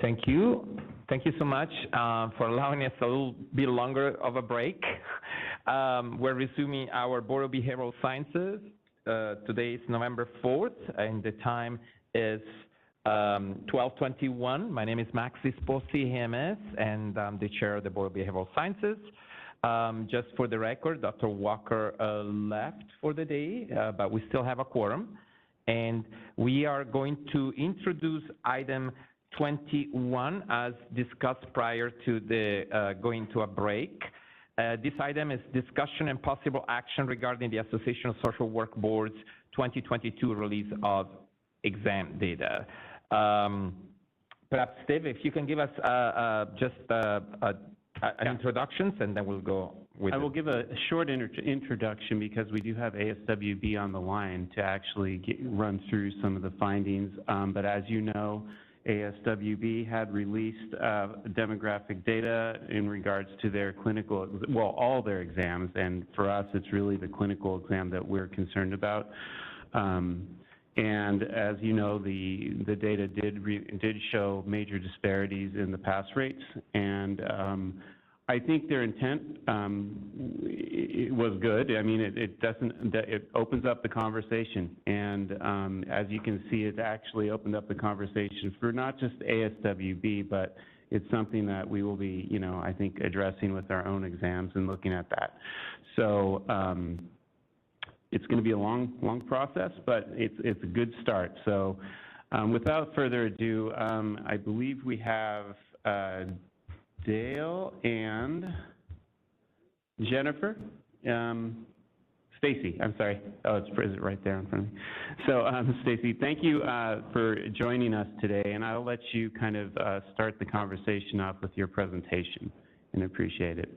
Thank you. Thank you so much for allowing us a little bit longer of a break. We're resuming our Board of Behavioral Sciences. Today is November 4th, and the time is 12:21. My name is Maxi Sposi Jimenez, and I'm the chair of the Board of Behavioral Sciences. Just for the record, Dr. Walker left for the day, but we still have a quorum. And we are going to introduce item 21 as discussed prior to the going to a break. This item is discussion and possible action regarding the Association of Social Work Boards 2022 release of exam data. Perhaps, Steve, if you can give us just an introduction, and then we'll go with I will give a short introduction because we do have ASWB on the line to actually run through some of the findings. But as you know, ASWB had released demographic data in regards to their clinical, well, all their exams, and for us, it's really the clinical exam that we're concerned about. And as you know, the data did show major disparities in the pass rates, and I think their intent it was good. I mean, it opens up the conversation, and as you can see, it actually opened up the conversation for not just ASWB, but it's something that we will be, I think, addressing with our own exams and looking at that. So it's going to be a long process, but it's a good start. So without further ado, I believe we have Dale and Jennifer, Stacy, I'm sorry. Oh, it's right there in front of me. So Stacy, thank you for joining us today, and I'll let you kind of start the conversation off with your presentation, and appreciate it.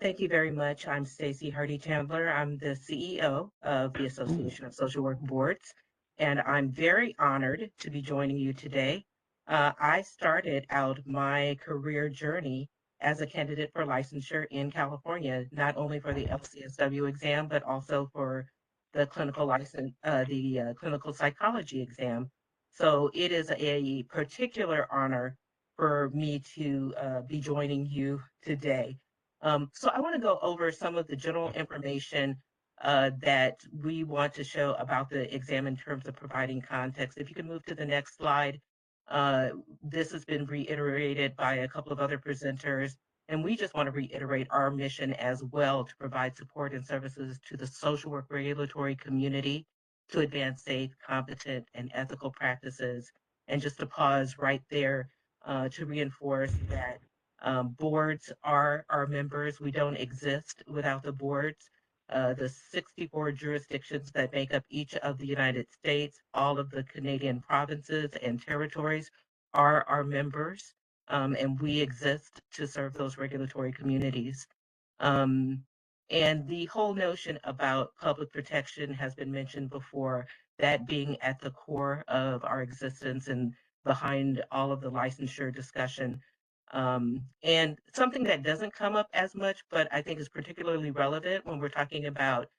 Thank you very much. I'm Stacy Hardy-Chandler. I'm the CEO of the Association of Social Work Boards, and I'm very honored to be joining you today. I started out my career journey as a candidate for licensure in California, not only for the LCSW exam, but also for the clinical clinical psychology exam. So it is a particular honor for me to be joining you today. So I want to go over some of the general information that we want to show about the exam in terms of providing context. If you can move to the next slide. This has been reiterated by a couple of other presenters, and we just want to reiterate our mission as well to provide support and services to the social work regulatory community to advance safe, competent, and ethical practices. And just to pause right there to reinforce that boards are our members. We don't exist without the boards. The 64 jurisdictions that make up each of the United States, all of the Canadian provinces and territories are our members, and we exist to serve those regulatory communities. And the whole notion about public protection has been mentioned before, that being at the core of our existence and behind all of the licensure discussion. And something that doesn't come up as much, but I think is particularly relevant when we're talking about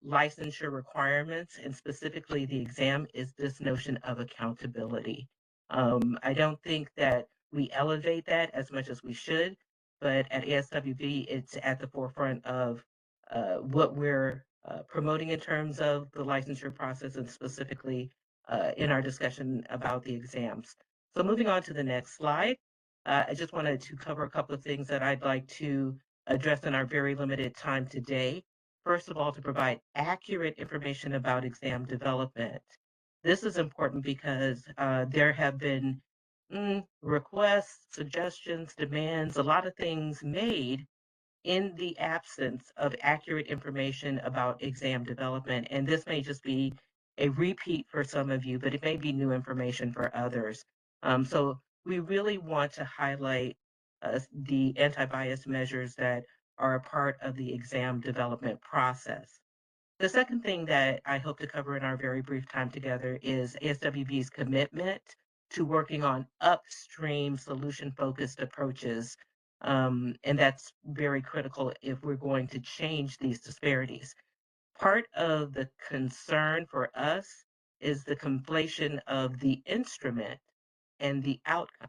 licensure requirements and specifically the exam, is this notion of accountability. I don't think that we elevate that as much as we should, but at ASWB, it's at the forefront of what we're promoting in terms of the licensure process, and specifically in our discussion about the exams. So moving on to the next slide. I just wanted to cover a couple of things that I'd like to address in our very limited time today. First of all, to provide accurate information about exam development. This is important because there have been requests, suggestions, demands, a lot of things made in the absence of accurate information about exam development. And this may just be a repeat for some of you, but it may be new information for others. So we really want to highlight the anti-bias measures that are a part of the exam development process. The second thing that I hope to cover in our very brief time together is ASWB's commitment to working on upstream solution-focused approaches. And that's very critical if we're going to change these disparities. Part of the concern for us is the conflation of the instrument and the outcome,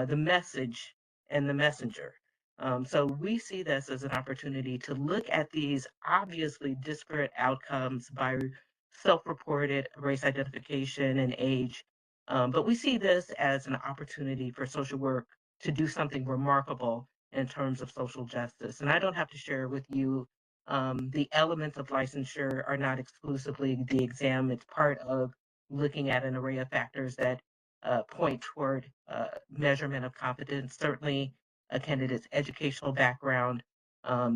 the message and the messenger. So we see this as an opportunity to look at these obviously disparate outcomes by self-reported race identification and age. But we see this as an opportunity for social work to do something remarkable in terms of social justice. And I don't have to share with you the elements of licensure are not exclusively the exam. It's part of looking at an array of factors that point toward measurement of competence. Certainly, a candidate's educational background.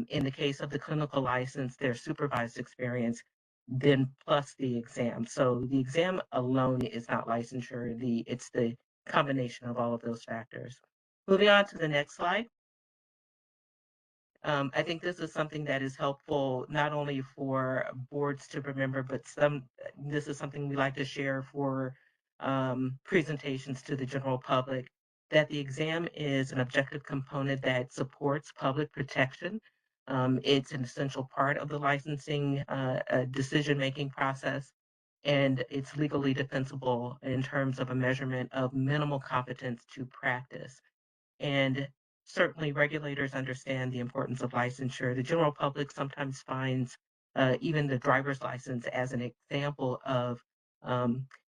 In the case of the clinical license, their supervised experience, then plus the exam. So the exam alone is not licensure. It's the combination of all of those factors. Moving on to the next slide. I think this is something that is helpful not only for boards to remember, but this is something we like to share for presentations to the general public, that the exam is an objective component that supports public protection. It's an essential part of the licensing decision-making process, and it's legally defensible in terms of a measurement of minimal competence to practice. And certainly regulators understand the importance of licensure. The general public sometimes finds even the driver's license as an example of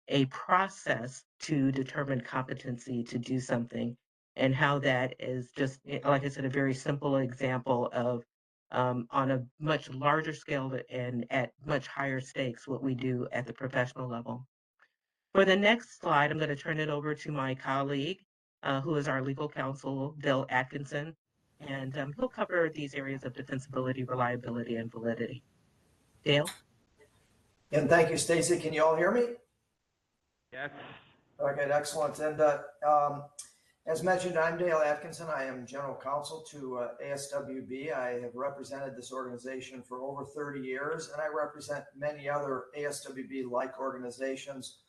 a process to determine competency to do something, and how that is just, like I said, a very simple example of on a much larger scale and at much higher stakes, what we do at the professional level. For the next slide, I'm going to turn it over to my colleague, who is our legal counsel, Dale Atkinson, and he'll cover these areas of defensibility, reliability, and validity. Dale? And thank you, Stacy. Can you all hear me? Yes. Okay, excellent. And as mentioned, I'm Dale Atkinson. I am general counsel to ASWB. I have represented this organization for over 30 years, and I represent many other ASWB-like organizations.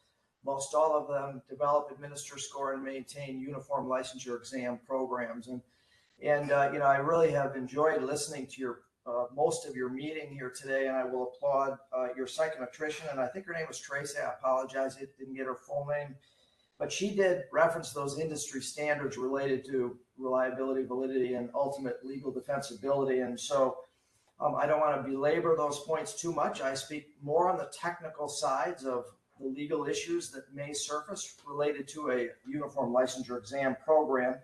Most all of them develop, administer, score, and maintain uniform licensure exam programs. And you know, I really have enjoyed listening to your most of your meeting here today, and I will applaud your psychometrician, and I think her name was Tracy. I apologize, I didn't get her full name, but she did reference those industry standards related to reliability, validity, and ultimate legal defensibility. And so I don't want to belabor those points too much. I speak more on the technical sides of the legal issues that may surface related to a uniform licensure exam program,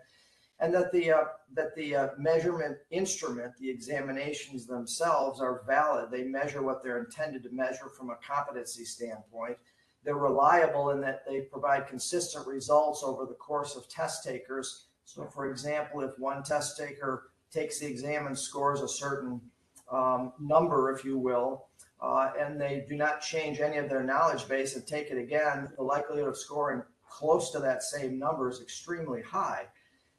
and that the measurement instrument, the examinations themselves, are valid. They measure what they're intended to measure from a competency standpoint. They're reliable in that they provide consistent results over the course of test takers. So, for example, if one test taker takes the exam and scores a certain number, if you will, and they do not change any of their knowledge base and take it again, the likelihood of scoring close to that same number is extremely high.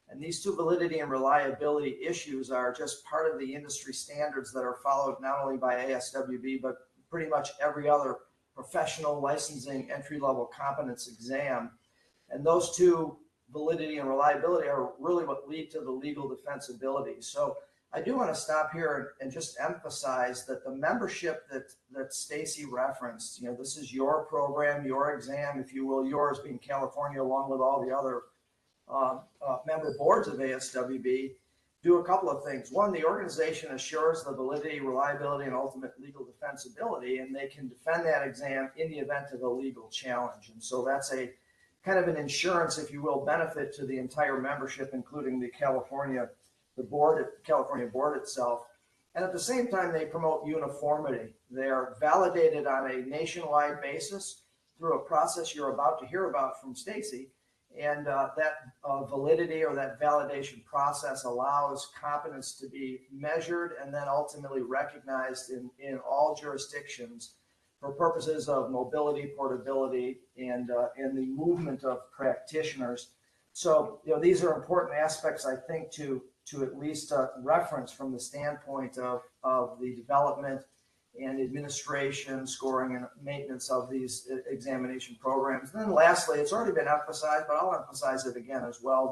And these two validity and reliability issues are just part of the industry standards that are followed not only by ASWB, but pretty much every other professional licensing entry-level competence exam. And those two, validity and reliability, are really what lead to the legal defensibility. So I do want to stop here and just emphasize that the membership that Stacy referenced, you know, this is your program, your exam, if you will, yours being California, along with all the other member boards of ASWB, do a couple of things. One, the organization assures the validity, reliability, and ultimate legal defensibility, and they can defend that exam in the event of a legal challenge. And so that's a kind of an insurance, if you will, benefit to the entire membership, including the California board itself. And at the same time, they promote uniformity. They are validated on a nationwide basis through a process you're about to hear about from Stacy. And that validity or that validation process allows competence to be measured and then ultimately recognized in all jurisdictions for purposes of mobility, portability, and the movement of practitioners. So, you know, these are important aspects, I think, to at least reference from the standpoint of the development and administration, scoring, and maintenance of these examination programs. And then lastly, it's already been emphasized, but I'll emphasize it again as well.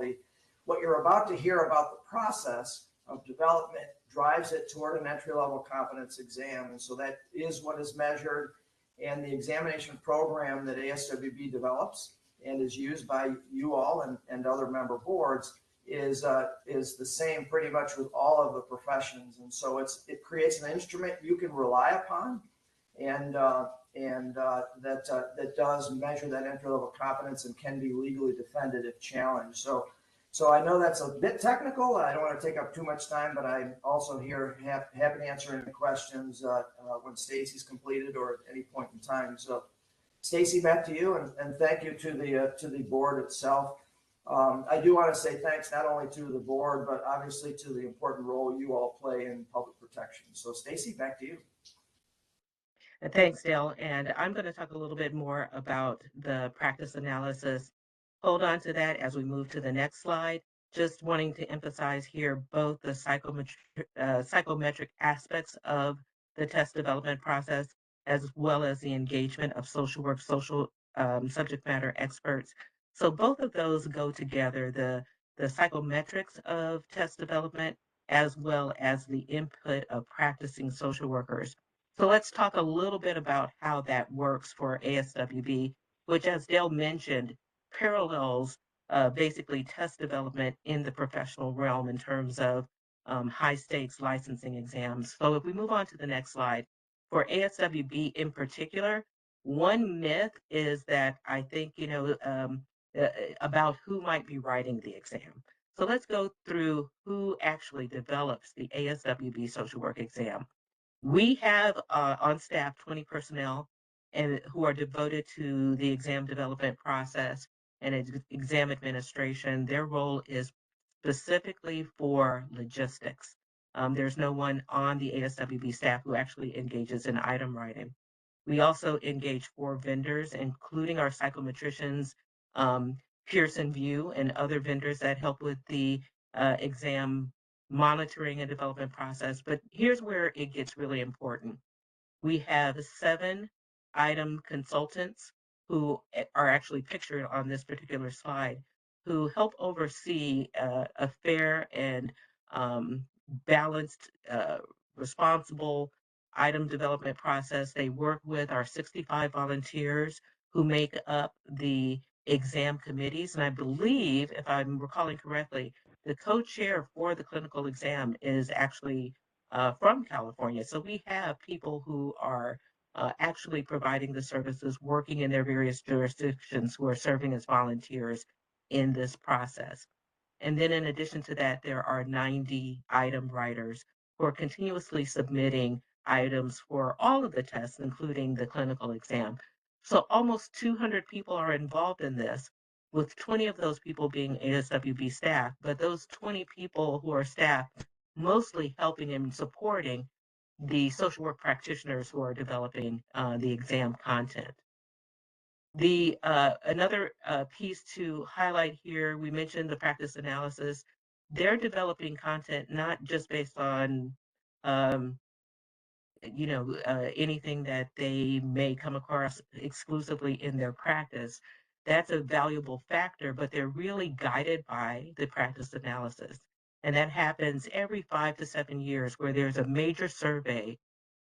What you're about to hear about the process of development drives it toward an entry-level competence exam. And so that is what is measured. And the examination program that ASWB develops and is used by you all and other member boards is the same pretty much with all of the professions. And so it creates an instrument you can rely upon, and that does measure that entry-level competence and can be legally defended if challenged. So I know that's a bit technical. I don't want to take up too much time, but I'm also here happy to answer any questions when Stacy's completed or at any point in time. So Stacy, back to you, and thank you to the board itself. I do want to say thanks not only to the board, but obviously to the important role you all play in public protection. So Stacy, back to you. And thanks, Dale. And I'm going to talk a little bit more about the practice analysis. Hold on to that as we move to the next slide. Just wanting to emphasize here both the psychometric aspects of the test development process, as well as the engagement of social work, subject matter experts. So both of those go together, the psychometrics of test development, as well as the input of practicing social workers. So let's talk a little bit about how that works for ASWB, which, as Dale mentioned, parallels basically test development in the professional realm in terms of high stakes licensing exams. So if we move on to the next slide, for ASWB in particular, one myth is that I think, about who might be writing the exam. So let's go through who actually develops the ASWB social work exam. We have on staff 20 personnel and who are devoted to the exam development process and exam administration. Their role is specifically for logistics. There's no one on the ASWB staff who actually engages in item writing. We also engage 4 vendors, including our psychometricians, Pearson VUE, and other vendors that help with the exam monitoring and development process. But here's where it gets really important. We have 7 item consultants who are actually pictured on this particular slide, who help oversee a fair and balanced, responsible item development process. They work with our 65 volunteers who make up the exam committees. And I believe, if I'm recalling correctly, the co-chair for the clinical exam is actually from California. So we have people who are actually providing the services, working in their various jurisdictions, who are serving as volunteers in this process. And then in addition to that, there are 90 item writers who are continuously submitting items for all of the tests, including the clinical exam. So almost 200 people are involved in this, with 20 of those people being ASWB staff, but those 20 people who are staff mostly helping and supporting the social work practitioners who are developing the exam content. The another piece to highlight here, we mentioned the practice analysis. They're developing content not just based on anything that they may come across exclusively in their practice. That's a valuable factor, but they're really guided by the practice analysis. And that happens every 5 to 7 years, where there's a major survey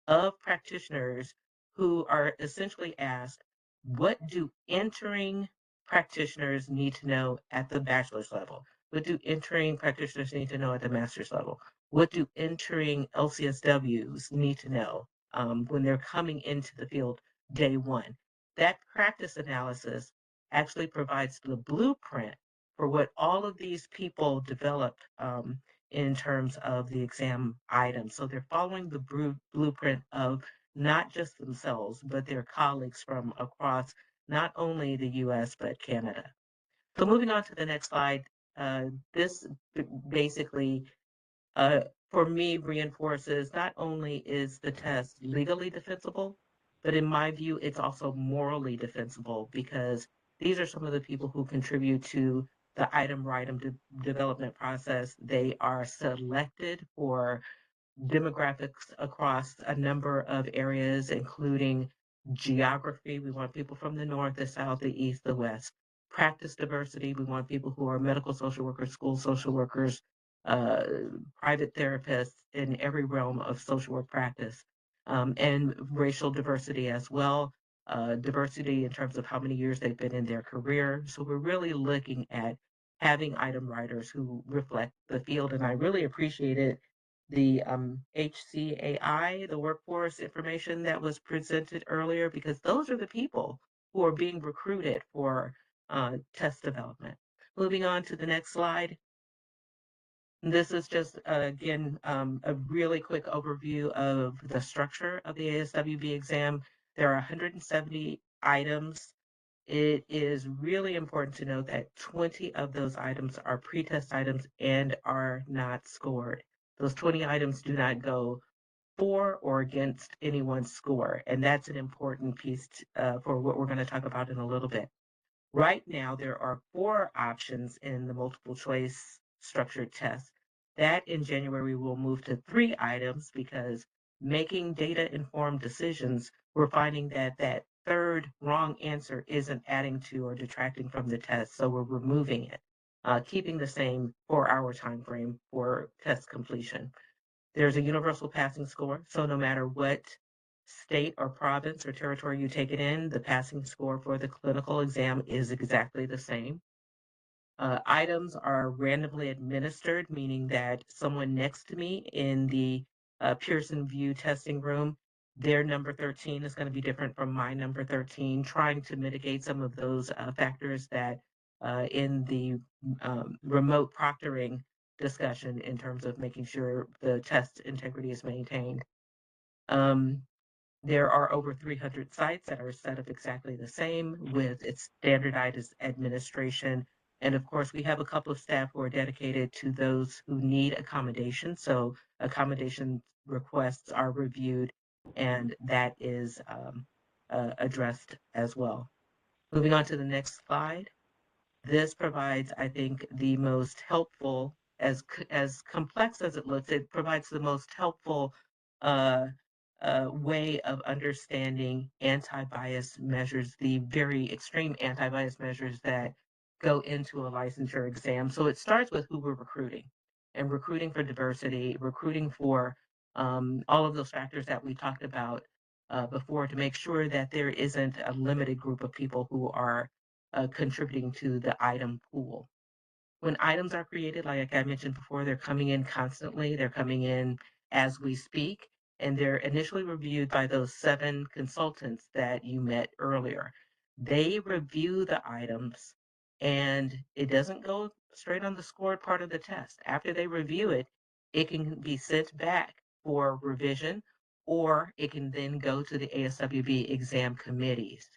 of practitioners who are essentially asked, what do entering practitioners need to know at the bachelor's level? What do entering practitioners need to know at the master's level? What do entering LCSWs need to know when they're coming into the field day one? That practice analysis actually provides the blueprint for what all of these people developed in terms of the exam items. So they're following the blueprint of not just themselves, but their colleagues from across not only the US, but Canada. So moving on to the next slide, this basically, for me, reinforces not only is the test legally defensible, but in my view, it's also morally defensible, because these are some of the people who contribute to the item development process. They are selected for demographics across a number of areas, including geography. We want people from the north, the south, the east, the west. Practice diversity. We want people who are medical social workers, school social workers, private therapists in every realm of social work practice, and racial diversity as well. diversity in terms of how many years they've been in their career. So we're really looking at having item writers who reflect the field. And I really appreciated the HCAI, the workforce information that was presented earlier, because those are the people who are being recruited for test development. Moving on to the next slide. This is just, again, a really quick overview of the structure of the ASWB exam. There are 170 items. It is really important to note that 20 of those items are pretest items and are not scored. Those 20 items do not go for or against anyone's score, and that's an important piece for what we're going to talk about in a little bit. Right now, there are 4 options in the multiple choice structured test. That in January will move to 3 items because making data-informed decisions, we're finding that that third wrong answer isn't adding to or detracting from the test, so we're removing it, keeping the same 4-hour time frame for test completion. There's a universal passing score, so no matter what state or province or territory you take it in, the passing score for the clinical exam is exactly the same. Items are randomly administered, meaning that someone next to me in the Pearson VUE testing room, their number 13 is going to be different from my number 13, trying to mitigate some of those factors that in the remote proctoring discussion in terms of making sure the test integrity is maintained. There are over 300 sites that are set up exactly the same with its standardized administration. And of course, we have a couple of staff who are dedicated to those who need accommodation. So accommodation requests are reviewed and that is addressed as well. Moving on to the next slide. This provides, I think, the most helpful, as complex as it looks, it provides the most helpful way of understanding anti-bias measures, the very extreme anti-bias measures that go into a licensure exam. So it starts with who we're recruiting, and recruiting for diversity, recruiting for all of those factors that we talked about before to make sure that there isn't a limited group of people who are contributing to the item pool. When items are created, like I mentioned before, they're coming in constantly, they're coming in as we speak, and they're initially reviewed by those 7 consultants that you met earlier. They review the items and it doesn't go straight on the scored part of the test. After they review it, it can be sent back for revision, or it can then go to the ASWB exam committees.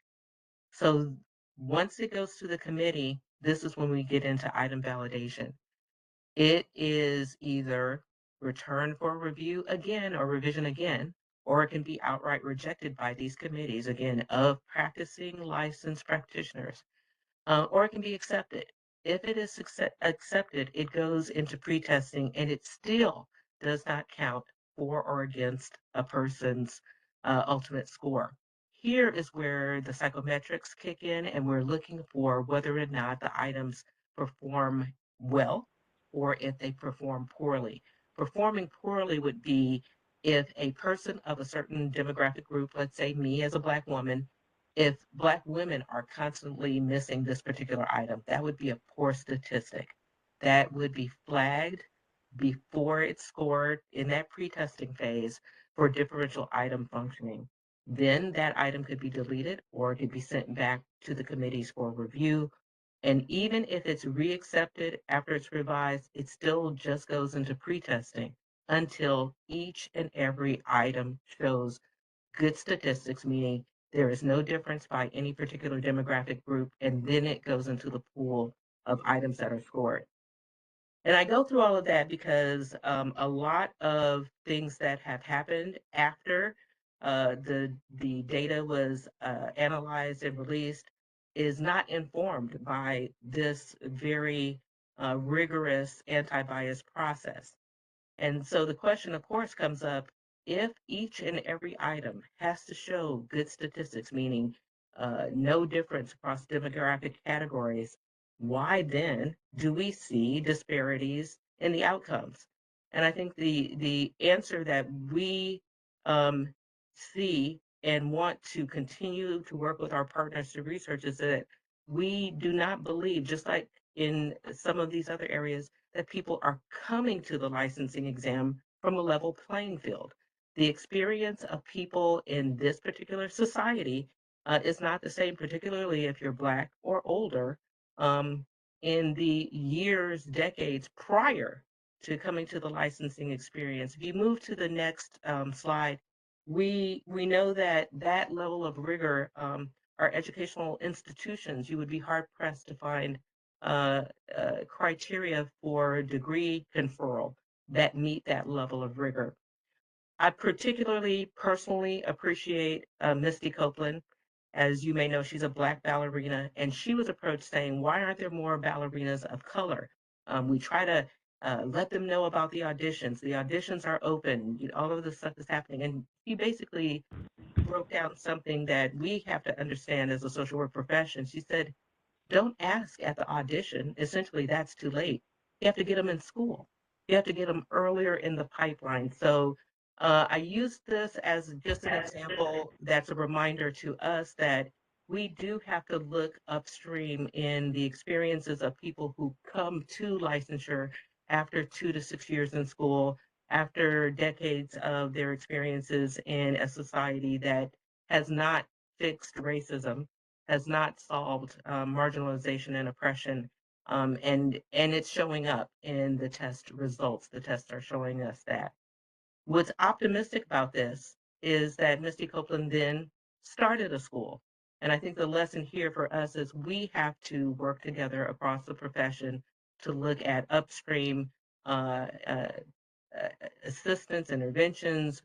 So once it goes to the committee, this is when we get into item validation. It is either returned for review again or revision again, or it can be outright rejected by these committees, again, of practicing licensed practitioners, or it can be accepted. If it is accepted, it goes into pre-testing and it still does not count for or against a person's ultimate score. Here is where the psychometrics kick in, and we're looking for whether or not the items perform well or if they perform poorly. Performing poorly would be if a person of a certain demographic group, let's say me as a Black woman, if Black women are constantly missing this particular item, that would be a poor statistic. That would be flagged before it's scored in that pre-testing phase for differential item functioning. Then that item could be deleted or it could be sent back to the committees for review. And even if it's reaccepted after it's revised, it still just goes into pre-testing until each and every item shows good statistics, meaning there is no difference by any particular demographic group, and then it goes into the pool of items that are scored. And I go through all of that because a lot of things that have happened after the data was analyzed and released is not informed by this very rigorous anti-bias process. And so the question, of course, comes up, if each and every item has to show good statistics, meaning no difference across demographic categories, why then do we see disparities in the outcomes? And I think the answer that we see and want to continue to work with our partners to research is that we do not believe, just like in some of these other areas, that people are coming to the licensing exam from a level playing field. The experience of people in this particular society is not the same, particularly if you're Black or older, um, in the years, decades prior to coming to the licensing experience. If you move to the next slide, we know that that level of rigor, our educational institutions, you would be hard pressed to find criteria for degree conferral that meet that level of rigor. I particularly personally appreciate Misty Copeland. As you may know, she's a Black ballerina, and she was approached saying, why aren't there more ballerinas of color? We try to let them know about the auditions. The auditions are open, all of this stuff is happening. And she basically broke down something that we have to understand as a social work profession. She said, don't ask at the audition. Essentially, that's too late. You have to get them in school. You have to get them earlier in the pipeline. So I use this as just an example that's a reminder to us that we do have to look upstream in the experiences of people who come to licensure after 2 to 6 years in school, after decades of their experiences in a society that has not fixed racism, has not solved marginalization and oppression, and it's showing up in the test results. The tests are showing us that. What's optimistic about this is that Misty Copeland then started a school. And I think the lesson here for us is we have to work together across the profession to look at upstream uh, uh, assistance, interventions,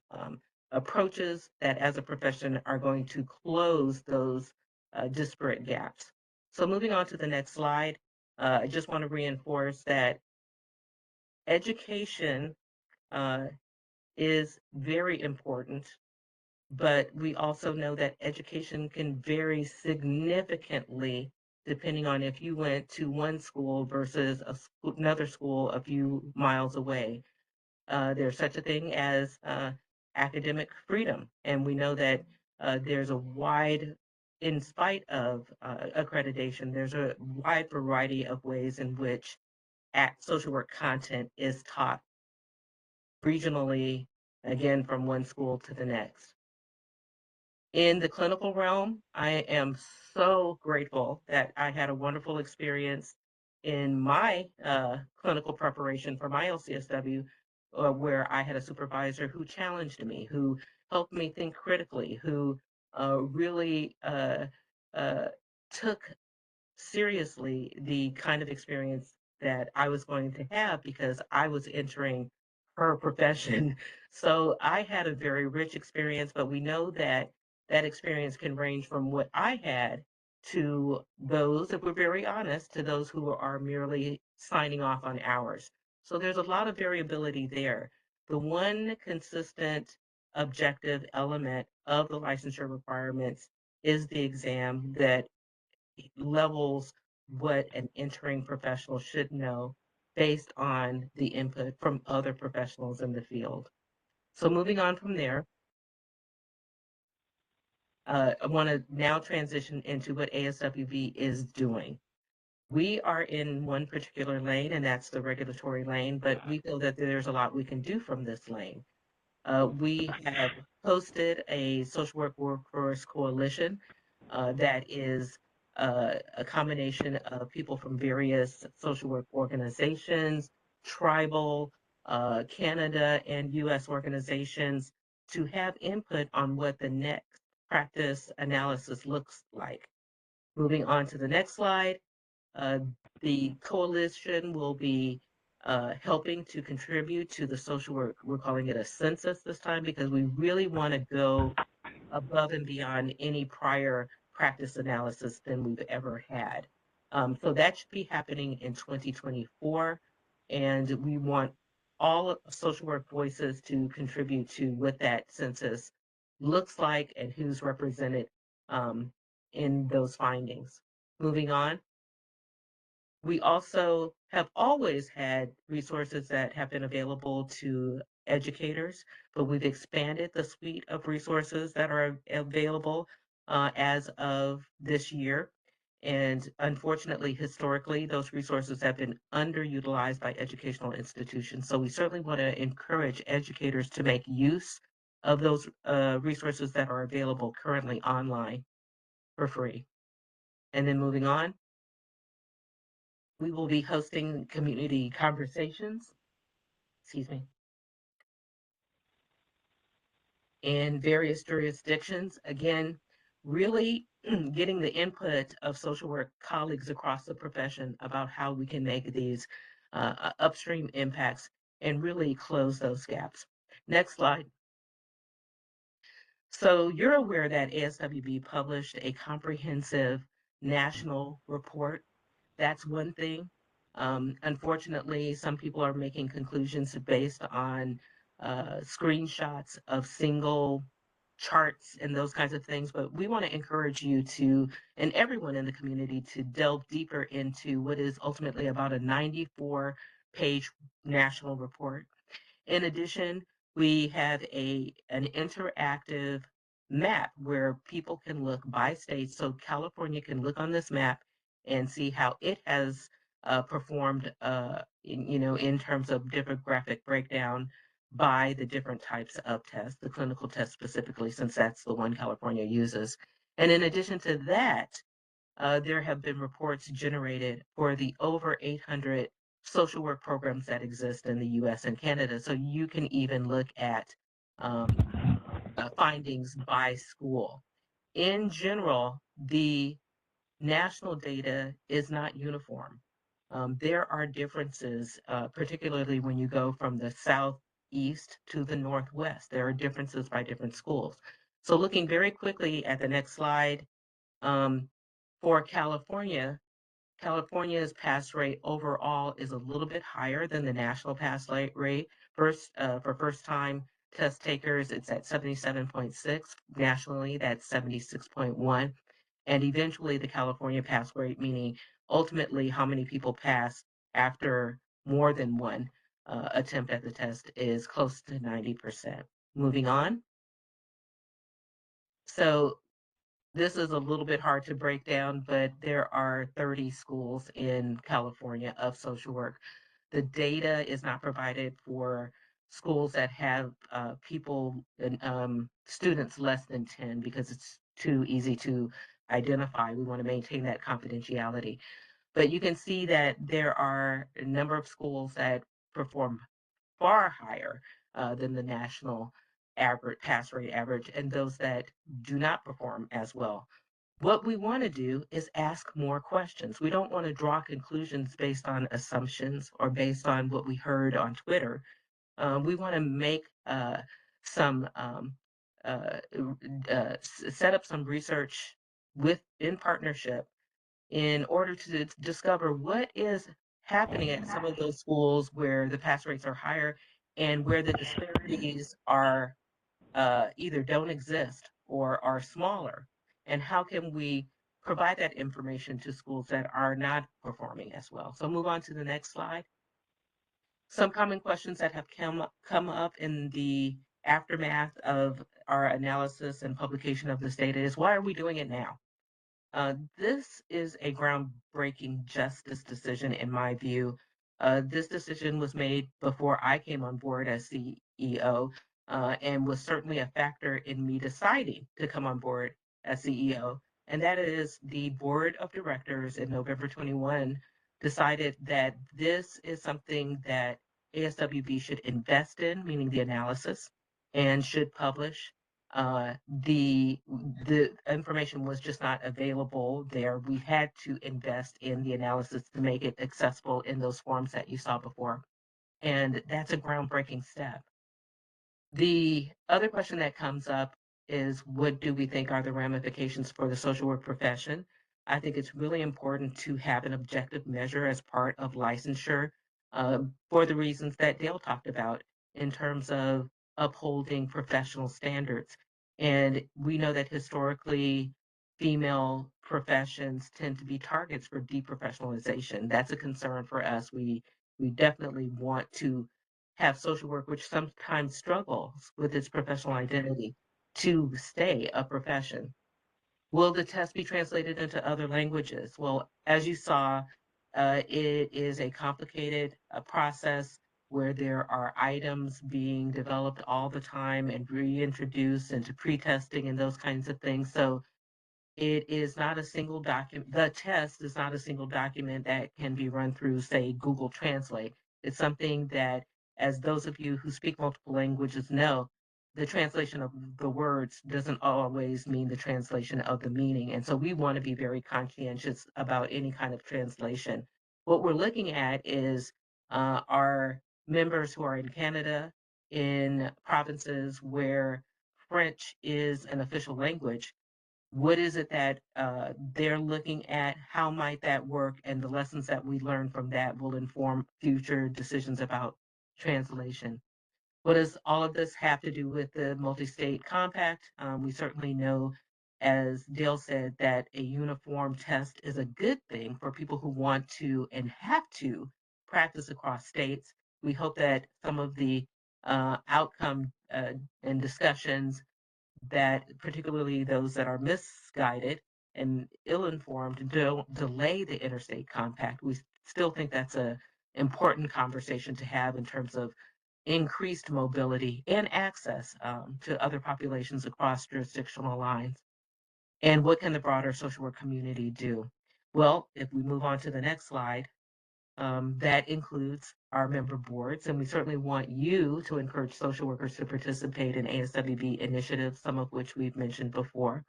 approaches that as a profession are going to close those disparate gaps. So moving on to the next slide, I just want to reinforce that education uh, is very important, but we also know that education can vary significantly depending on if you went to one school versus another school a few miles away. There's such a thing as academic freedom, and we know that there's a wide, in spite of accreditation, there's a wide variety of ways in which social work content is taught regionally, again, from one school to the next. In the clinical realm, I am so grateful that I had a wonderful experience in my clinical preparation for my LCSW, where I had a supervisor who challenged me, who helped me think critically, who really took seriously the kind of experience that I was going to have because I was entering her profession. So I had a very rich experience, but we know that that experience can range from what I had to those, if we're very honest, to those who are merely signing off on hours. So there's a lot of variability there. The one consistent objective element of the licensure requirements is the exam that levels what an entering professional should know based on the input from other professionals in the field. So moving on from there, I want to now transition into what ASWB is doing. We are in one particular lane, and that's the regulatory lane, but we feel that there's a lot we can do from this lane. We have hosted a social work workforce coalition that is a combination of people from various social work organizations, tribal, Canada, and US organizations to have input on what the next practice analysis looks like. Moving on to the next slide, uh, the coalition will be helping to contribute to the social work. We're calling it a census this time because we really want to go above and beyond any prior practice analysis than we've ever had. So that should be happening in 2024. And we want all social work voices to contribute to what that census looks like and who's represented in those findings. Moving on. We also have always had resources that have been available to educators, but we've expanded the suite of resources that are available as of this year. And unfortunately, historically, those resources have been underutilized by educational institutions. So we certainly want to encourage educators to make use of those resources that are available currently online for free. And then moving on, we will be hosting community conversations, excuse me, in various jurisdictions. Again, really getting the input of social work colleagues across the profession about how we can make these upstream impacts and really close those gaps. Next slide. So you're aware that ASWB published a comprehensive national report. That's one thing. Unfortunately, some people are making conclusions based on screenshots of single charts and those kinds of things, but we want to encourage you to, and everyone in the community, to delve deeper into what is ultimately about a 94-page national report. In addition, we have an interactive map where people can look by state. So California can look on this map and see how it has performed, in terms of demographic breakdown by the different types of tests, the clinical test specifically, since that's the one California uses. And in addition to that, there have been reports generated for the over 800 social work programs that exist in the US and Canada. So you can even look at findings by school. In general, the national data is not uniform. There are differences, particularly when you go from the southeast to the northwest. There are differences by different schools. So looking very quickly at the next slide, for California, California's pass rate overall is a little bit higher than the national pass rate. For first-time test takers, it's at 77.6. Nationally, that's 76.1. And eventually, the California pass rate, meaning ultimately how many people pass after more than one attempt at the test, is close to 90%. Moving on. So this is a little bit hard to break down, but there are 30 schools in California of social work. The data is not provided for schools that have students less than 10 because it's too easy to identify. We want to maintain that confidentiality. But you can see that there are a number of schools that perform far higher than the national average pass rate average, and those that do not perform as well. What we want to do is ask more questions. We don't want to draw conclusions based on assumptions or based on what we heard on Twitter. We want to make some set up some research in partnership in order to discover what is happening at some of those schools where the pass rates are higher and where the disparities are either don't exist or are smaller. And how can we provide that information to schools that are not performing as well? So move on to the next slide. Some common questions that have come up in the aftermath of our analysis and publication of this data is, why are we doing it now? This is a groundbreaking justice decision, in my view. This decision was made before I came on board as CEO, and was certainly a factor in me deciding to come on board as CEO. And that is, the board of directors in November 21 decided that this is something that ASWB should invest in, meaning the analysis, and should publish. The information was just not available there. We had to invest in the analysis to make it accessible in those forms that you saw before. And that's a groundbreaking step. The other question that comes up is, what do we think are the ramifications for the social work profession? I think it's really important to have an objective measure as part of licensure, for the reasons that Dale talked about in terms of upholding professional standards. And we know that historically, female professions tend to be targets for deprofessionalization. That's a concern for us. We definitely want to have social work, which sometimes struggles with its professional identity, to stay a profession. Will the test be translated into other languages? Well, as you saw, it is a complicated process where there are items being developed all the time and reintroduced into pre-testing and those kinds of things. So it is not a single document. The test is not a single document that can be run through, say, Google Translate. It's something that, as those of you who speak multiple languages know, the translation of the words doesn't always mean the translation of the meaning. And so we want to be very conscientious about any kind of translation. What we're looking at is our members who are in Canada, in provinces where French is an official language. What is it that they're looking at? How might that work? And the lessons that we learn from that will inform future decisions about translation. What does all of this have to do with the multi-state compact? We certainly know, as Dale said, that a uniform test is a good thing for people who want to and have to practice across states. We hope that some of the outcome and discussions that, particularly those that are misguided and ill-informed, don't delay the interstate compact. We still think that's an important conversation to have in terms of increased mobility and access to other populations across jurisdictional lines. And what can the broader social work community do? Well, if we move on to the next slide, that includes our member boards, and we certainly want you to encourage social workers to participate in ASWB initiatives, some of which we've mentioned before.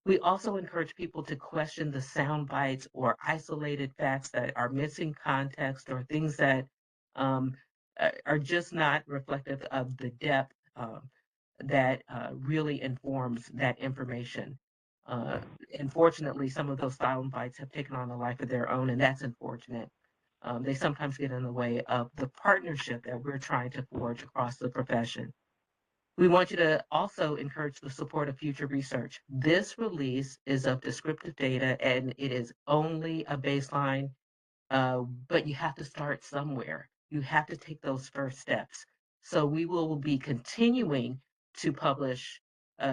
We also encourage people to question the sound bites or isolated facts that are missing context or things that are just not reflective of the depth that really informs that information. Unfortunately, some of those sound bites have taken on a life of their own, and that's unfortunate. They sometimes get in the way of the partnership that we're trying to forge across the profession. We want you to also encourage the support of future research. This release is of descriptive data and it is only a baseline, but you have to start somewhere. You have to take those first steps. So we will be continuing to publish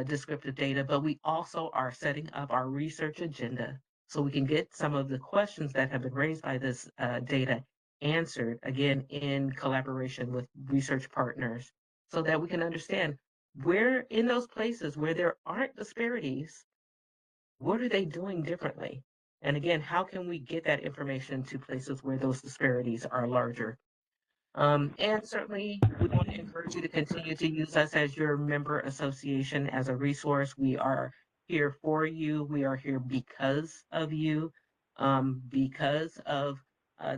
descriptive data, but we also are setting up our research agenda so we can get some of the questions that have been raised by this data answered, again, in collaboration with research partners, so that we can understand where in those places where there aren't disparities, what are they doing differently? And again, how can we get that information to places where those disparities are larger? And certainly, we want to encourage you to continue to use us as your member association as a resource. We are here for you. We are here because of you, because of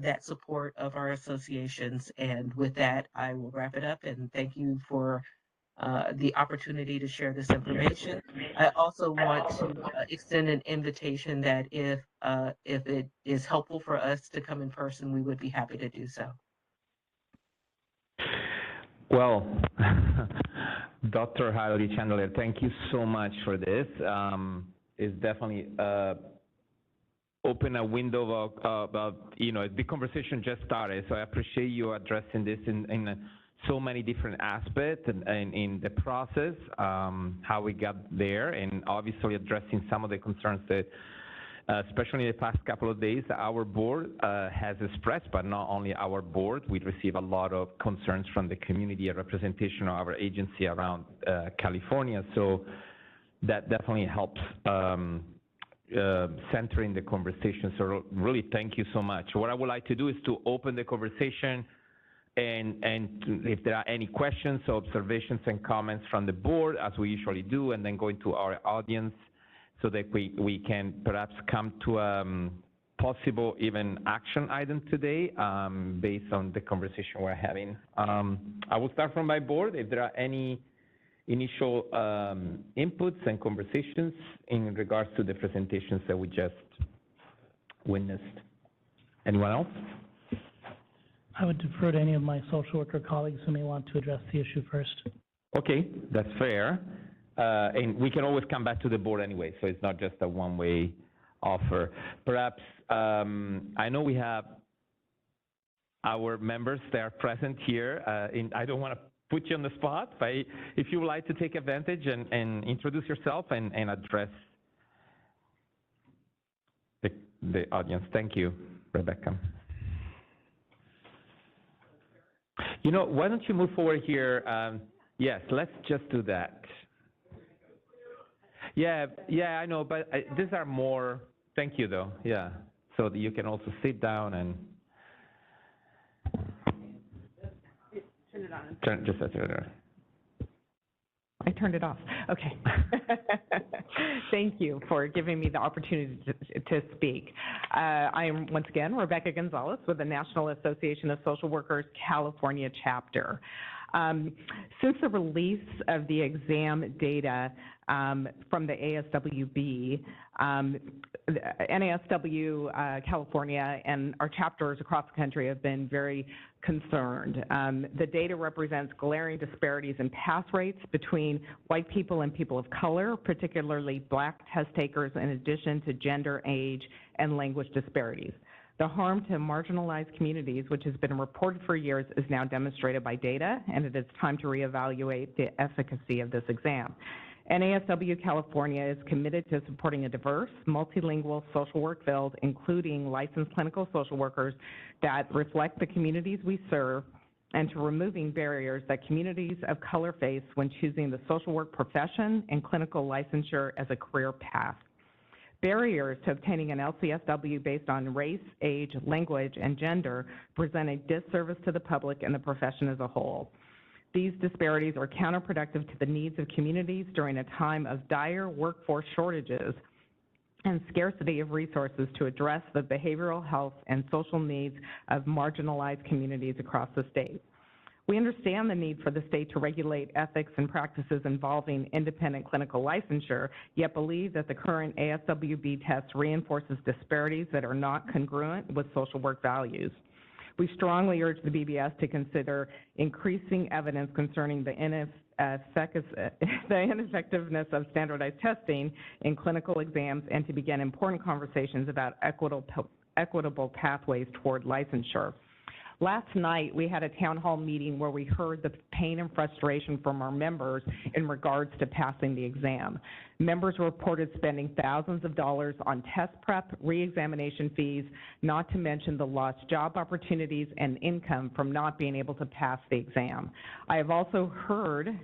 that support of our associations. And with that, I will wrap it up and thank you for the opportunity to share this information. I also want to extend an invitation that if it is helpful for us to come in person, we would be happy to do so. Well, Dr. Heidi Chandler, thank you so much for this. It's definitely open a window of the conversation just started, so I appreciate you addressing this in so many different aspects and in the process, how we got there, and obviously addressing some of the concerns that, especially in the past couple of days, our board has expressed, but not only our board. We receive a lot of concerns from the community and representation of our agency around California, so that definitely helps centering the conversation. So really, thank you so much. What I would like to do is to open the conversation, and if there are any questions, observations, and comments from the board, as we usually do, and then go into our audience, so that we can perhaps come to a possible even action item today based on the conversation we're having. I will start from my board. If there are any initial inputs and conversations in regards to the presentations that we just witnessed. Anyone else? I would defer to any of my social worker colleagues who may want to address the issue first. Okay, that's fair. And we can always come back to the board anyway, so it's not just a one-way offer. Perhaps, I know we have our members that are present here. I don't want to put you on the spot, but if you would like to take advantage and introduce yourself and address the audience. Thank you, Rebecca. You know, why don't you move forward here? Yes, let's just do that. Yeah, I know, but these are more, thank you though, yeah. So that you can also sit down and. Turn it on. Just turn it on. I turned it off. Okay. Thank you for giving me the opportunity to speak. I am, once again, Rebecca Gonzalez with the National Association of Social Workers California chapter. Since the release of the exam data from the ASWB, NASW California and our chapters across the country have been very concerned. The data represents glaring disparities in pass rates between white people and people of color, particularly Black test takers, in addition to gender, age, and language disparities. The harm to marginalized communities, which has been reported for years, is now demonstrated by data, and it is time to reevaluate the efficacy of this exam. NASW California is committed to supporting a diverse, multilingual social work field, including licensed clinical social workers that reflect the communities we serve, and to removing barriers that communities of color face when choosing the social work profession and clinical licensure as a career path. Barriers to obtaining an LCSW based on race, age, language, and gender present a disservice to the public and the profession as a whole. These disparities are counterproductive to the needs of communities during a time of dire workforce shortages and scarcity of resources to address the behavioral health and social needs of marginalized communities across the state. We understand the need for the state to regulate ethics and practices involving independent clinical licensure, yet believe that the current ASWB test reinforces disparities that are not congruent with social work values. We strongly urge the BBS to consider increasing evidence concerning the ineffectiveness of standardized testing in clinical exams and to begin important conversations about equitable pathways toward licensure. Last night, we had a town hall meeting where we heard the pain and frustration from our members in regards to passing the exam. Members reported spending thousands of dollars on test prep, re-examination fees, not to mention the lost job opportunities and income from not being able to pass the exam. I have also heard, it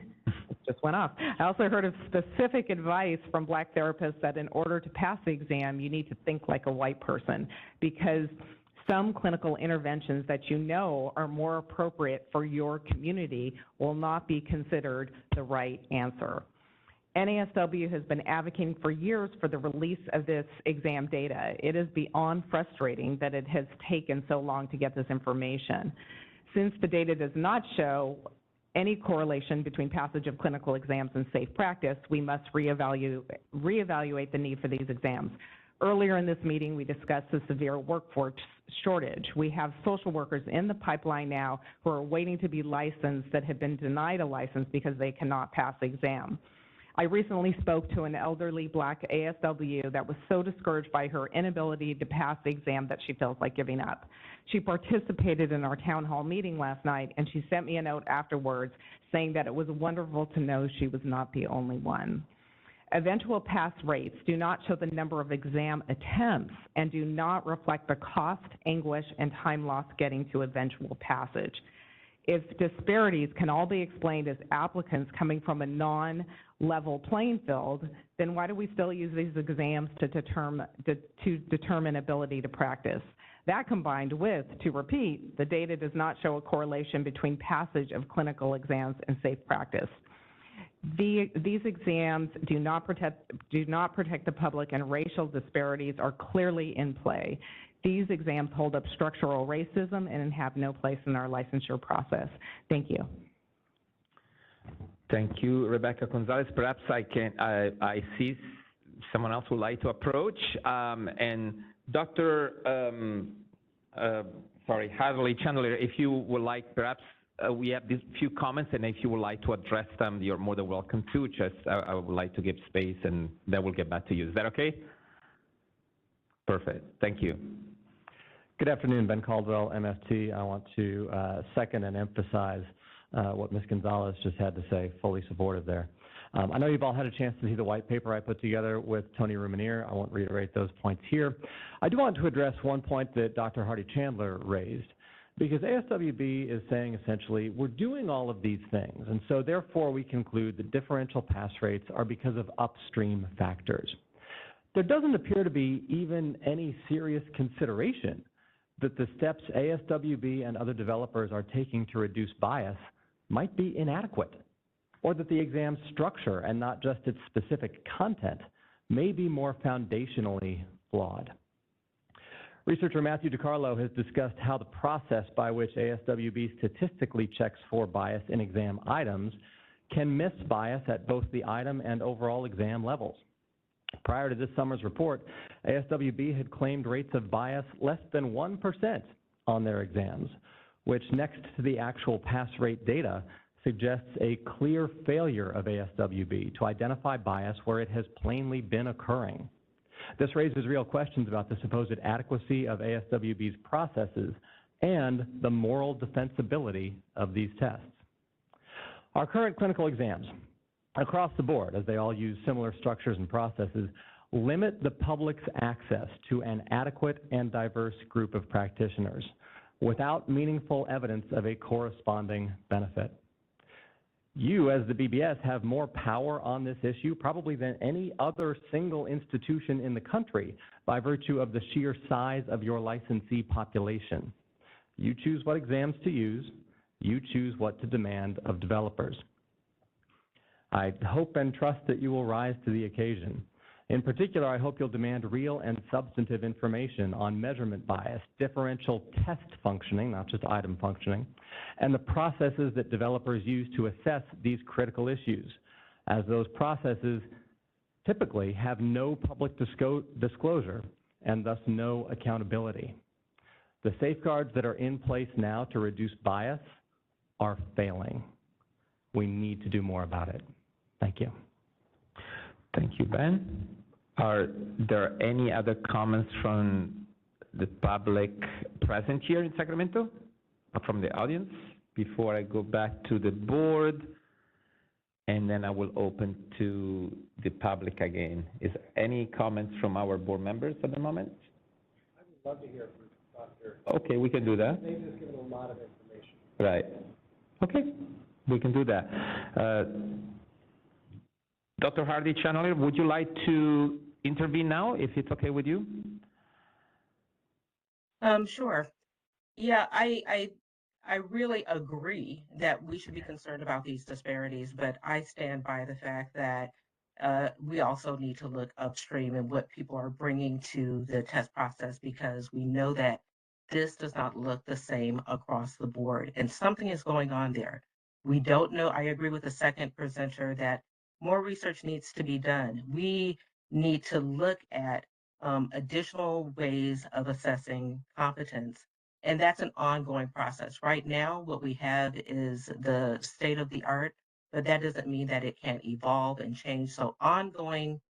just went off, I also heard of specific advice from Black therapists that in order to pass the exam, you need to think like a white person, because some clinical interventions that you know are more appropriate for your community will not be considered the right answer. NASW has been advocating for years for the release of this exam data. It is beyond frustrating that it has taken so long to get this information. Since the data does not show any correlation between passage of clinical exams and safe practice, we must reevaluate the need for these exams. Earlier in this meeting, we discussed the severe workforce shortage. We have social workers in the pipeline now who are waiting to be licensed that have been denied a license because they cannot pass the exam. I recently spoke to an elderly Black ASW that was so discouraged by her inability to pass the exam that she feels like giving up. She participated in our town hall meeting last night, and she sent me a note afterwards saying that it was wonderful to know she was not the only one. Eventual pass rates do not show the number of exam attempts and do not reflect the cost, anguish, and time lost getting to eventual passage. If disparities can all be explained as applicants coming from a non-level playing field, then why do we still use these exams to determine ability to practice? That combined with, to repeat, the data does not show a correlation between passage of clinical exams and safe practice. These exams do not protect the public, and racial disparities are clearly in play. These exams hold up structural racism and have no place in our licensure process. Thank you. Thank you, Rebecca Gonzalez. Perhaps I see someone else would like to approach. And Dr. Hadley Chandler, if you would like perhaps we have these few comments, and if you would like to address them, you're more than welcome to. Just I would like to give space, and then we'll get back to you. Is that okay? Perfect. Thank you. Good afternoon, Ben Caldwell, MFT. I want to second and emphasize what Ms. Gonzalez just had to say, fully supportive there. I know you've all had a chance to see the white paper I put together with Tony Rumanier. I won't reiterate those points here. I do want to address one point that Dr. Hardy Chandler raised, because ASWB is saying essentially we're doing all of these things, and so therefore we conclude that differential pass rates are because of upstream factors. There doesn't appear to be even any serious consideration that the steps ASWB and other developers are taking to reduce bias might be inadequate, or that the exam structure and not just its specific content may be more foundationally flawed. Researcher Matthew DiCarlo has discussed how the process by which ASWB statistically checks for bias in exam items can miss bias at both the item and overall exam levels. Prior to this summer's report, ASWB had claimed rates of bias less than 1% on their exams, which next to the actual pass rate data suggests a clear failure of ASWB to identify bias where it has plainly been occurring. This raises real questions about the supposed adequacy of ASWB's processes and the moral defensibility of these tests. Our current clinical exams, across the board, as they all use similar structures and processes, limit the public's access to an adequate and diverse group of practitioners without meaningful evidence of a corresponding benefit. You, as the BBS, have more power on this issue probably than any other single institution in the country by virtue of the sheer size of your licensee population. You choose what exams to use. You choose what to demand of developers. I hope and trust that you will rise to the occasion. In particular, I hope you'll demand real and substantive information on measurement bias, differential test functioning, not just item functioning, and the processes that developers use to assess these critical issues, as those processes typically have no public disclosure and thus no accountability. The safeguards that are in place now to reduce bias are failing. We need to do more about it. Thank you. Thank you, Ben. Are there any other comments from the public present here in Sacramento, or from the audience, before I go back to the board? And then I will open to the public again. Is there any comments from our board members at the moment? I would love to hear from Dr. Okay, we can do that. They've just given a lot of information. Right. Okay, we can do that. Dr. Hardy Chandler, would you like to intervene now, if it's okay with you? Sure. Yeah, I really agree that we should be concerned about these disparities, but I stand by the fact that we also need to look upstream in what people are bringing to the test process, because we know that this does not look the same across the board, and something is going on there. We don't know. I agree with the second presenter that more research needs to be done. We need to look at additional ways of assessing competence, and that's an ongoing process. Right now, what we have is the state of the art, but that doesn't mean that it can't evolve and change. So ongoing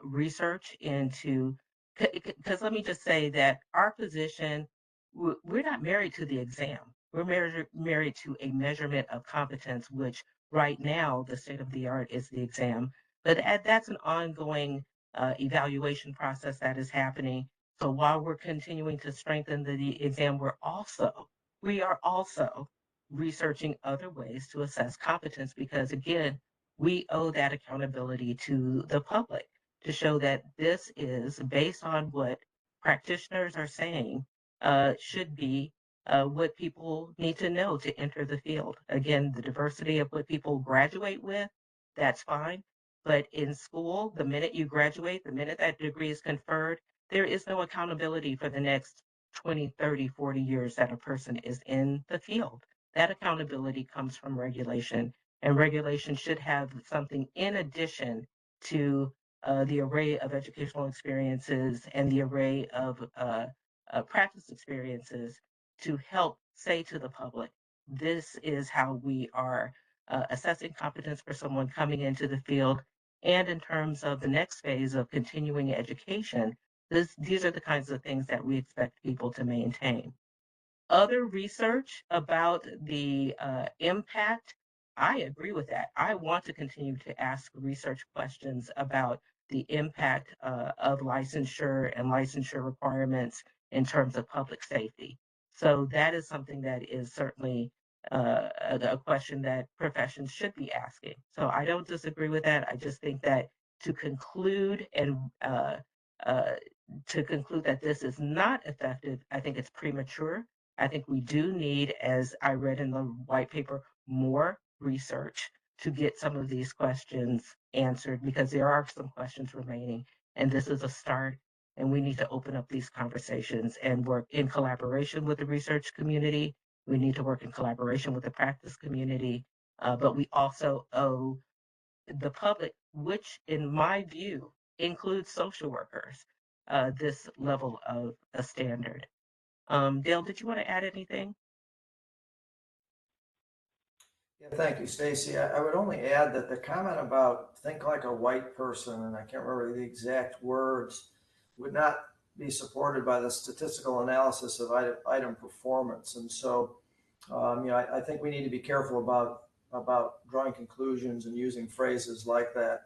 research into, because let me just say that our position, we're not married to the exam. We're married to a measurement of competence, which right now, the state of the art is the exam, but that's an ongoing evaluation process that is happening. So while we're continuing to strengthen the exam, we are also researching other ways to assess competence, because again, we owe that accountability to the public to show that this is based on what practitioners are saying should be what people need to know to enter the field. Again, the diversity of what people graduate with, that's fine. But in school, the minute you graduate, the minute that degree is conferred, there is no accountability for the next 20, 30, 40 years that a person is in the field. That accountability comes from regulation, and regulation should have something in addition to the array of educational experiences and the array of practice experiences to help say to the public, this is how we are assessing competence for someone coming into the field. And in terms of the next phase of continuing education, these are the kinds of things that we expect people to maintain. Other research about the impact, I agree with that. I want to continue to ask research questions about the impact of licensure and licensure requirements in terms of public safety. So that is something that is certainly a question that professions should be asking. So I don't disagree with that. I just think that to conclude that this is not effective, I think it's premature. I think we do need, as I read in the white paper, more research to get some of these questions answered, because there are some questions remaining, and this is a start, and we need to open up these conversations and work in collaboration with the research community. We need to work in collaboration with the practice community, but we also owe the public, which in my view includes social workers, this level of a standard. Dale, did you want to add anything? Yeah, thank you, Stacy. I would only add that the comment about think like a white person, and I can't remember the exact words, would not be supported by the statistical analysis of item performance. And so, I think we need to be careful about drawing conclusions and using phrases like that.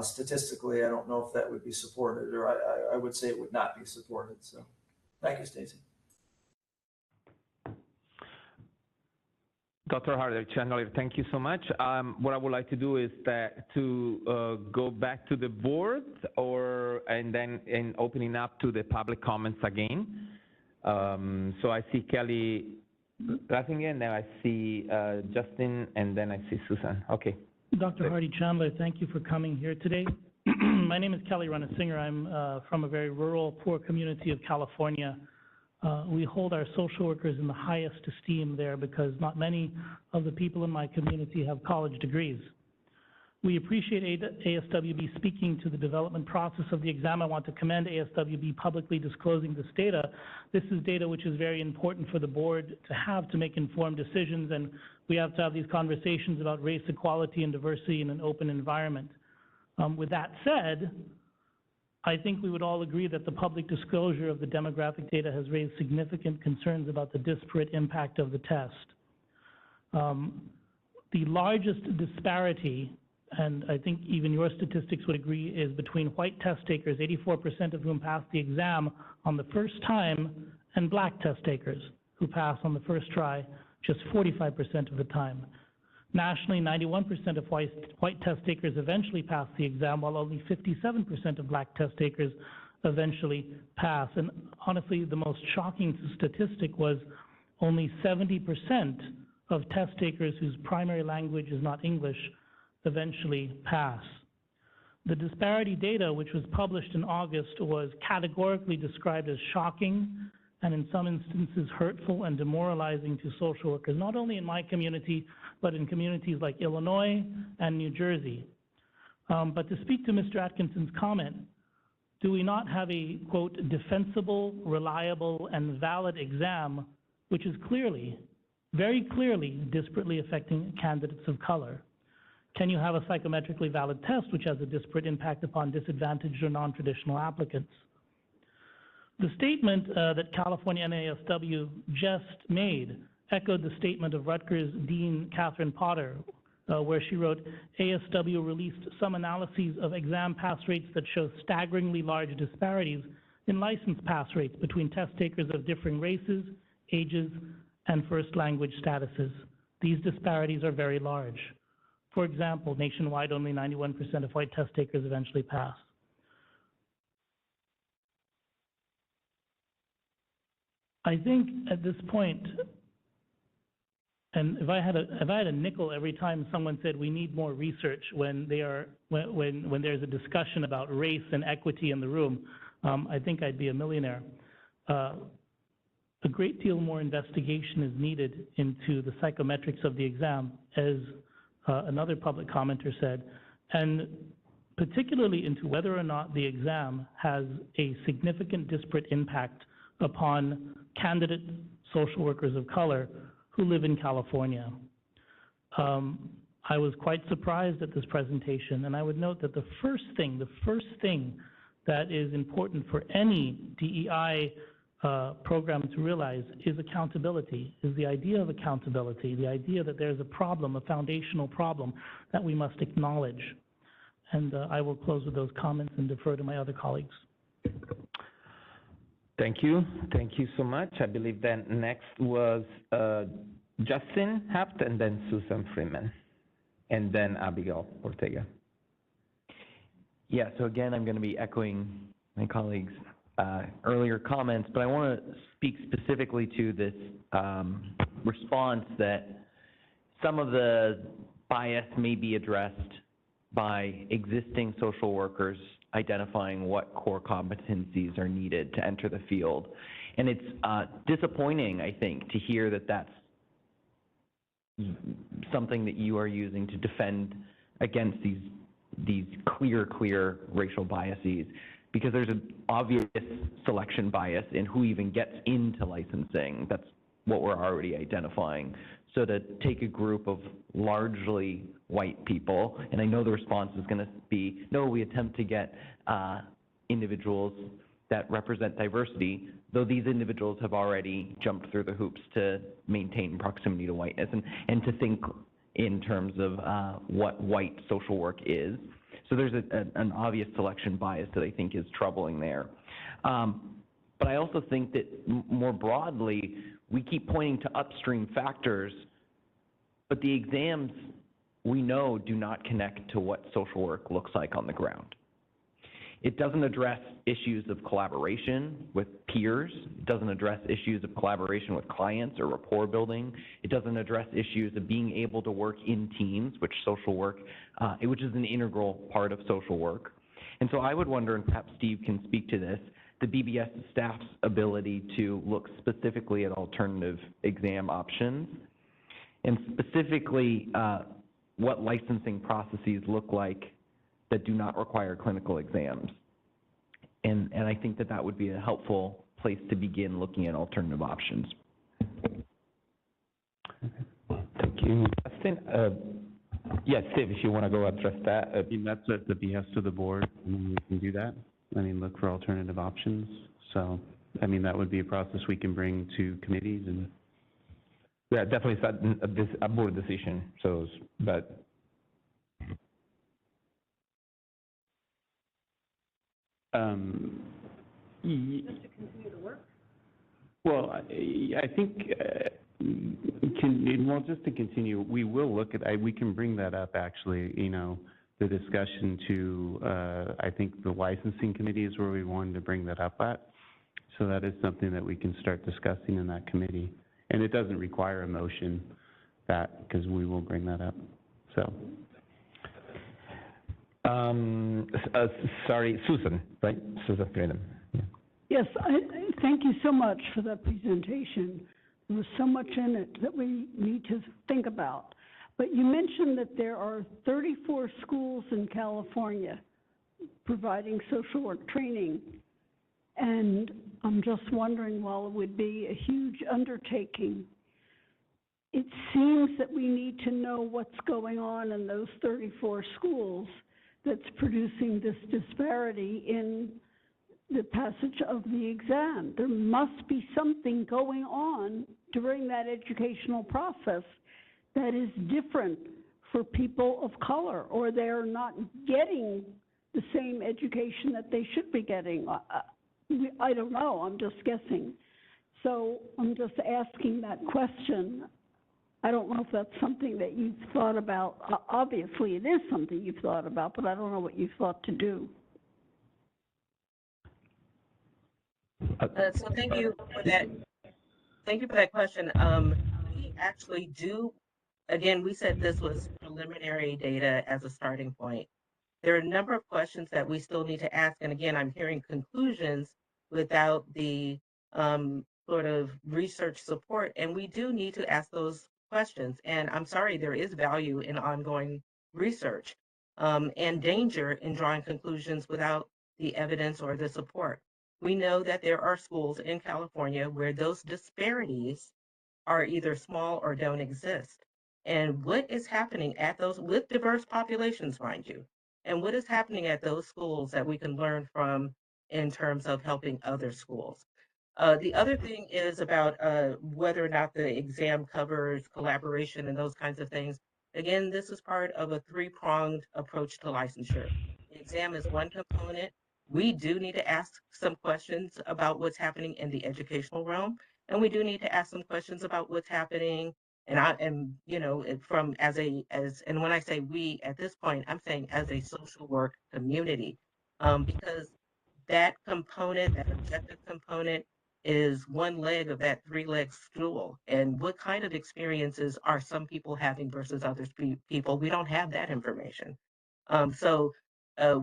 Statistically, I don't know if that would be supported, or I would say it would not be supported. So, thank you, Stacy. Dr. Hardy-Chandler, thank you so much. What I would like to do is to go back to the board, and then in opening up to the public comments again. So I see Kelly Ratzinger, then I see Justin, and then I see Susan. Okay. Dr. Hardy-Chandler, thank you for coming here today. My name is Kelly Runasinger. I'm from a very rural, poor community of California. We hold our social workers in the highest esteem there because not many of the people in my community have college degrees. We appreciate ASWB speaking to the development process of the exam. I want to commend ASWB publicly disclosing this data. This is data which is very important for the board to have to make informed decisions, and we have to have these conversations about race equality and diversity in an open environment. With that said, I think we would all agree that the public disclosure of the demographic data has raised significant concerns about the disparate impact of the test. The largest disparity, and I think even your statistics would agree, is between white test takers, 84% of whom passed the exam on the first time, and black test takers who pass on the first try just 45% of the time. Nationally, 91% of white test takers eventually pass the exam, while only 57% of black test takers eventually pass. And honestly, the most shocking statistic was only 70% of test takers whose primary language is not English eventually pass. The disparity data, which was published in August, was categorically described as shocking and in some instances hurtful and demoralizing to social workers, not only in my community, but in communities like Illinois and New Jersey. But to speak to Mr. Atkinson's comment, do we not have a, quote, defensible, reliable, and valid exam, which is clearly, very clearly, disparately affecting candidates of color? Can you have a psychometrically valid test which has a disparate impact upon disadvantaged or non-traditional applicants? The statement that California NASW just made echoed the statement of Rutgers Dean Catherine Potter, where she wrote, ASW released some analyses of exam pass rates that show staggeringly large disparities in license pass rates between test takers of differing races, ages, and first language statuses. These disparities are very large. For example, nationwide, only 91% of white test takers eventually pass. I think at this point, and if I had a nickel every time someone said we need more research when there's a discussion about race and equity in the room, I think I'd be a millionaire. A great deal more investigation is needed into the psychometrics of the exam, as another public commenter said, and particularly into whether or not the exam has a significant disparate impact upon candidate social workers of color who live in California. I was quite surprised at this presentation, and I would note that the first thing that is important for any DEI program to realize is accountability, is the idea of accountability, the idea that there's a problem, a foundational problem that we must acknowledge. And I will close with those comments and defer to my other colleagues. Thank you. Thank you so much. I believe then next was Justin Hapt, and then Susan Freeman, and then Abigail Ortega. Yeah, so again, I'm going to be echoing my colleagues' earlier comments, but I want to speak specifically to this response that some of the bias may be addressed by existing social workers identifying what core competencies are needed to enter the field. And it's disappointing, I think, to hear that that's something that you are using to defend against these clear racial biases, because there's an obvious selection bias in who even gets into licensing. That's what we're already identifying. So to take a group of largely white people, and I know the response is going to be, no, we attempt to get individuals that represent diversity, though these individuals have already jumped through the hoops to maintain proximity to whiteness and to think in terms of what white social work is. So there's an obvious selection bias that I think is troubling there. But I also think that more broadly, we keep pointing to upstream factors, but the exams we know do not connect to what social work looks like on the ground. It doesn't address issues of collaboration with peers. It doesn't address issues of collaboration with clients or rapport building. It doesn't address issues of being able to work in teams, which social work, which is an integral part of social work. And so I would wonder, and perhaps Steve can speak to this, the BBS staff's ability to look specifically at alternative exam options, and specifically what licensing processes look like that do not require clinical exams. And I think that that would be a helpful place to begin looking at alternative options. Thank you, Justin. Yes, Steve, if you want to go address that. I mean, that's at the behest of the board, and we can do that. I mean, look for alternative options. So, I mean, that would be a process we can bring to committees and. Yeah, definitely it's a board decision, so, but. Just to continue the work? Well, I think, well, just to continue, we will look at, we can bring that up actually, you know, the discussion to, I think the licensing committee is where we wanted to bring that up at. So that is something that we can start discussing in that committee. And it doesn't require a motion, because we will bring that up, so. Sorry, Susan, right? Susan Freeman. Yeah. Yes, thank you so much for that presentation. There was so much in it that we need to think about. But you mentioned that there are 34 schools in California providing social work training. And I'm just wondering, while it would be a huge undertaking, it seems that we need to know what's going on in those 34 schools that's producing this disparity in the passage of the exam. There must be something going on during that educational process that is different for people of color, or they're not getting the same education that they should be getting. I don't know, I'm just guessing. So I'm just asking that question. I don't know if that's something that you've thought about. Obviously, it is something you've thought about, but I don't know what you've thought to do. So thank you for that. Thank you for that question. We actually do, again, we said this was preliminary data as a starting point. There are a number of questions that we still need to ask. And again, I'm hearing conclusions without the sort of research support. And we do need to ask those questions. And I'm sorry, there is value in ongoing research and danger in drawing conclusions without the evidence or the support. We know that there are schools in California where those disparities are either small or don't exist. And what is happening at those, with diverse populations, mind you, and what is happening at those schools that we can learn from in terms of helping other schools. The other thing is about whether or not the exam covers collaboration and those kinds of things. Again, this is part of a three-pronged approach to licensure. The exam is one component. We do need to ask some questions about what's happening in the educational realm, and we do need to ask some questions about what's happening. And I am, you know, from and when I say we at this point, I'm saying as a social work community, because that component, that objective component, is one leg of that three-leg stool. And what kind of experiences are some people having versus other people? We don't have that information. So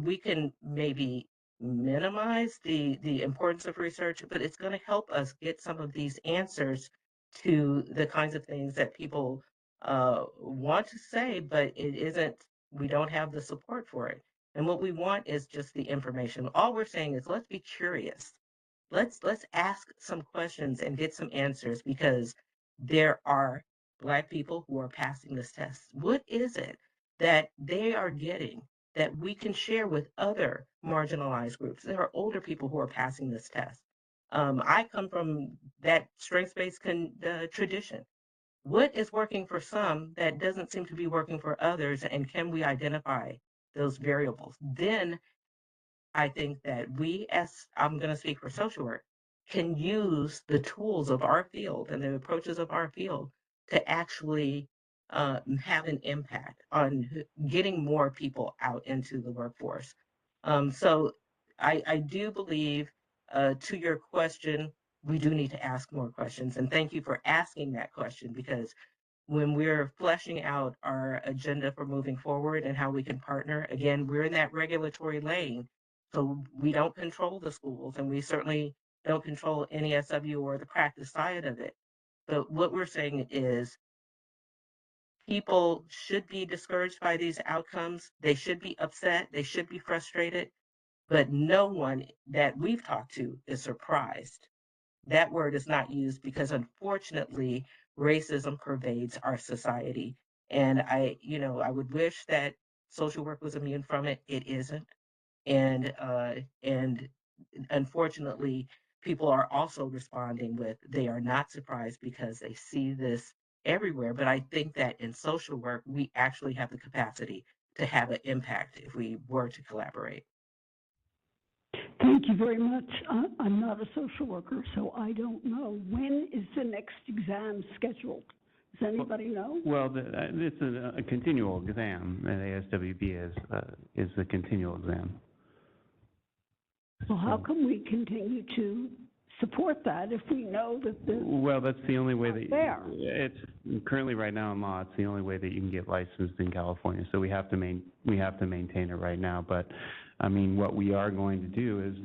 we can maybe minimize the importance of research, but it's going to help us get some of these answers to the kinds of things that people want to say, but it isn't, we don't have the support for it. And what we want is just the information. All we're saying is let's be curious. Let's ask some questions and get some answers, because there are Black people who are passing this test. What is it that they are getting that we can share with other marginalized groups? There are older people who are passing this test. I come from that strengths-based tradition. What is working for some that doesn't seem to be working for others, and can we identify those variables? Then I think that we, as I'm going to speak for social work, can use the tools of our field and the approaches of our field to actually have an impact on getting more people out into the workforce. So I do believe, to your question, we do need to ask more questions. And thank you for asking that question, because when we're fleshing out our agenda for moving forward and how we can partner, again, we're in that regulatory lane. So we don't control the schools, and we certainly don't control NESW or the practice side of it. But what we're saying is people should be discouraged by these outcomes. They should be upset. They should be frustrated. But no one that we've talked to is surprised. That word is not used because, unfortunately, racism pervades our society. And I would wish that social work was immune from it. It isn't. And unfortunately, people are also responding with, they are not surprised because they see this everywhere. But I think that in social work, we actually have the capacity to have an impact if we were to collaborate. Thank you very much. I'm not a social worker, so I don't know. When is the next exam scheduled? Does anybody know? Well, it's a continual exam, and ASWB is a continual exam. Well, how can we continue to support that if we know that Well, that's the only way that there? It's currently right now in law. It's the only way that you can get licensed in California. So we have to maintain it right now. But I mean, what we are going to do is,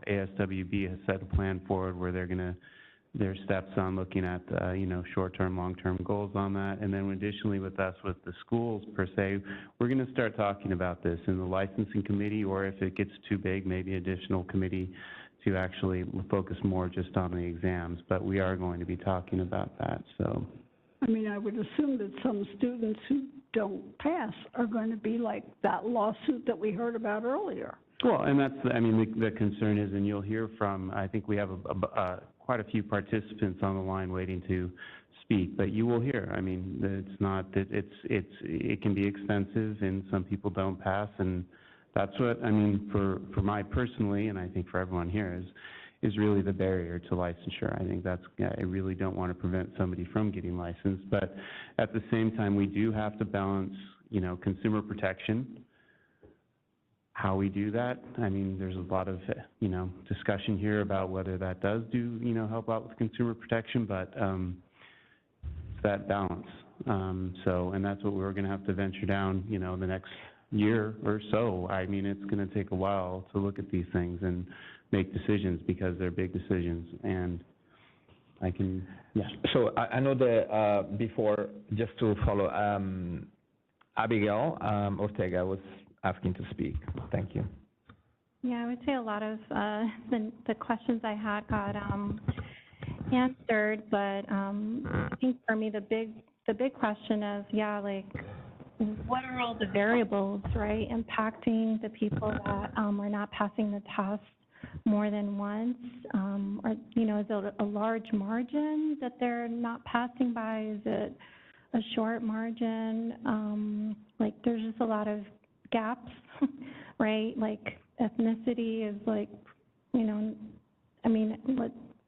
ASWB has set a plan forward where their steps on looking at, short-term, long-term goals on that. And then additionally with us, with the schools per se, we're going to start talking about this in the licensing committee, or if it gets too big, maybe additional committee to actually focus more just on the exams. But we are going to be talking about that, so. I mean, I would assume that some students who don't pass are going to be like that lawsuit that we heard about earlier. Well, and that's, the concern is, and you'll hear from, I think we have quite a few participants on the line waiting to speak, but you will hear. I mean, it's not, it can be expensive, and some people don't pass, and that's what, for my personally, and I think for everyone here, is really the barrier to licensure. I think I really don't want to prevent somebody from getting licensed, but at the same time, we do have to balance, consumer protection. How we do that, there's a lot of, discussion here about whether that does help out with consumer protection, but it's that balance. And that's what we're going to have to venture down, the next year or so. It's going to take a while to look at these things and make decisions, because they're big decisions. And So I know that before, just to follow, Abigail Ortega was asking to speak. Thank you. Yeah, I would say a lot of the questions I had got answered, but I think for me the big question is, like, what are all the variables, right, impacting the people that are not passing the test more than once? Or, is it a large margin that they're not passing by? Is it a short margin? Like, there's just a lot of gaps, right? Like, ethnicity is like,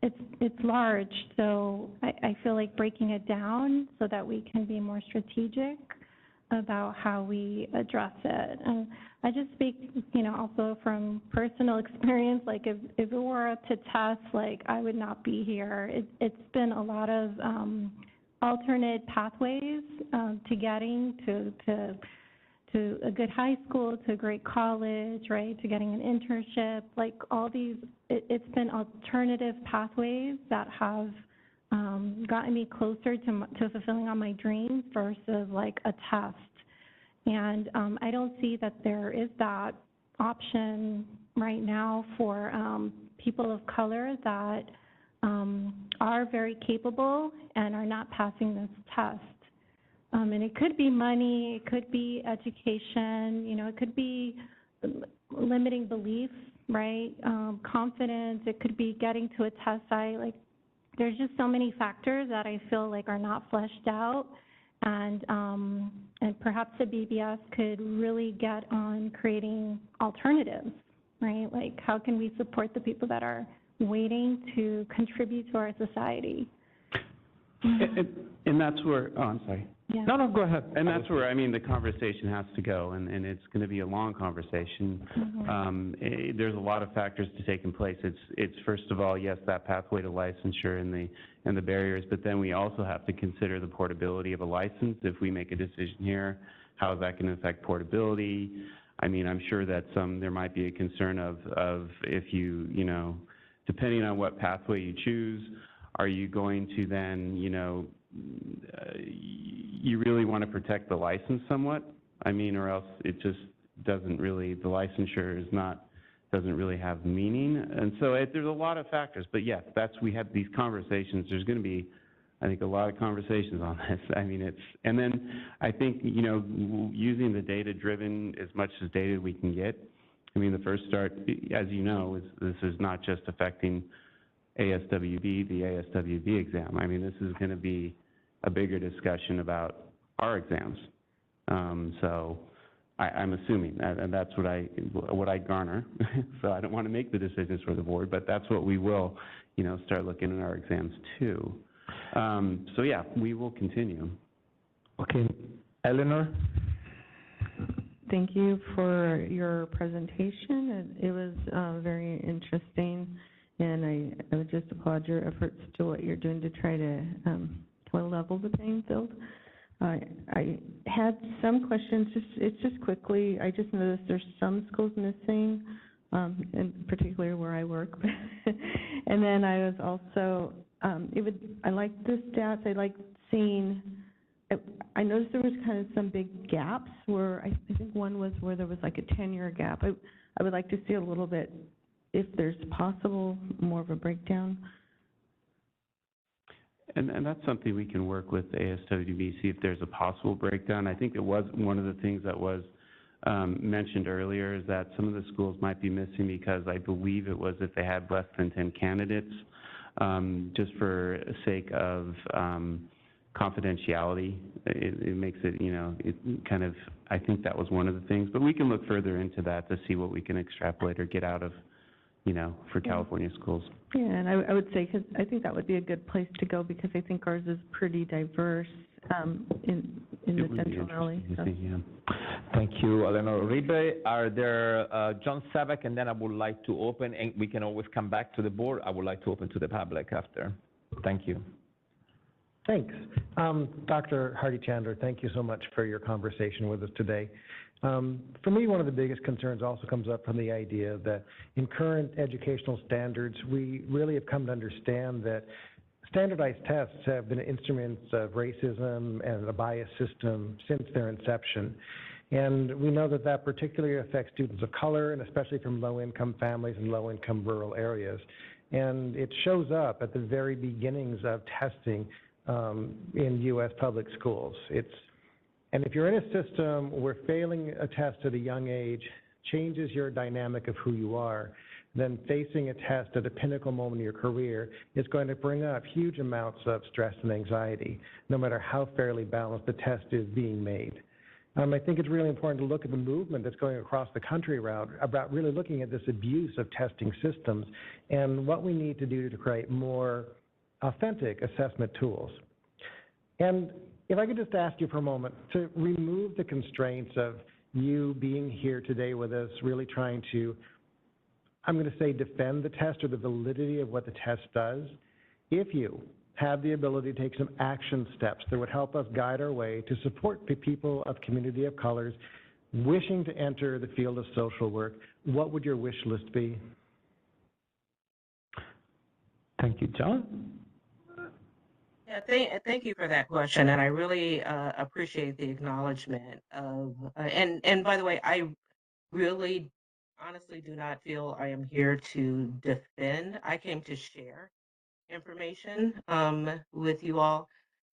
it's large. So I feel like breaking it down so that we can be more strategic about how we address it. And I just speak, also from personal experience, like if it were up to test, like I would not be here. It's been a lot of alternate pathways to getting to a good high school, to a great college, right, to getting an internship, like all these, it's been alternative pathways that have gotten me closer to fulfilling all my dreams versus like a test. And I don't see that there is that option right now for people of color that are very capable and are not passing this test. And it could be money, it could be education, it could be limiting beliefs, right? Confidence, it could be getting to a test site. Like, there's just so many factors that I feel like are not fleshed out. And perhaps the BBS could really get on creating alternatives, right? Like, how can we support the people that are waiting to contribute to our society? And that's where, I'm sorry. Yeah. No, go ahead. And that's where, the conversation has to go, and it's going to be a long conversation. Mm-hmm. There's a lot of factors to take in place. It's first of all, yes, that pathway to licensure and the barriers, but then we also have to consider the portability of a license. If we make a decision here, how is that going to affect portability? I'm sure that there might be a concern of if you, depending on what pathway you choose, are you going to then, you really want to protect the license somewhat? Or else it just doesn't really, the licensure doesn't really have meaning. And so there's a lot of factors. But yes, we had these conversations. There's going to be, I think, a lot of conversations on this. And then I think, using the data-driven as much as data we can get. The first start, as you know, this is not just affecting ASWB, the ASWB exam. This is going to be a bigger discussion about our exams. So I'm assuming, and that's what I garner. So I don't want to make the decisions for the board, but that's what we will, start looking at our exams too. So yeah, we will continue. Okay, Eleanor? Thank you for your presentation. It was very interesting, and I would just applaud your efforts to what you're doing to try to level the playing field. I had some questions, just quickly. I just noticed there's some schools missing, in particular where I work. And then I was also, I like the stats. I like seeing, I noticed there was kind of some big gaps where I think one was where there was like a 10-year gap. I would like to see a little bit, if there's possible, more of a breakdown. And that's something we can work with ASWB, see if there's a possible breakdown. I think it was one of the things that was mentioned earlier, is that some of the schools might be missing because I believe it was if they had less than 10 candidates, just for sake of confidentiality. It makes it, it kind of, I think that was one of the things. But we can look further into that to see what we can extrapolate or get out of, for California schools. Yeah, and I would say, because I think that would be a good place to go, because I think ours is pretty diverse in the Central Valley. So. Yeah. Thank you, Eleanor Uribe. Are there, John Sabeck, and then I would like to open, and we can always come back to the board. I would like to open to the public after. Thank you. Thanks. Dr. Hardy-Chandler, thank you so much for your conversation with us today. For me, one of the biggest concerns also comes up from the idea that in current educational standards, we really have come to understand that standardized tests have been instruments of racism and a bias system since their inception. And we know that that particularly affects students of color, and especially from low-income families and low-income rural areas. And it shows up at the very beginnings of testing in U.S. public schools. And if you're in a system where failing a test at a young age changes your dynamic of who you are, then facing a test at a pinnacle moment in your career is going to bring up huge amounts of stress and anxiety, no matter how fairly balanced the test is being made. I think it's really important to look at the movement that's going across the country about really looking at this abuse of testing systems and what we need to do to create more authentic assessment tools. And if I could just ask you for a moment to remove the constraints of you being here today with us, really trying to, I'm going to say, defend the test or the validity of what the test does. If you have the ability to take some action steps that would help us guide our way to support the people of community of colors wishing to enter the field of social work, what would your wish list be? Thank you, John. Yeah, thank you for that question, and I really appreciate the acknowledgement of, and by the way, I really honestly do not feel I am here to defend. I came to share information with you all,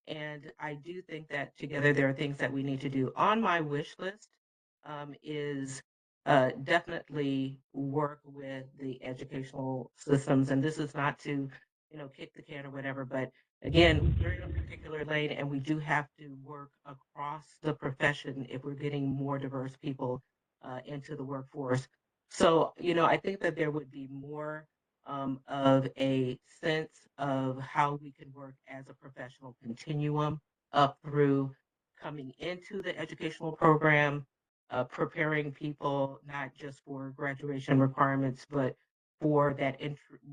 and I do think that together there are things that we need to do. On my wish list is definitely work with the educational systems, and this is not to, kick the can or whatever, but again, we're in a particular lane, and we do have to work across the profession if we're getting more diverse people into the workforce. So, I think that there would be more of a sense of how we can work as a professional continuum up through coming into the educational program, preparing people not just for graduation requirements, but for that,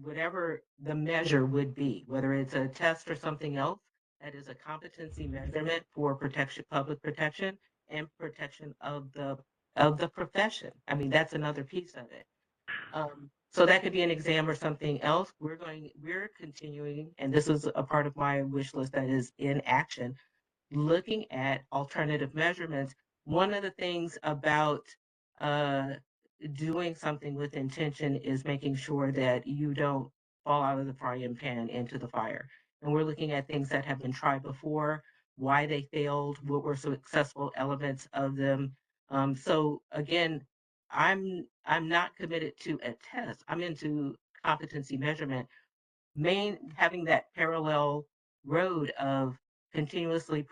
whatever the measure would be, whether it's a test or something else, that is a competency measurement for protection, public protection, and protection of the profession. I mean, that's another piece of it. So that could be an exam or something else. We're continuing, and this is a part of my wish list that is in action, looking at alternative measurements. One of the things about doing something with intention is making sure that you don't fall out of the frying pan into the fire. And we're looking at things that have been tried before, why they failed, what were successful elements of them. So again, I'm not committed to a test. I'm into competency measurement, having that parallel road of continuously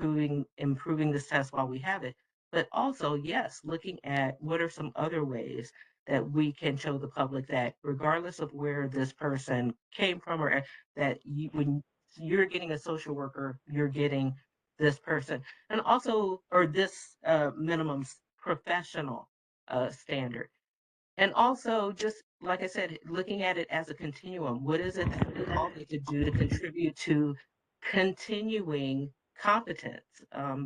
improving this test while we have it, but also, yes, looking at what are some other ways that we can show the public that regardless of where this person came from, or that when you're getting a social worker, you're getting this person, and also, or this minimum professional standard. And also, just like I said, looking at it as a continuum, what is it that we all need to do to contribute to continuing competence?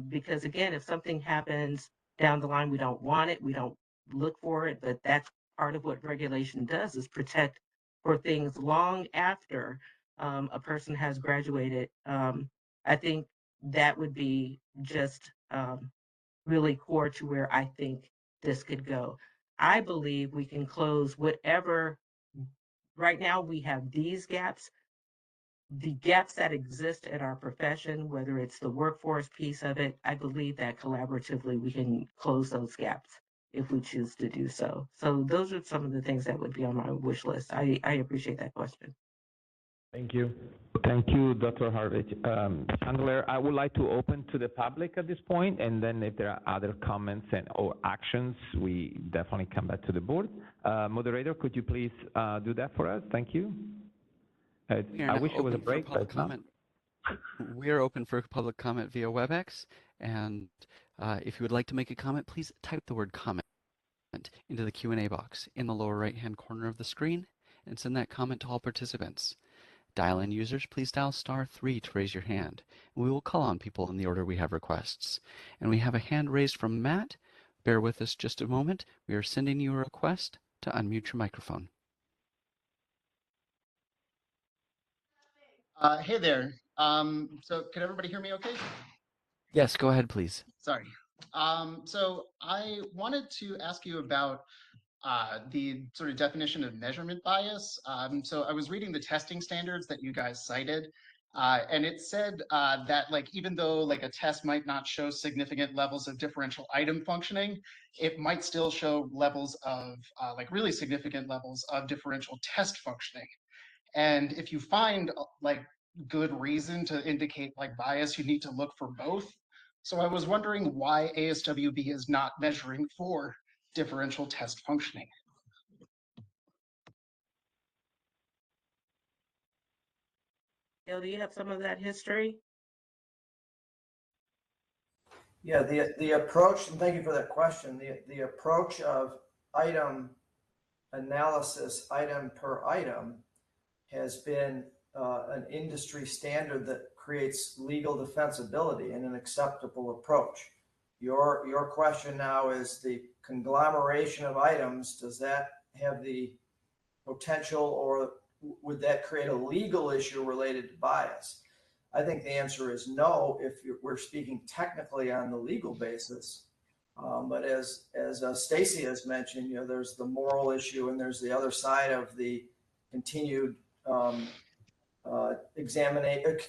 Because again, if something happens down the line, we don't want it, we don't look for it, but that's part of what regulation does, is protect for things long after a person has graduated. I think that would be just really core to where I think this could go. I believe we can close whatever, right now we have these gaps, the gaps that exist in our profession, whether it's the workforce piece of it. I believe that collaboratively we can close those gaps if we choose to do so. So those are some of the things that would be on my wish list. I appreciate that question. Thank you. Thank you, Dr. Harvich. Chandler, I would like to open to the public at this point, and then if there are other comments or actions, we definitely come back to the board. Moderator, could you please do that for us? Thank you. I wish it was a break, but it's not. We are open for public comment via WebEx, and if you would like to make a comment, please type the word comment into the Q&A box in the lower right-hand corner of the screen and send that comment to all participants. Dial-in users, please dial *3 to raise your hand, and we will call on people in the order we have requests. And we have a hand raised from Matt. Bear with us just a moment. We are sending you a request to unmute your microphone. Hey there. So can everybody hear me okay? Yes, go ahead, please. Sorry. So I wanted to ask you about the sort of definition of measurement bias. So I was reading the testing standards that you guys cited, and it said that like even though like a test might not show significant levels of differential item functioning, it might still show levels of like really significant levels of differential test functioning. And if you find like good reason to indicate like bias, you need to look for both. So I was wondering why ASWB is not measuring for differential test functioning. Bill, do you have some of that history? Yeah, the approach, and thank you for that question. The approach of item analysis, item per item, has been an industry standard that creates legal defensibility and an acceptable approach. Your question now is the conglomeration of items, does that have the potential, or would that create a legal issue related to bias? I think the answer is no, if we're speaking technically on the legal basis. But as Stacy has mentioned, there's the moral issue and there's the other side of the continued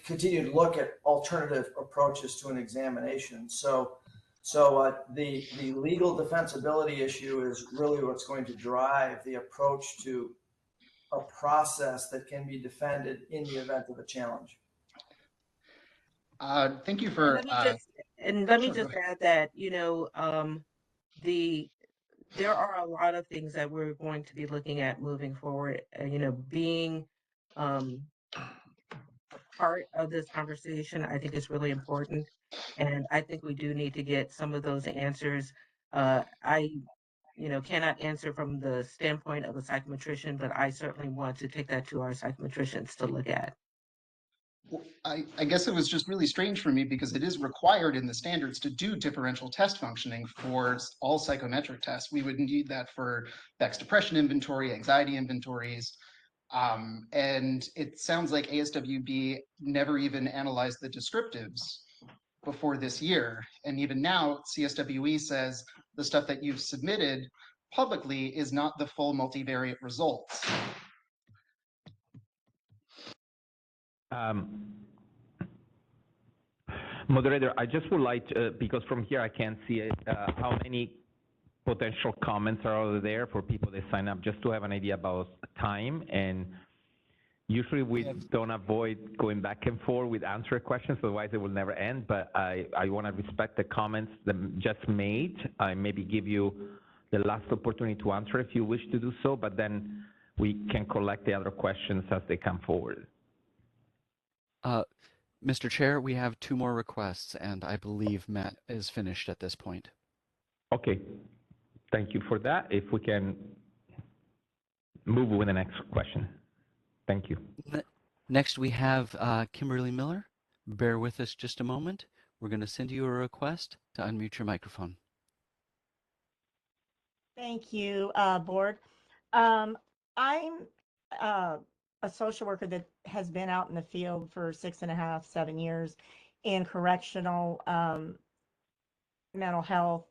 continued look at alternative approaches to an examination. So the legal defensibility issue is really what's going to drive the approach to a process that can be defended in the event of a challenge. Thank you for. Let me just add that there are a lot of things that we're going to be looking at moving forward. Being part of this conversation, I think is really important, and I think we do need to get some of those answers. I cannot answer from the standpoint of a psychometrician, but I certainly want to take that to our psychometricians to look at. Well, I guess it was just really strange for me because it is required in the standards to do differential test functioning for all psychometric tests. We would need that for Beck's depression inventory, anxiety inventories. And it sounds like ASWB never even analyzed the descriptives before this year. And even now, CSWE says the stuff that you've submitted publicly is not the full multivariate results. Moderator, I just would like to, because from here I can't see it, how many potential comments are over there for people that sign up, just to have an idea about time. And usually we don't avoid going back and forth with answering questions, otherwise it will never end. But I want to respect the comments that just made. I maybe give you the last opportunity to answer if you wish to do so, but then we can collect the other questions as they come forward. Mr. Chair, we have 2 more requests, and I believe Matt is finished at this point. Okay, thank you for that. If we can move with the next question. Thank you. Next, we have Kimberly Miller. Bear with us just a moment. We're going to send you a request to unmute your microphone. Thank you, board. I'm a social worker that has been out in the field for 6.5, 7 years in correctional mental health,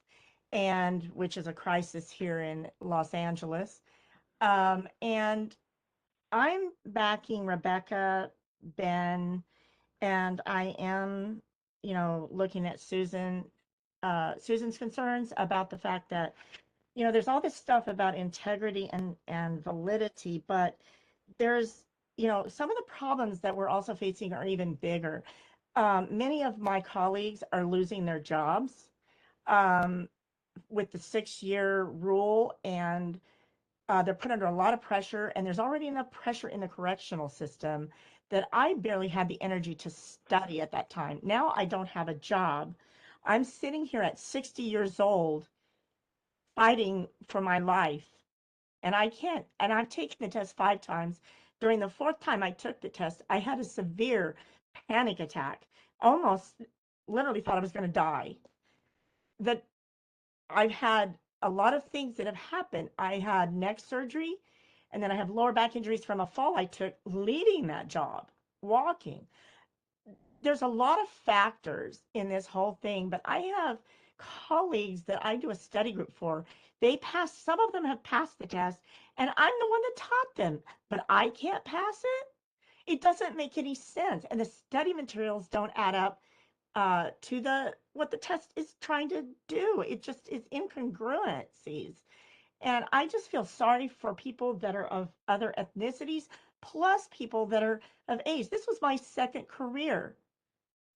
and which is a crisis here in Los Angeles. And I'm backing Rebecca, Ben, and I am, looking at Susan's concerns about the fact that, there's all this stuff about integrity and validity, but there's, some of the problems that we're also facing are even bigger. Many of my colleagues are losing their jobs with the 6-year rule, and they're put under a lot of pressure, and there's already enough pressure in the correctional system that I barely had the energy to study at that time. Now I don't have a job. I'm sitting here at 60 years old fighting for my life, and I can't, and I've taken the test 5 times. During the 4th time I took the test, I had a severe panic attack, almost literally thought I was going to die. That I've had a lot of things that have happened. I had neck surgery, and then I have lower back injuries from a fall I took leading that job, walking. There's a lot of factors in this whole thing, but I have colleagues that I do a study group for, some of them have passed the test, and I'm the one that taught them, but I can't pass it? It doesn't make any sense. And the study materials don't add up to what the test is trying to do. It just is incongruencies. And I just feel sorry for people that are of other ethnicities, plus people that are of age. This was my second career.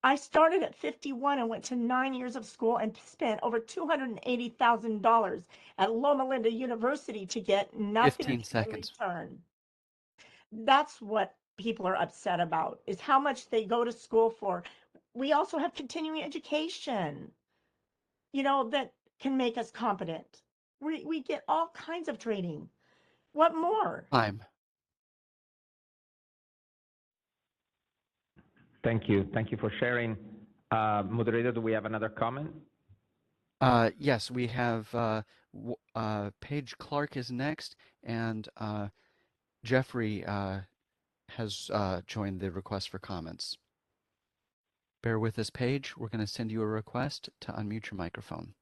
I started at 51 and went to 9 years of school and spent over $280,000 at Loma Linda University to get nothing 15 in seconds. return. That's what people are upset about, is how much they go to school for. We also have continuing education, that can make us competent. We get all kinds of training. What more? Time. Thank you. Thank you for sharing. Moderator, do we have another comment? Yes, we have Paige Clark is next, and Jeffrey has joined the request for comments. Bear with us, Paige. We're going to send you a request to unmute your microphone.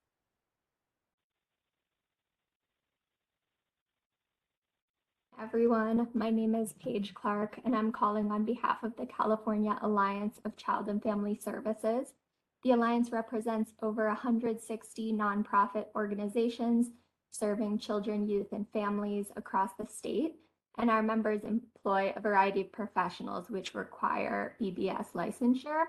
Everyone, my name is Paige Clark, and I'm calling on behalf of the California Alliance of Child and Family Services. The Alliance represents over 160 nonprofit organizations serving children, youth, and families across the state, and our members employ a variety of professionals which require EBS licensure.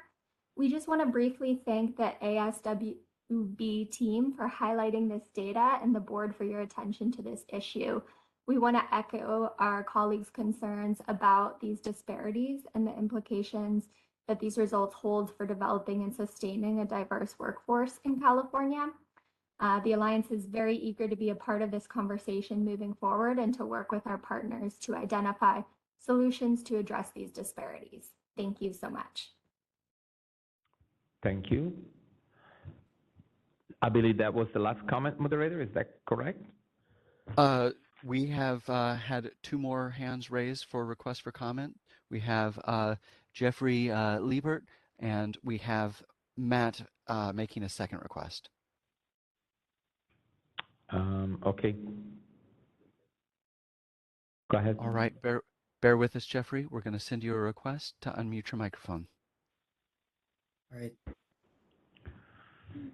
We just want to briefly thank the ASWB team for highlighting this data and the board for your attention to this issue. We want to echo our colleagues' concerns about these disparities and the implications that these results hold for developing and sustaining a diverse workforce in California. The Alliance is very eager to be a part of this conversation moving forward and to work with our partners to identify solutions to address these disparities. Thank you so much. Thank you. I believe that was the last comment, moderator. Is that correct? We have had 2 more hands raised for requests for comment. We have Jeffrey Liebert, and we have Matt making a second request. Okay. Go ahead. All right, bear with us, Jeffrey. We're going to send you a request to unmute your microphone. All right.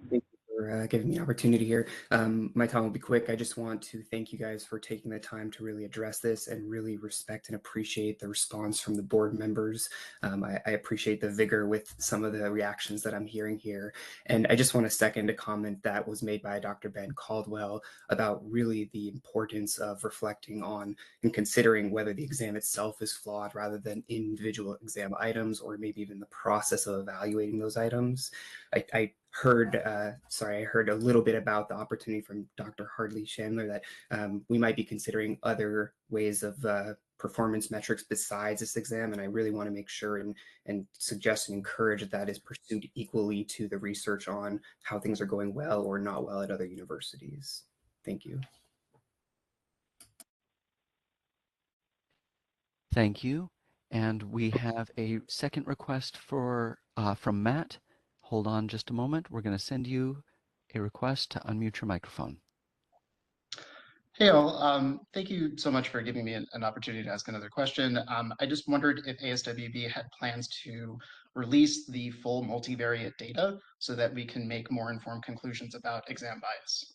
Thank you for giving me the opportunity here. My time will be quick. I just want to thank you guys for taking the time to really address this and really respect and appreciate the response from the board members. I appreciate the vigor with some of the reactions that I'm hearing here. And I just want to second a comment that was made by Dr. Ben Caldwell about really the importance of reflecting on and considering whether the exam itself is flawed rather than individual exam items or maybe even the process of evaluating those items. I heard a little bit about the opportunity from Dr. Hartley Chandler that we might be considering other ways of performance metrics besides this exam, and I really want to make sure and suggest and encourage that is pursued equally to the research on how things are going well or not well at other universities. Thank you. Thank you. And we have a second request for from Matt. Hold on just a moment. We're going to send you a request to unmute your microphone. Hey all, thank you so much for giving me an opportunity to ask another question. I just wondered if ASWB had plans to release the full multivariate data so that we can make more informed conclusions about exam bias.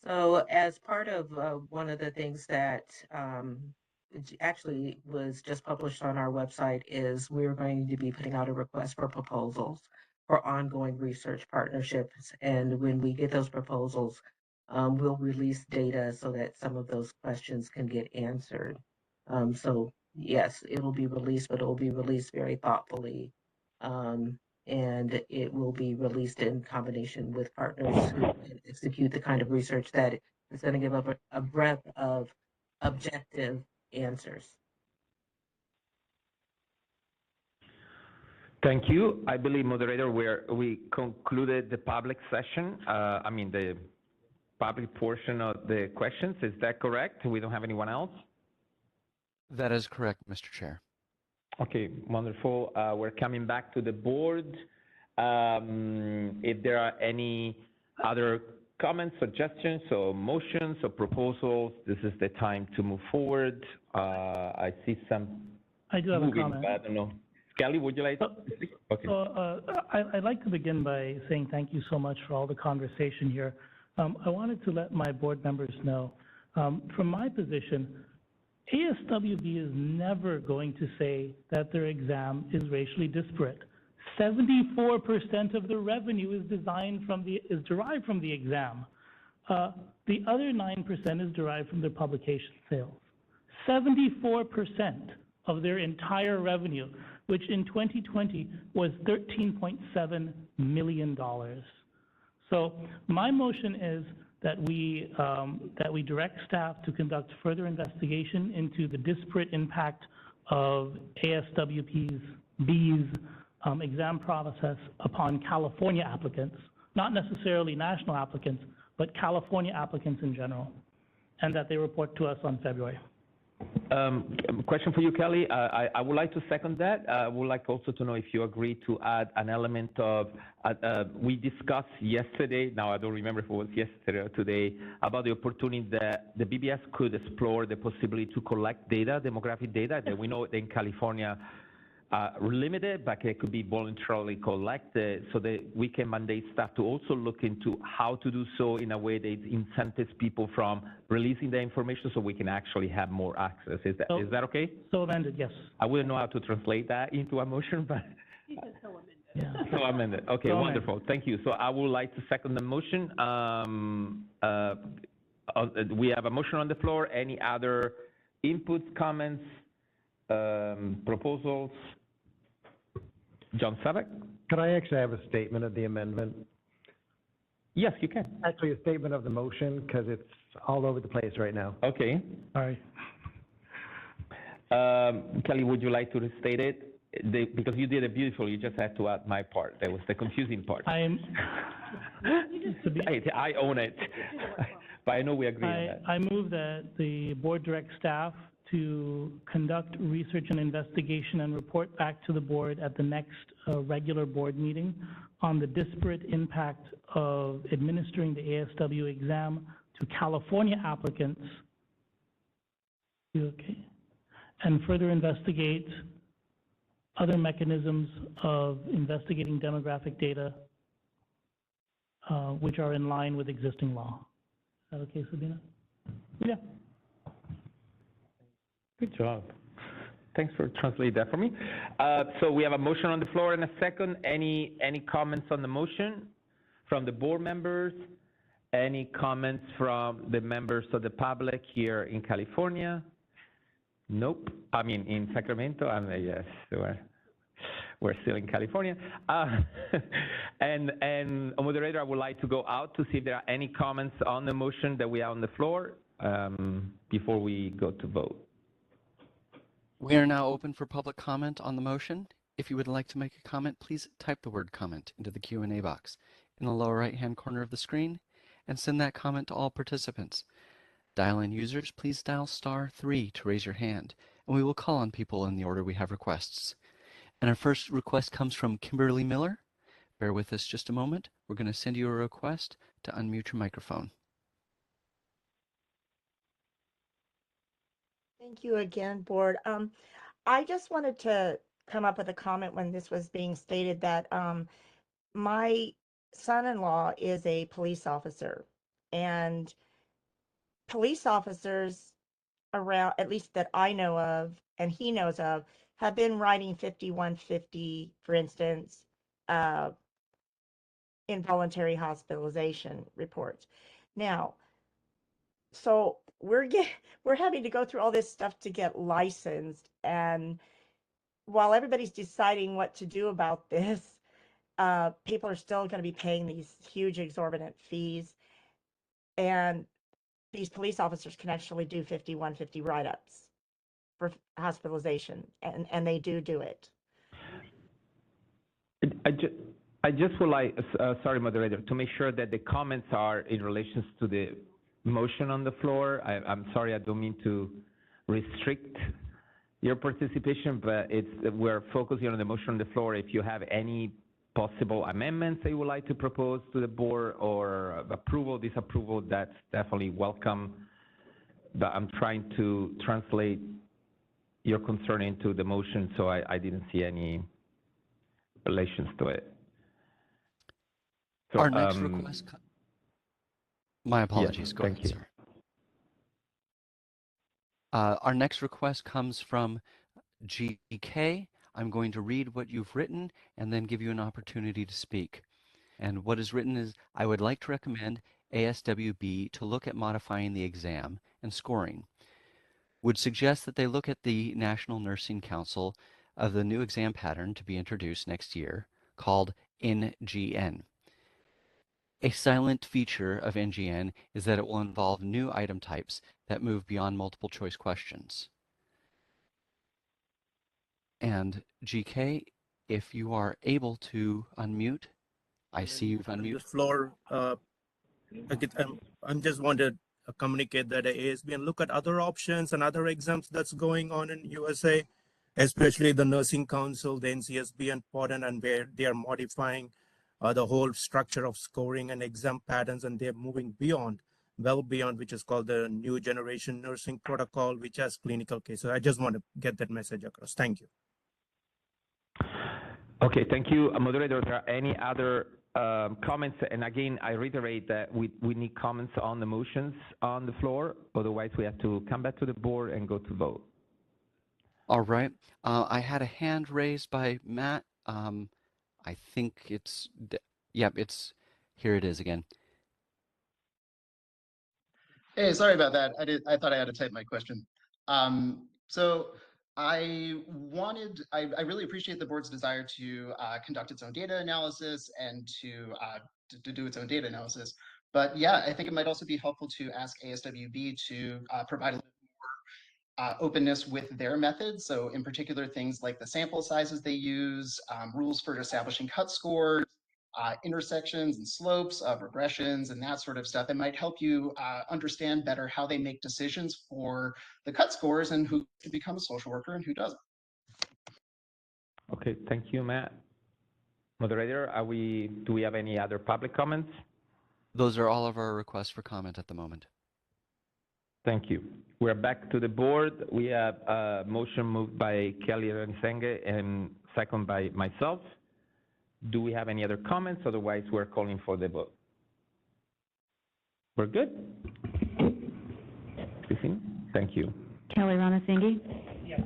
So as part of one of the things that actually was just published on our website is we're going to be putting out a request for proposals for ongoing research partnerships. And when we get those proposals, we'll release data so that some of those questions can get answered. So yes, it'll be released, but it'll be released very thoughtfully. And it will be released in combination with partners who can execute the kind of research that is going to give up a breadth of objective answers. Thank you. I believe, moderator, we concluded the public session. The public portion of the questions. Is that correct? We don't have anyone else? That is correct, Mr. Chair. Okay, wonderful. We're coming back to the board. If there are any other comments, suggestions, or motions or proposals, this is the time to move forward. I see some I do have a moving, comment. but I don't know. Kelly, would you like to speak? Okay. I'd like to begin by saying thank you so much for all the conversation here. I wanted to let my board members know, from my position, ASWB is never going to say that their exam is racially disparate. 74% of the revenue is derived from the exam. The other 9% is derived from their publication sales. 74% of their entire revenue, which in 2020 was $13.7 million. So my motion is that we direct staff to conduct further investigation into the disparate impact of ASWB's exam process upon California applicants, not necessarily national applicants, but California applicants in general, and that they report to us on February. Question for you, Kelly. I would like to second that. I would like also to know if you agree to add an element of, we discussed yesterday, now I don't remember if it was yesterday or today, about the opportunity that the BBS could explore the possibility to collect data, demographic data, that we know in California limited, but it could be voluntarily collected, so that we can mandate staff to also look into how to do so in a way that incentives people from releasing the information so we can actually have more access. Is that okay? So amended, yes. I wouldn't know how to translate that into a motion, but... So amended. Okay, So wonderful. amended. Thank you. So I would like to second the motion. We have a motion on the floor. Any other inputs, comments, proposals? John Savick? Could I actually have a statement of the amendment? Yes, you can. Actually, a statement of the motion, because it's all over the place right now. Okay. All right. Kelly, would you like to restate it? Because you did it beautifully, you just had to add my part. That was the confusing part. I own it. But I know we agree on that. I move that the board direct staff to conduct research and investigation and report back to the board at the next regular board meeting on the disparate impact of administering the ASW exam to California applicants. Okay. And further investigate other mechanisms of investigating demographic data which are in line with existing law. Is that okay, Sabina? Yeah. Good job. Thanks for translating that for me. So we have a motion on the floor and a second. Any comments on the motion from the board members? Any comments from the members of the public here in California? Nope. I mean, in Sacramento, yes, we're still in California. And moderator, I would like to go out to see if there are any comments on the motion that we have on the floor before we go to vote. We are now open for public comment on the motion. If you would like to make a comment, please type the word comment into the Q&A box in the lower right-hand corner of the screen and send that comment to all participants. Dial-in users, please dial *3 to raise your hand, and we will call on people in the order we have requests. And our first request comes from Kimberly Miller. Bear with us just a moment. We're going to send you a request to unmute your microphone. Thank you again, board. I just wanted to come up with a comment when this was being stated that my son-in-law is a police officer, and police officers around, at least that I know of and he knows of, have been writing 5150, for instance, involuntary hospitalization reports. Now, so we're having to go through all this stuff to get licensed, and while everybody's deciding what to do about this, people are still going to be paying these huge exorbitant fees, and these police officers can actually do 5150 write-ups for hospitalization, and they do it. I just would like, sorry, moderator, to make sure that the comments are in relation to the motion on the floor. I'm sorry, I don't mean to restrict your participation, but we're focusing on the motion on the floor. If you have any possible amendments that you would like to propose to the board or approval, disapproval, that's definitely welcome. But I'm trying to translate your concern into the motion, so I didn't see any relations to it. So, Our next request, my apologies, yes, go thank ahead, you. sir. Our next request comes from GK. I'm going to read what you've written and then give you an opportunity to speak. And what is written is, I would like to recommend ASWB to look at modifying the exam and scoring. Would suggest that they look at the National Nursing Council of the new exam pattern to be introduced next year called NGN. A silent feature of NGN is that it will involve new item types that move beyond multiple choice questions. And GK, if you are able to unmute, I see you've On the unmuted. floor, I'm just want to communicate that ASB and look at other options and other exams that's going on in USA, especially the Nursing Council, the NCSB and PODN, and where they are modifying the whole structure of scoring and exam patterns, and they're moving beyond, well beyond, which is called the New Generation Nursing Protocol, which has clinical cases. I just want to get that message across. Thank you. Okay, thank you. Moderator, there are any other comments? And again, I reiterate that we need comments on the motions on the floor. Otherwise, we have to come back to the board and go to vote. All right. I had a hand raised by Matt. I think it's, yep, here it is again. Hey, sorry about that. I thought I had to type my question. So I really appreciate the board's desire to conduct its own data analysis and to do its own data analysis. But yeah, I think it might also be helpful to ask ASWB to provide a little more openness with their methods. So in particular, things like the sample sizes they use, rules for establishing cut scores, intersections and slopes of regressions and that sort of stuff. It might help you understand better how they make decisions for the cut scores and who can become a social worker and who doesn't. Okay, thank you, Matt. Moderator, do we have any other public comments? Those are all of our requests for comment at the moment. Thank you. We're back to the board. We have a motion moved by Kelly Rensenge and second by myself. Do we have any other comments? Otherwise, we're calling for the vote. We're good? Christine? Thank you. Kelly Ranasingi? Yes.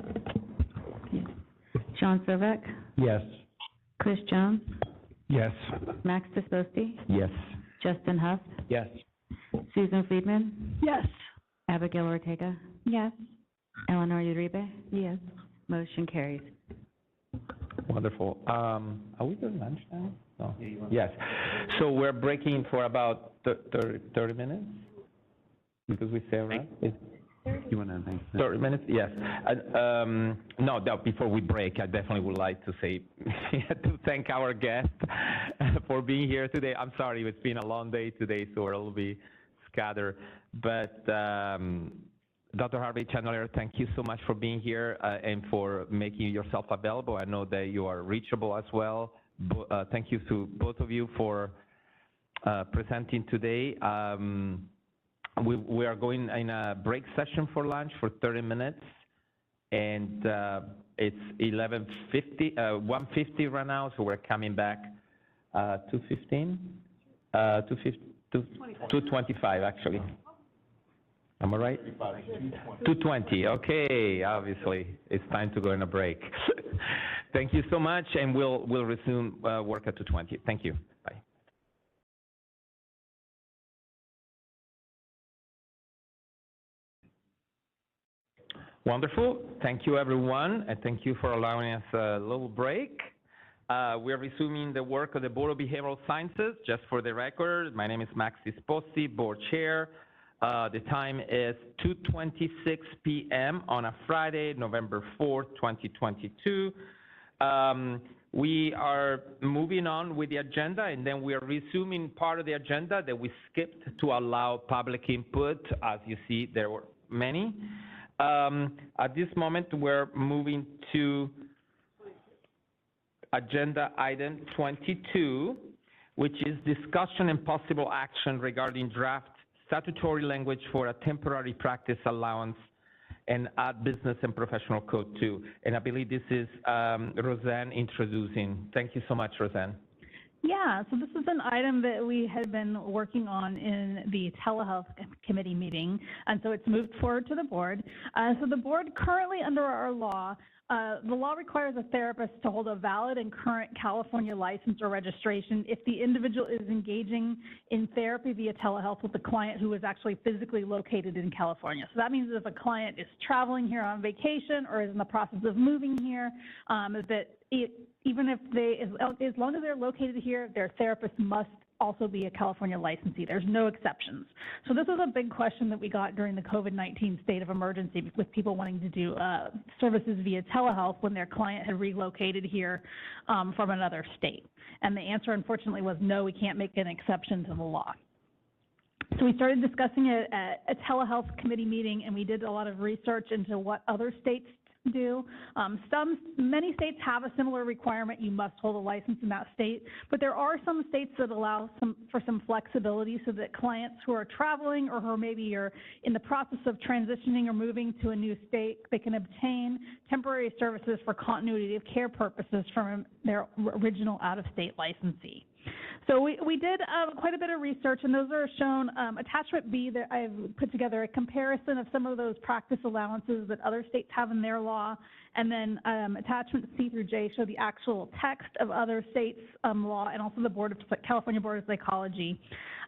Sean Servek? Yes. Chris Jones? Yes. Max Disposti? Yes. Justin Huff? Yes. Susan Friedman? Yes. Abigail Ortega? Yes. Eleanor Uribe? Yes. Motion carries. Wonderful. Are we doing lunch now? No. Yes. So we're breaking for about 30 minutes? Because we say, right? You want to thank 30 minutes? Yes. No, before we break, I definitely would like to say, to thank our guest for being here today. I'm sorry, it's been a long day today, so we'll be scattered. But Dr. Harvey Chandler, thank you so much for being here and for making yourself available. I know that you are reachable as well. Thank you to both of you for presenting today. We are going in a break session for lunch for 30 minutes, and it's 1:50 right now, so we're coming back 2:15, 2:25 actually. Am I right? 2:20. Okay, obviously it's time to go in a break. Thank you so much, and we'll resume work at 2:20. Thank you. Bye. Wonderful. Thank you, everyone, and thank you for allowing us a little break. We're resuming the work of the Board of Behavioral Sciences. Just for the record, my name is Max Disposti, Board Chair. The time is 2:26 p.m. on a Friday, November 4th, 2022. We are moving on with the agenda, and then we are resuming part of the agenda that we skipped to allow public input. As you see, there were many. At this moment, we're moving to agenda item 22, which is discussion and possible action regarding draft statutory language for a temporary practice allowance and add business and professional code 2. And I believe this is Roseanne introducing. Thank you so much, Roseanne. Yeah, so this is an item that we had been working on in the telehealth committee meeting, and so it's moved forward to the board. So the board currently under our law, the law requires a therapist to hold a valid and current California license or registration if the individual is engaging in therapy via telehealth with a client who is actually physically located in California. So that means if a client is traveling here on vacation or is in the process of moving here, even if as long as they're located here, their therapist must also be a California licensee. There's no exceptions. So this was a big question that we got during the COVID-19 state of emergency with people wanting to do services via telehealth when their client had relocated here from another state. And the answer, unfortunately, was no, we can't make an exception to the law. So we started discussing it at a telehealth committee meeting, and we did a lot of research into what other states do. Many states have a similar requirement. You must hold a license in that state, but there are some states that allow for some flexibility so that clients who are traveling or who maybe are in the process of transitioning or moving to a new state, they can obtain temporary services for continuity of care purposes from their original out-of-state licensee. So we did quite a bit of research, and those are shown. Attachment B, that I've put together a comparison of some of those practice allowances that other states have in their law, and then attachment C through J show the actual text of other states' law and also the California Board of Psychology.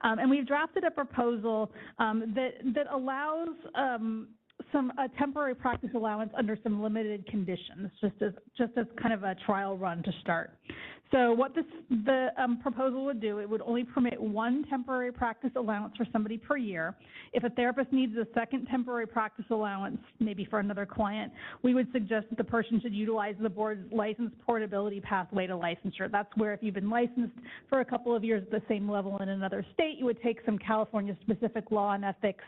And we've drafted a proposal that allows a temporary practice allowance under some limited conditions, just as kind of a trial run to start. So what the proposal would do, it would only permit one temporary practice allowance for somebody per year. If a therapist needs a second temporary practice allowance, maybe for another client, we would suggest that the person should utilize the board's license portability pathway to licensure. That's where if you've been licensed for a couple of years at the same level in another state, you would take some California-specific law and ethics,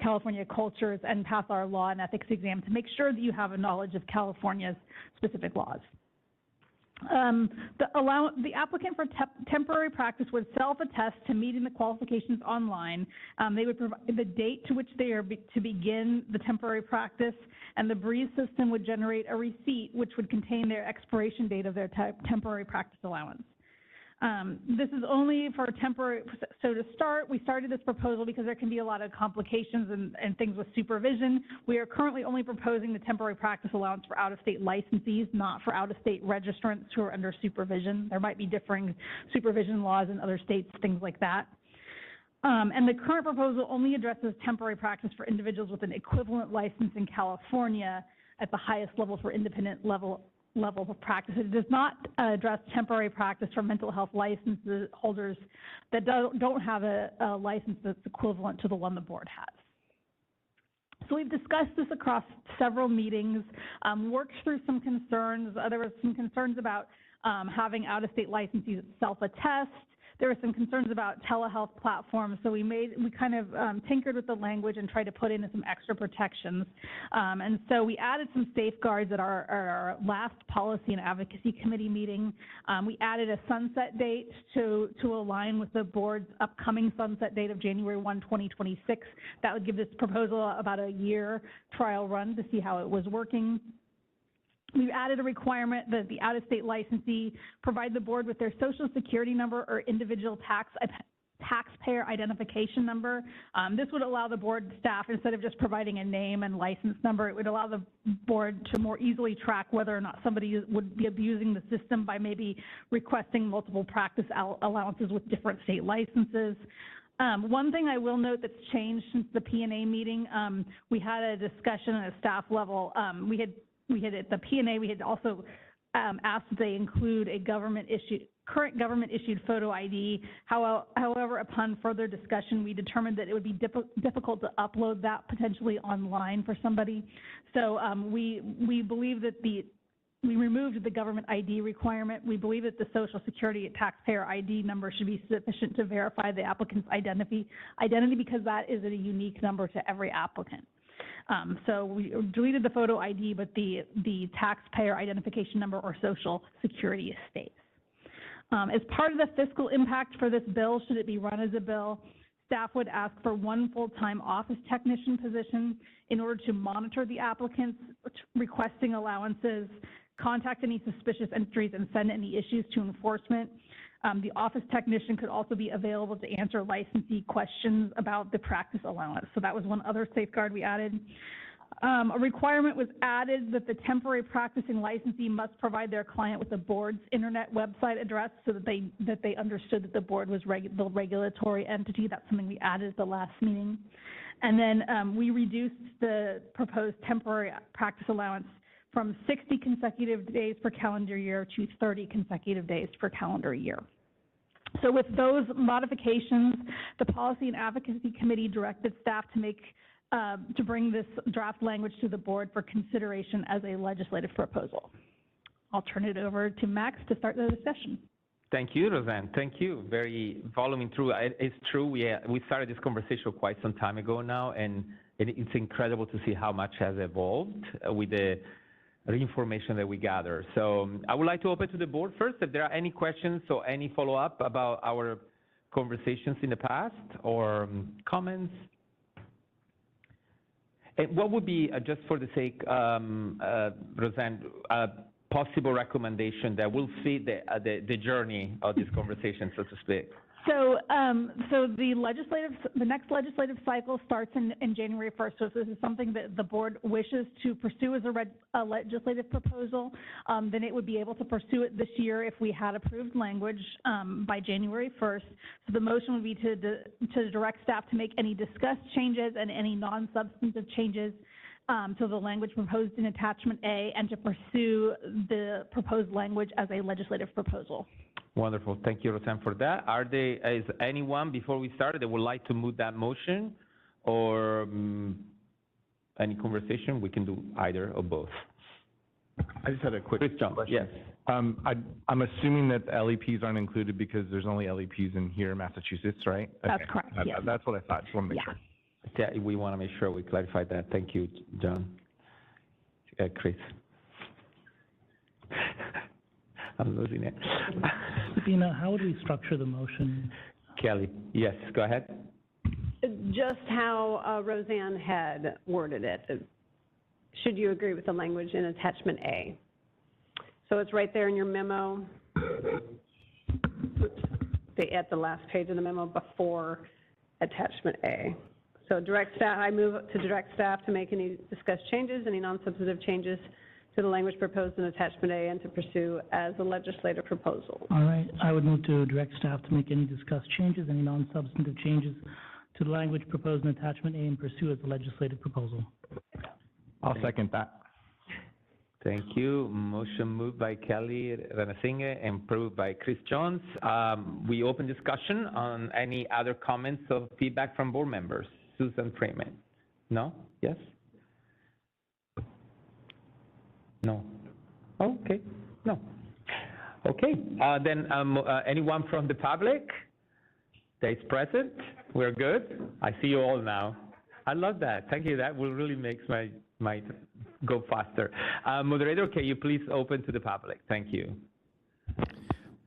California cultures, and pass our law and ethics exam to make sure that you have a knowledge of California's specific laws. The applicant for temporary practice would self-attest to meeting the qualifications online. They would provide the date to which they are to begin the temporary practice, and the Breeze system would generate a receipt which would contain their expiration date of their temporary practice allowance. This is only for temporary, so to start, we started this proposal because there can be a lot of complications and things with supervision. We are currently only proposing the temporary practice allowance for out-of-state licensees, not for out-of-state registrants who are under supervision. There might be differing supervision laws in other states, things like that. And the current proposal only addresses temporary practice for individuals with an equivalent license in California at the highest level for independent level of practice. It does not address temporary practice for mental health license holders that don't have a license that's equivalent to the one the board has. So we've discussed this across several meetings, worked through some concerns. There were some concerns about having out-of-state licensees self-attest. There were some concerns about telehealth platforms, so we kind of tinkered with the language and tried to put in some extra protections. And so we added some safeguards at our last policy and advocacy committee meeting. We added a sunset date to align with the board's upcoming sunset date of January 1, 2026. That would give this proposal about a year trial run to see how it was working. We've added a requirement that the out-of-state licensee provide the board with their social security number or individual taxpayer identification number. This would allow the board staff, instead of just providing a name and license number, it would allow the board to more easily track whether or not somebody would be abusing the system by maybe requesting multiple practice allowances with different state licenses. One thing I will note that's changed since the P&A meeting, we had a discussion at a staff level. We had at the P&A, we had also asked that they include a current government-issued photo ID. However, upon further discussion, we determined that it would be difficult to upload that potentially online for somebody. So we believe that we removed the government ID requirement. We believe that the Social Security taxpayer ID number should be sufficient to verify the applicant's identity because that is a unique number to every applicant. So we deleted the photo ID, but the taxpayer identification number or social security stays. As part of the fiscal impact for this bill, should it be run as a bill, staff would ask for one full-time office technician position in order to monitor the applicants requesting allowances, contact any suspicious entries, and send any issues to enforcement. The office technician could also be available to answer licensee questions about the practice allowance. So that was one other safeguard we added. A requirement was added that the temporary practicing licensee must provide their client with the board's internet website address so that they understood that the board was the regulatory entity. That's something we added at the last meeting. And then we reduced the proposed temporary practice allowance from 60 consecutive days per calendar year to 30 consecutive days per calendar year. So with those modifications, the Policy and Advocacy Committee directed staff to bring this draft language to the board for consideration as a legislative proposal. I'll turn it over to Max to start the discussion. Thank you, Roseanne. Thank you. Very following through. It's true. We started this conversation quite some time ago now, and it's incredible to see how much has evolved with the information that we gather. So I would like to open to the board first. If there are any questions or any follow-up about our conversations in the past or comments. And what would be, just for the sake, Roseanne, a possible recommendation that will fit the journey of this conversation, so to speak? So, the next legislative cycle starts in January 1st. So if this is something that the board wishes to pursue as a legislative proposal, then it would be able to pursue it this year if we had approved language by January 1st. So the motion would be to direct staff to make any discussed changes and any non-substantive changes to the language proposed in Attachment A, and to pursue the proposed language as a legislative proposal. Wonderful. Thank you, Roseanne, for that. Is anyone, before we start, that would like to move that motion, or any conversation? We can do either or both. I just had a quick question. Yes. I'm assuming that LEPs aren't included because there's only LEPs in here in Massachusetts, right? That's correct, yes. That's what I thought. Just want to make sure. Yeah, we want to make sure we clarify that. Thank you, John. Chris. I'm losing it. Sabina, how would we structure the motion? Kelly, yes, go ahead. Just how Roseanne had worded it. Should you agree with the language in Attachment A? So it's right there in your memo. At the last page of the memo before Attachment A. So I move to direct staff to make any discussed changes, any non-substantive changes to the language proposed in Attachment A, and to pursue as a legislative proposal. All right, I would move to direct staff to make any discussed changes, any non-substantive changes to the language proposed in Attachment A, and pursue as a legislative proposal. I'll second that. Thank you. Motion moved by Kelly Ranasinghe and approved by Chris Jones. We open discussion on any other comments or feedback from board members. Susan Freeman. No? Yes? No. Okay. No. Okay. Then anyone from the public that is present? We're good. I see you all now. I love that. Thank you. That will really make my go faster. Moderator, can you please open to the public? Thank you.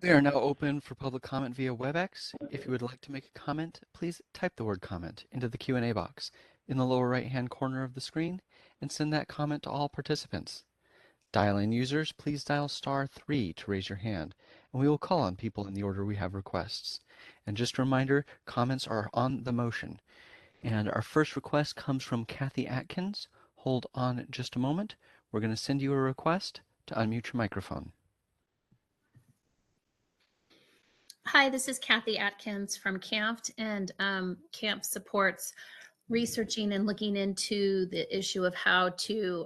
We are now open for public comment via WebEx. If you would like to make a comment, please type the word comment into the Q&A box in the lower right-hand corner of the screen and send that comment to all participants. Dial-in users, please dial *3 to raise your hand, and we will call on people in the order we have requests. And just a reminder, comments are on the motion. And our first request comes from Kathy Atkins. Hold on just a moment. We're going to send you a request to unmute your microphone. Hi, this is Kathy Atkins from CAMFT, and CAMFT supports researching and looking into the issue of how to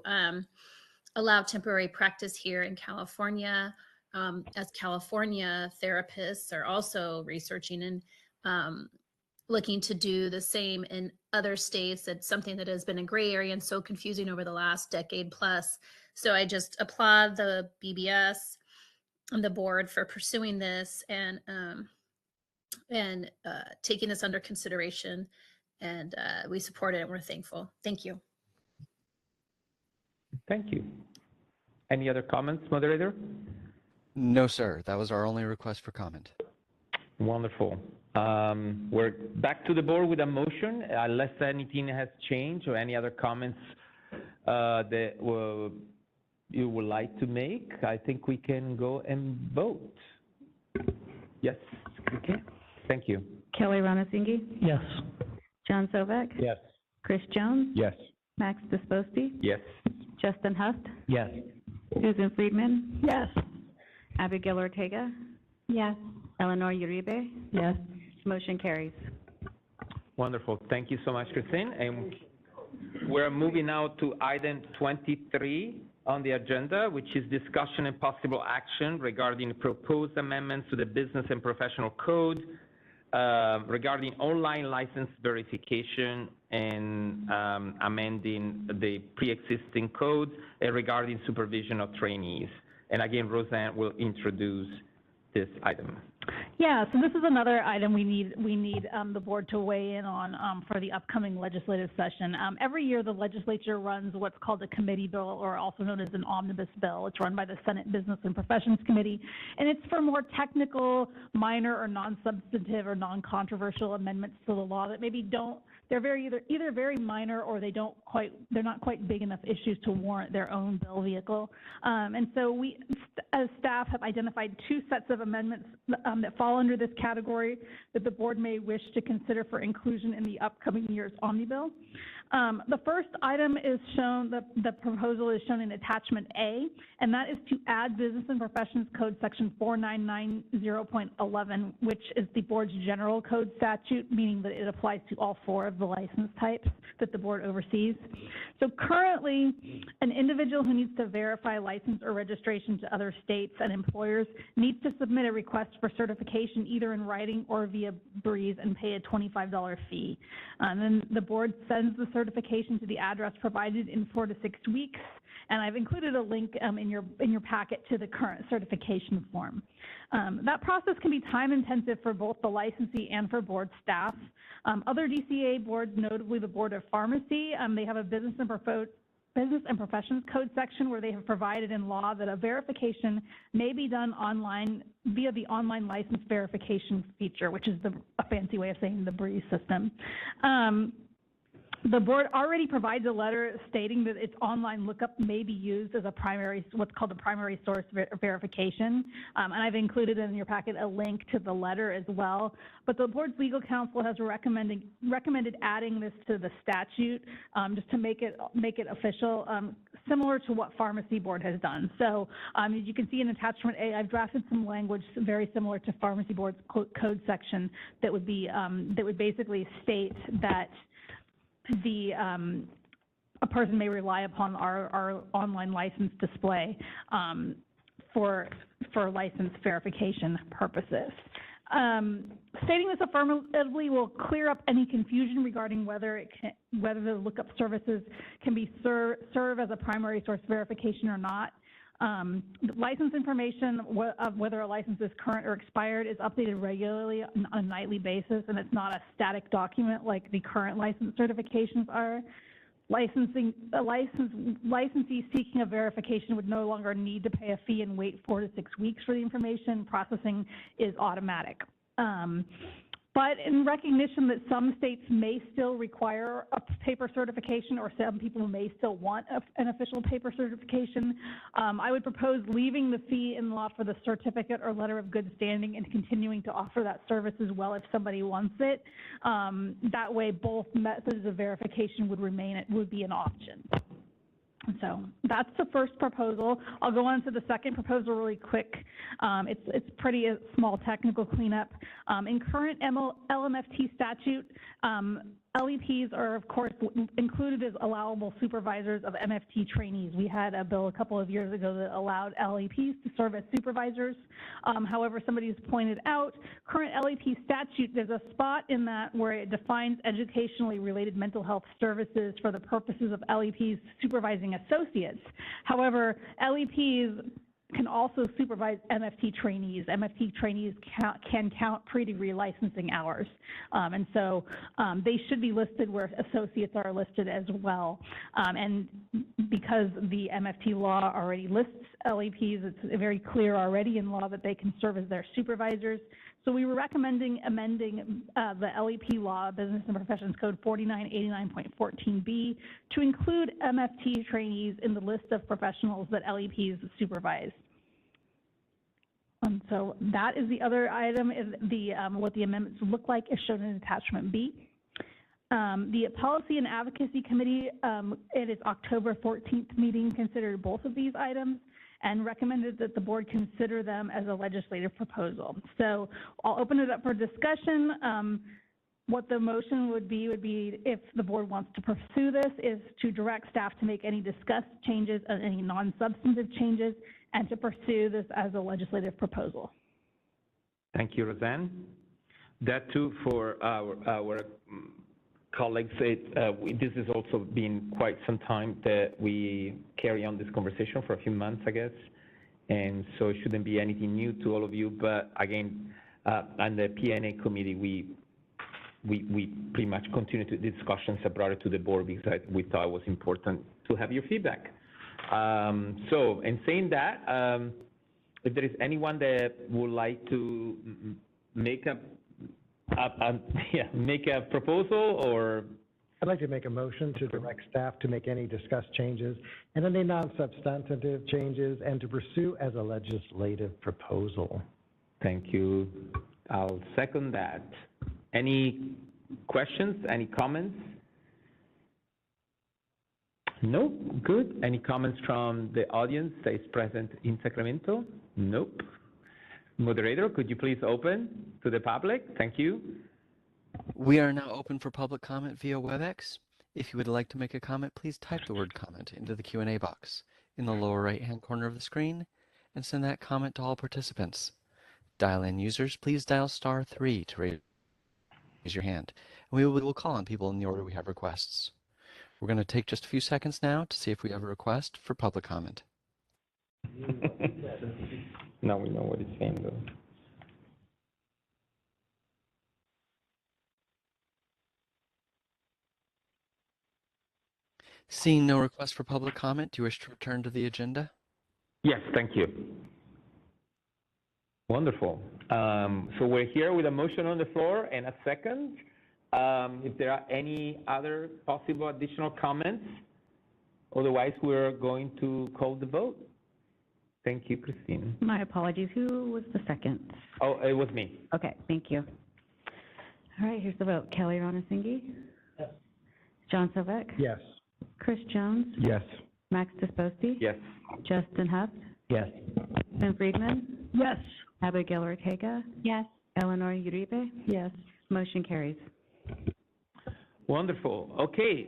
allow temporary practice here in California. As California therapists are also researching and looking to do the same in other states. It's something that has been a gray area and so confusing over the last decade plus. So I just applaud the BBS and the board for pursuing this and taking this under consideration. And we support it and we're thankful. Thank you. Thank you. Any other comments, moderator? No, sir. That was our only request for comment. Wonderful. We're back to the board with a motion, unless anything has changed or any other comments that you would like to make. I think we can go and vote. Yes. Okay. Thank you. Kelly Ronasinghe? Yes. John Sovak? Yes. Chris Jones? Yes. Max Disposti? Yes. Justin Hust? Yes. Susan Friedman? Yes. Abigail Ortega? Yes. Eleanor Uribe? Yes. Motion carries. Wonderful. Thank you so much, Christine. And we're moving now to item 23 on the agenda, which is discussion and possible action regarding proposed amendments to the Business and Professional Code regarding online license verification and amending the pre-existing code and regarding supervision of trainees. And again, Roseanne will introduce this item. Yeah, so this is another item we need the board to weigh in on for the upcoming legislative session. Every year, the legislature runs what's called a committee bill, or also known as an omnibus bill. It's run by the Senate Business and Professions Committee, and it's for more technical, minor or non-substantive or non-controversial amendments to the law that maybe they're either very minor or they're not quite big enough issues to warrant their own bill vehicle. And so we, as staff, have identified two sets of amendments that fall under this category that the board may wish to consider for inclusion in the upcoming year's omnibus. The first item is shown, the proposal is shown in attachment A, and that is to add Business and Professions Code section 4990.11, which is the board's general code statute, meaning that it applies to all four of the license types that the board oversees. So currently, an individual who needs to verify license or registration to other states and employers needs to submit a request for certification either in writing or via Breeze and pay a $25 fee. And then the board sends the certification to the address provided in 4 to 6 weeks, and I've included a link in your packet to the current certification form. That process can be time intensive for both the licensee and for board staff. Other DCA boards, notably the Board of Pharmacy, they have a Business and Professions Code section where they have provided in law that a verification may be done online via the online license verification feature, which is a fancy way of saying the Breeze system. The board already provides a letter stating that its online lookup may be used as what's called a primary source verification. And I've included in your packet a link to the letter as well. But the board's legal counsel has recommended adding this to the statute just to make it official, similar to what Pharmacy Board has done. So as you can see in attachment A, I've drafted some language very similar to Pharmacy Board's code section that would basically state that a person may rely upon our online license display for license verification purposes. Stating this affirmatively will clear up any confusion regarding whether the lookup services can be serve as a primary source verification or not. License information of whether a license is current or expired is updated regularly on a nightly basis, and it's not a static document like the current license certifications are. Licensee seeking a verification would no longer need to pay a fee and wait 4 to 6 weeks for the information. Processing is automatic. But in recognition that some states may still require a paper certification, or some people may still want an official paper certification, I would propose leaving the fee in law for the certificate or letter of good standing and continuing to offer that service as well if somebody wants it. That way, both methods of verification would be an option. So that's the first proposal. I'll go on to the second proposal really quick. It's pretty a small technical cleanup. In current LMFT statute, LEPs are, of course, included as allowable supervisors of MFT trainees. We had a bill a couple of years ago that allowed LEPs to serve as supervisors. However, somebody has pointed out, current LEP statute, there's a spot in that where it defines educationally related mental health services for the purposes of LEPs supervising associates. However, LEPs can also supervise MFT trainees. MFT trainees can count pre-degree licensing hours. And so they should be listed where associates are listed as well. And because the MFT law already lists LEPs, it's very clear already in law that they can serve as their supervisors. So we were recommending amending the LEP law, Business and Professions Code 4989.14b, to include MFT trainees in the list of professionals that LEPs supervise. So that is the other item. What the amendments look like is shown in attachment B. The Policy and Advocacy Committee, at its October 14th meeting, considered both of these items and recommended that the board consider them as a legislative proposal. So I'll open it up for discussion. What the motion would be if the board wants to pursue this, is to direct staff to make any discussed changes and any non-substantive changes, and to pursue this as a legislative proposal. Thank you, Roseanne. That too, for our colleagues, this has also been quite some time that we carry on this conversation for a few months, I guess, and so it shouldn't be anything new to all of you. But again, on the PNA committee, we pretty much continued the discussions and brought it to the board because we thought it was important to have your feedback. So, in saying that, if there is anyone that would like to make a proposal, or I'd like to make a motion to direct staff to make any discussed changes and any non-substantive changes, and to pursue as a legislative proposal. Thank you. I'll second that. Any questions? Any comments? No? Good. Any comments from the audience that is present in Sacramento? Nope. Moderator, could you please open to the public? Thank you. We are now open for public comment via WebEx. If you would like to make a comment, please type the word comment into the Q&A box in the lower right-hand corner of the screen and send that comment to all participants. Dial-in users, please dial *3 to raise your hand, and we will call on people in the order we have requests. We're going to take just a few seconds now to see if we have a request for public comment. Now we know what it's saying, though. Seeing no request for public comment, do you wish to return to the agenda? Yes, thank you. Wonderful. So we're here with a motion on the floor and a second. If there are any other possible additional comments, otherwise we're going to call the vote. Thank you, Christine. My apologies. Who was the second? Oh, it was me. Okay, thank you. All right, here's the vote. Kelly Ronasinghe? Yes. John Sovek? Yes. Chris Jones? Yes. Max Disposti? Yes. Justin Huff? Yes. Susan Friedman? Yes. Abigail Ortega? Yes. Eleanor Uribe? Yes. Motion carries. Wonderful. Okay,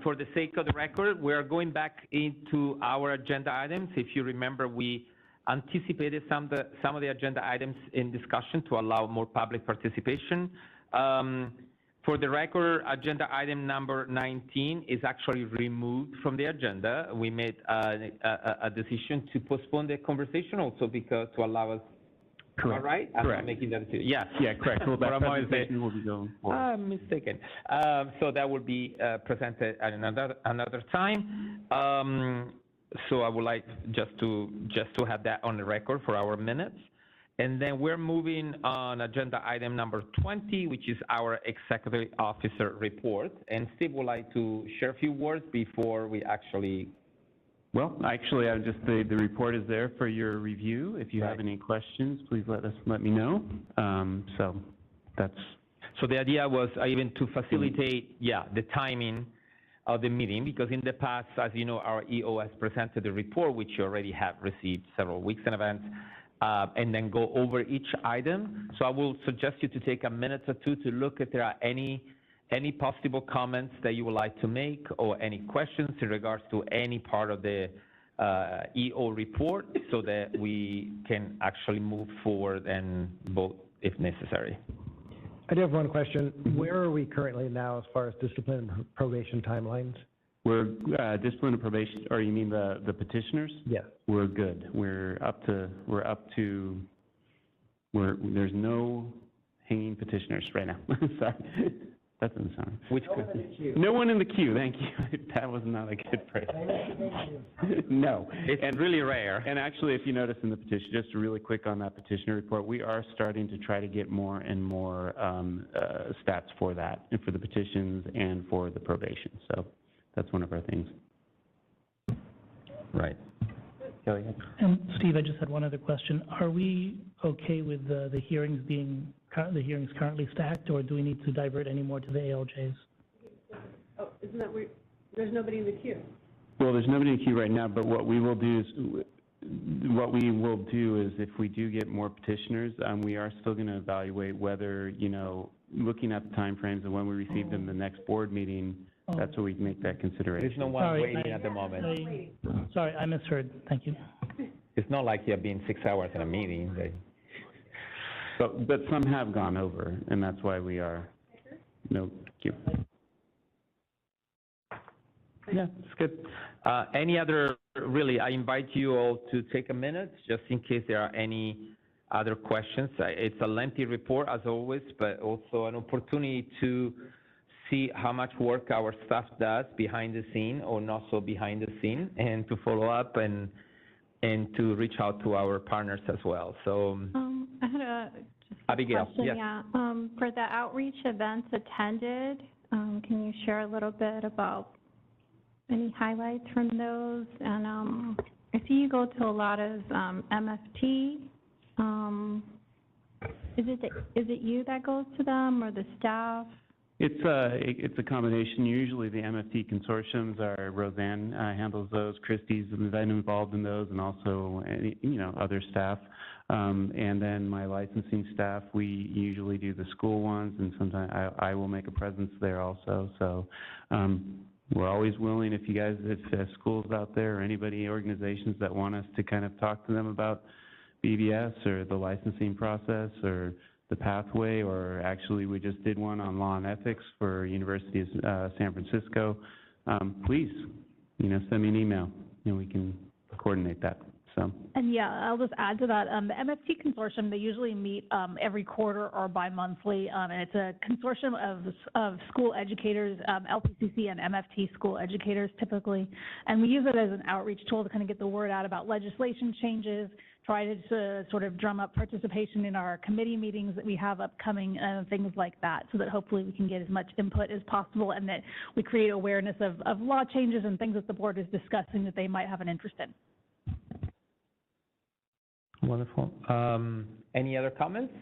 for the sake of the record, we are going back into our agenda items. If you remember, we anticipated some of the agenda items in discussion to allow more public participation. For the record, agenda item number 19 is actually removed from the agenda. We made a decision to postpone the conversation also because to allow us. Correct. Am I right? Correct. I'm not making that decision. Yes. Yeah, correct. Well, that But I'm always presentation will be going forward. I'm mistaken. So that will be presented at another time. So I would like just to have that on the record for our minutes. And then we're moving on agenda item number 20, which is our executive officer report. And Steve would like to share a few words before we actually. Well, actually, the report is there for your review. If you have any questions, please let me know. So that's. So the idea was even to facilitate, the timing of the meeting, because in the past, as you know, our EO has presented the report, which you already have received several weeks in advance, and then go over each item. So I will suggest you to take a minute or two to look if there are any possible comments that you would like to make, or any questions in regards to any part of the EO report, so that we can actually move forward and vote if necessary. I do have one question. Where are we currently now as far as discipline and probation timelines? We're, discipline and probation, or you mean the petitioners? Yes. We're good. There's no hanging petitioners right now. Sorry. That doesn't sound. Which queue? No one in the queue, thank you. That was not a good phrase. No. It's really rare. And actually, if you notice in the petition, just really quick on that petitioner report, we are starting to try to get more and more stats for that, and for the petitions and for the probation. So that's one of our things. Right. Kelly? And Steve, I just had one other question. Are we okay with the hearings currently stacked, or do we need to divert any more to the ALJs? Oh, isn't that where, there's nobody in the queue? Well, there's nobody in the queue right now, but what we will do is if we do get more petitioners, we are still going to evaluate whether, looking at the timeframes of when we receive them the next board meeting, that's where we make that consideration. There's no one waiting at the moment. Sorry, I misheard. Thank you. It's not like you've been 6 hours in a meeting. But some have gone over, and that's why we are, queue. Yeah, it's good. Any other, really, I invite you all to take a minute, just in case there are any other questions. It's a lengthy report, as always, but also an opportunity to see how much work our staff does behind the scene, or not so behind the scene, and to follow up and to reach out to our partners as well. So, I had a Abigail, question, yes. yeah. For the outreach events attended, can you share a little bit about any highlights from those? And I see you go to a lot of MFT. Is it you that goes to them, or the staff? It's a combination. Usually the MFT consortiums are, Roseanne handles those, Christie's been involved in those, and also, other staff. And then my licensing staff, we usually do the school ones, and sometimes I will make a presence there also. So we're always willing, if schools out there or anybody, organizations that want us to kind of talk to them about BBS or the licensing process or the pathway, or actually we just did one on law and ethics for University of San Francisco. Please, send me an email and we can coordinate that. So. And yeah, I'll just add to that. The MFT consortium, they usually meet every quarter or bi-monthly, and it's a consortium of school educators, LPCC and MFT school educators typically, and we use it as an outreach tool to kind of get the word out about legislation changes, try to sort of drum up participation in our committee meetings that we have upcoming, and things like that, so that hopefully we can get as much input as possible, and that we create awareness of law changes and things that the board is discussing that they might have an interest in. Wonderful. Any other comments?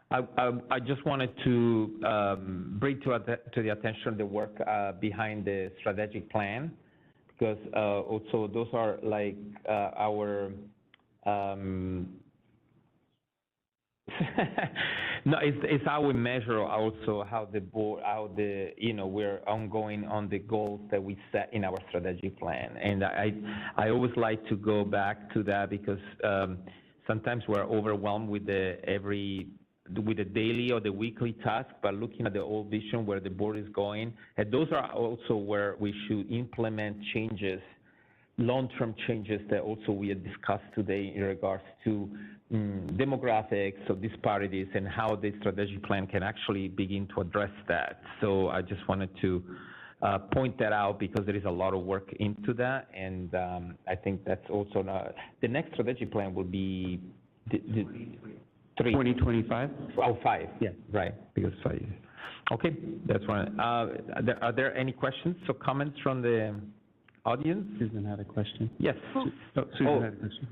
I just wanted to bring to the attention the work behind the strategic plan, because also those are like our no, it's how we measure also how the board, we're ongoing on the goals that we set in our strategic plan. And I always like to go back to that, because sometimes we're overwhelmed with the daily or the weekly task, but looking at the whole vision where the board is going, and those are also where we should implement changes, long-term changes that also we had discussed today in regards to demographics, so disparities, and how the strategic plan can actually begin to address that. So I just wanted to point that out, because there is a lot of work into that, and I think that's also the next strategic plan will be 2025? Oh, 5. Yeah, right, because 5. Okay, that's right. Are there any questions or comments from the audience? Susan had a question. Yes. Susan had a question.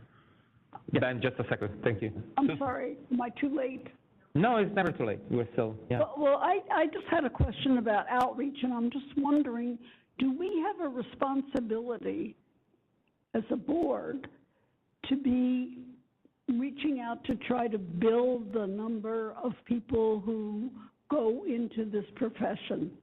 Yeah. Ben, just a second. Thank you. I'm sorry, am I too late? No, it's never too late. You are still, yeah. Well, I just had a question about outreach, and I'm just wondering, do we have a responsibility as a board to be reaching out to try to build the number of people who go into this profession?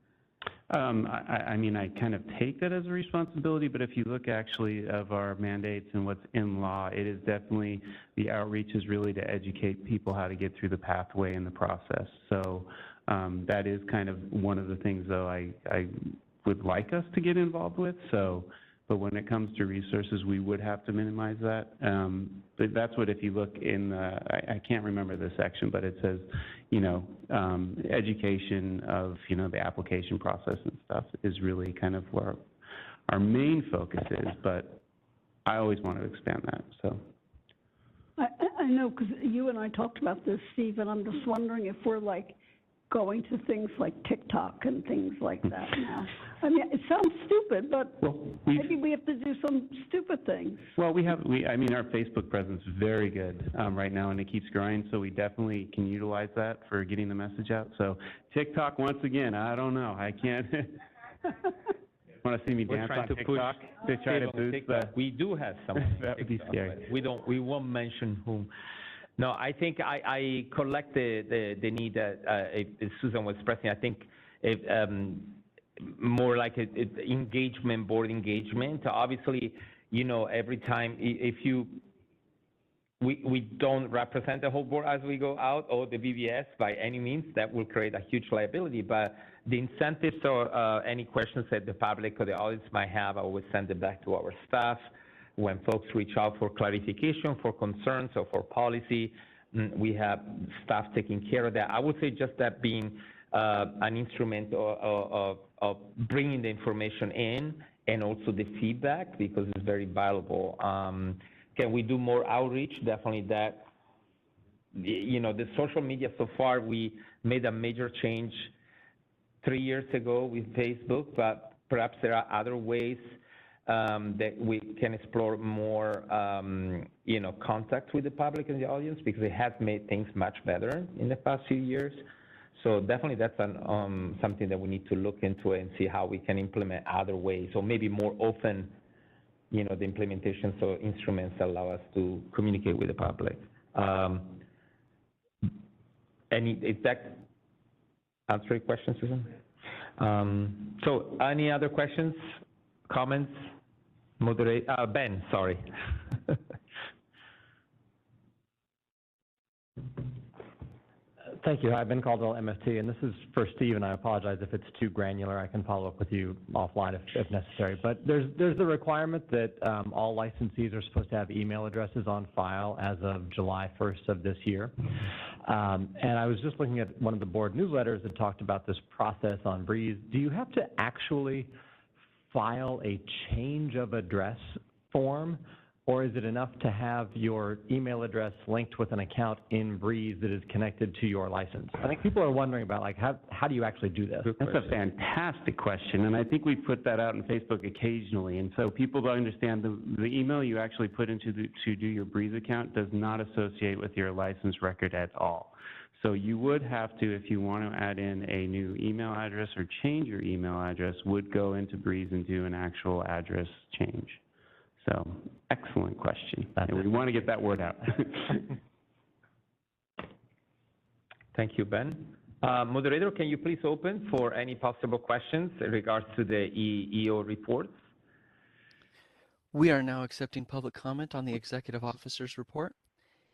I mean, I kind of take that as a responsibility, but if you look actually of our mandates and what's in law, it is definitely, the outreach is really to educate people how to get through the pathway and the process. So that is kind of one of the things, though, I would like us to get involved with. So, but when it comes to resources, we would have to minimize that. But that's what, if you look in the, I can't remember the section, but it says, you know, education of, you know, the application process and stuff is really kind of where our main focus is, but I always want to expand that, so. I know, because you and I talked about this, Steve, and I'm just wondering if we're like going to things like TikTok and things like that now. I mean, it sounds stupid, but maybe we have to do some stupid things. Well, I mean, our Facebook presence is very good right now, and it keeps growing, so we definitely can utilize that for getting the message out. So TikTok, once again, I don't know, I can't. Want to see me dance on TikTok? To try to boost that? We do have some. That would be scary. We won't mention whom. No, I think I collect the need that Susan was expressing. I think more like engagement, board engagement. Obviously, you know, every time we don't represent the whole board as we go out, or the BBS by any means. That will create a huge liability. But the incentives or any questions that the public or the audience might have, I always send it back to our staff. When folks reach out for clarification, for concerns, or for policy, we have staff taking care of that. I would say just that being an instrument of bringing the information in, and also the feedback, because it's very valuable. Can we do more outreach? Definitely that. You know, the social media so far, we made a major change 3 years ago with Facebook, but perhaps there are other ways that we can explore more, you know, contact with the public and the audience, because it has made things much better in the past few years. So definitely that's something that we need to look into and see how we can implement other ways, or maybe more often, you know, the implementation, so instruments allow us to communicate with the public. Is that answer your question, Susan? So any other questions, comments? Ben, sorry. Thank you. Hi, Ben Caldwell, MFT, and this is for Steve, and I apologize if it's too granular. I can follow up with you offline if necessary. But there's the requirement that all licensees are supposed to have email addresses on file as of July 1st of this year. And I was just looking at one of the board newsletters that talked about this process on Breeze. Do you have to actually file a change of address form, or is it enough to have your email address linked with an account in Breeze that is connected to your license? I think people are wondering about, like, how do you actually do this? That's a fantastic question, and I think we put that out on Facebook occasionally. And so people don't understand the email you actually put into to do your Breeze account does not associate with your license record at all. So you would have to, if you want to add in a new email address or change your email address, would go into Breeze and do an actual address change. So, excellent question. And we want to get that word out. Thank you, Ben. Moderator, can you please open for any possible questions in regards to the EO reports? We are now accepting public comment on the Executive Officer's report.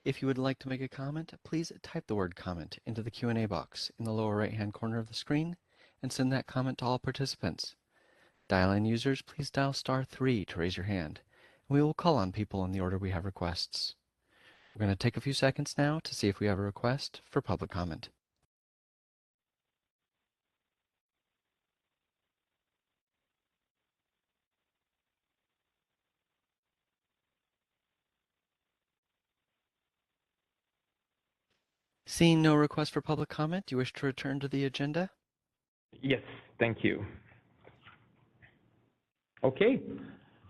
If you would like to make a comment, please type the word comment into the Q&A box in the lower right-hand corner of the screen and send that comment to all participants. Dial-in users, please dial *3 to raise your hand. We will call on people in the order we have requests. We're going to take a few seconds now to see if we have a request for public comment. Seeing no request for public comment, do you wish to return to the agenda? Yes, thank you. Okay.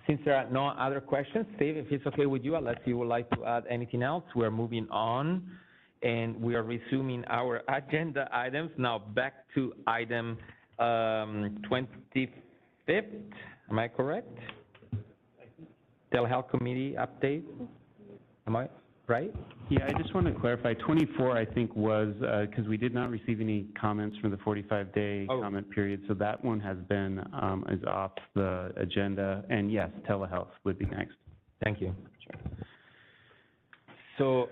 Since there are no other questions, Steve, if it's okay with you, unless you would like to add anything else, we're moving on, and we are resuming our agenda items. Now back to item 25th, am I correct? Telehealth Committee update, am I right? Yeah, I just want to clarify, 24 I think was, because we did not receive any comments from the 45-day comment period, so that one has been, is off the agenda, and yes, telehealth would be next. Thank you. Sure. So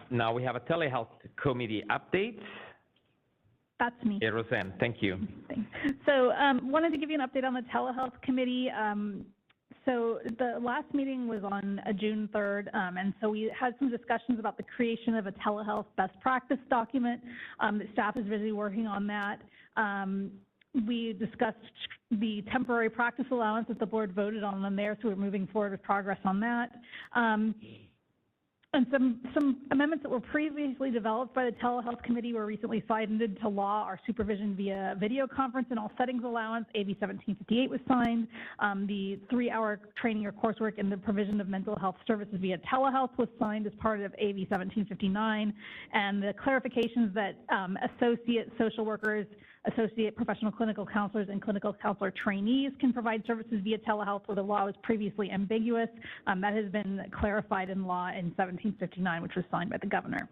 now we have a Telehealth Committee update. That's me. Yeah, Roseanne, thank you. So wanted to give you an update on the telehealth committee. So the last meeting was on June 3rd, and so we had some discussions about the creation of a telehealth best practice document. The staff is busy working on that. We discussed the temporary practice allowance that the board voted on there, so we're moving forward with progress on that. And some amendments that were previously developed by the telehealth committee were recently signed into law. Our supervision via video conference in all settings allowance, AB 1758, was signed. The 3-hour training or coursework in the provision of mental health services via telehealth was signed as part of AB 1759. And the clarifications that associate social workers, associate professional clinical counselors, and clinical counselor trainees can provide services via telehealth where the law was previously ambiguous. That has been clarified in law in 1759, which was signed by the governor.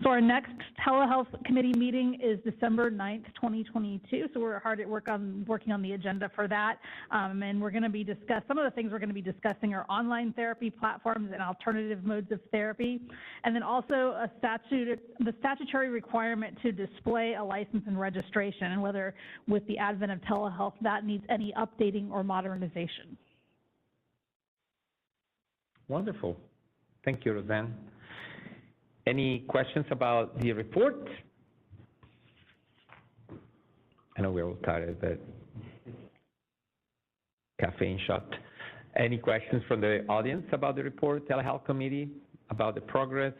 So our next telehealth committee meeting is December 9th, 2022. So we're hard at work on working on the agenda for that. And we're going to be some of the things we're going to be discussing are online therapy platforms and alternative modes of therapy. And then also the statutory requirement to display a license and registration, and whether with the advent of telehealth that needs any updating or modernization. Wonderful. Thank you, Roseanne. Any questions about the report? I know we're all tired, but caffeine shot. Any questions from the audience about the report, telehealth committee, about the progress?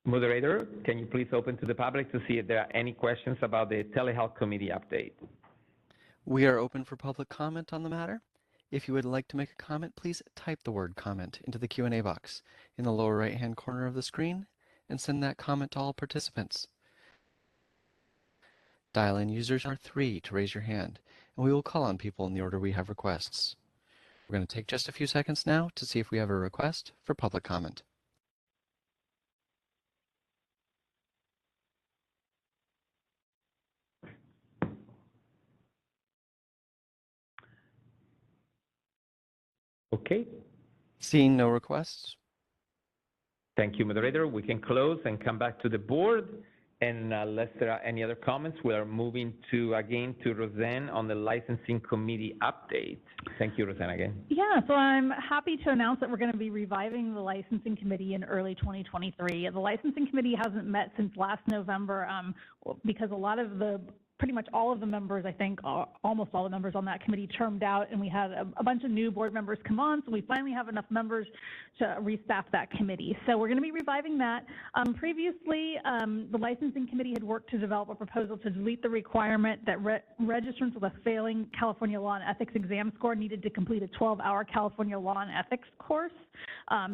Moderator, can you please open to the public to see if there are any questions about the telehealth committee update? We are open for public comment on the matter. If you would like to make a comment, please type the word comment into the Q&A box in the lower right-hand corner of the screen and send that comment to all participants. Dial-in users are 3 to raise your hand, and we will call on people in the order we have requests. We're going to take just a few seconds now to see if we have a request for public comment. Okay. Seeing no requests. Thank you, moderator. We can close and come back to the board. And unless there are any other comments, we are moving again to Roseanne on the licensing committee update. Thank you, Roseanne, again. Yeah, so I'm happy to announce that we're going to be reviving the licensing committee in early 2023. The licensing committee hasn't met since last November because pretty much all of the members, I think almost all the members on that committee termed out, and we had a bunch of new board members come on, so we finally have enough members to restaff that committee. So we're going to be reviving that. Previously, the licensing committee had worked to develop a proposal to delete the requirement that registrants with a failing California law and ethics exam score needed to complete a 12-hour California law and ethics course.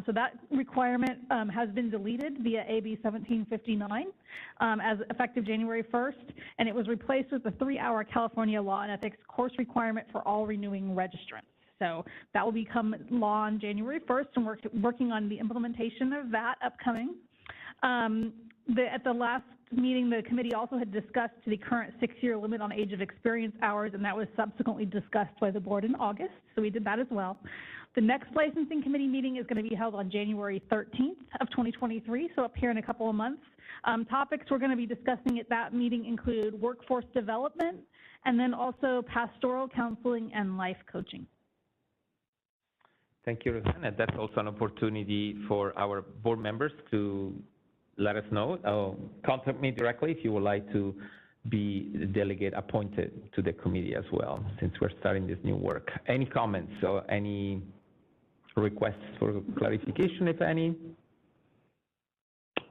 So that requirement has been deleted via AB 1759 as effective January 1st, and it was replaced with a 3-hour California law and ethics course requirement for all renewing registrants. So that will become law on January 1st, and we're working on the implementation of that upcoming. At the last meeting, the committee also had discussed the current 6-year limit on age of experience hours, and that was subsequently discussed by the board in August, so we did that as well. The next licensing committee meeting is going to be held on January 13th of 2023, so up here in a couple of months. Topics we're going to be discussing at that meeting include workforce development and then also pastoral counseling and life coaching. Thank you, Roseanne. And that's also an opportunity for our board members to let us know. Contact me directly if you would like to be the delegate appointed to the committee as well, since we're starting this new work. Any comments or any requests for clarification, if any?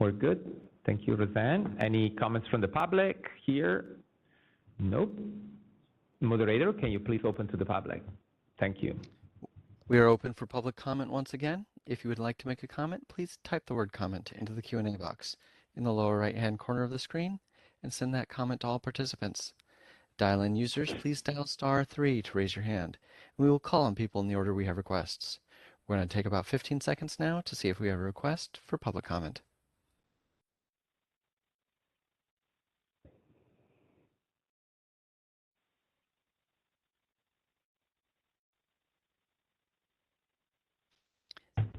We're good. Thank you, Roseanne. Any comments from the public here? Nope. Moderator, can you please open to the public? Thank you. We are open for public comment once again. If you would like to make a comment, please type the word comment into the Q&A box in the lower right-hand corner of the screen and send that comment to all participants. Dial-in users, please dial *3 to raise your hand. We will call on people in the order we have requests. We're going to take about 15 seconds now to see if we have a request for public comment.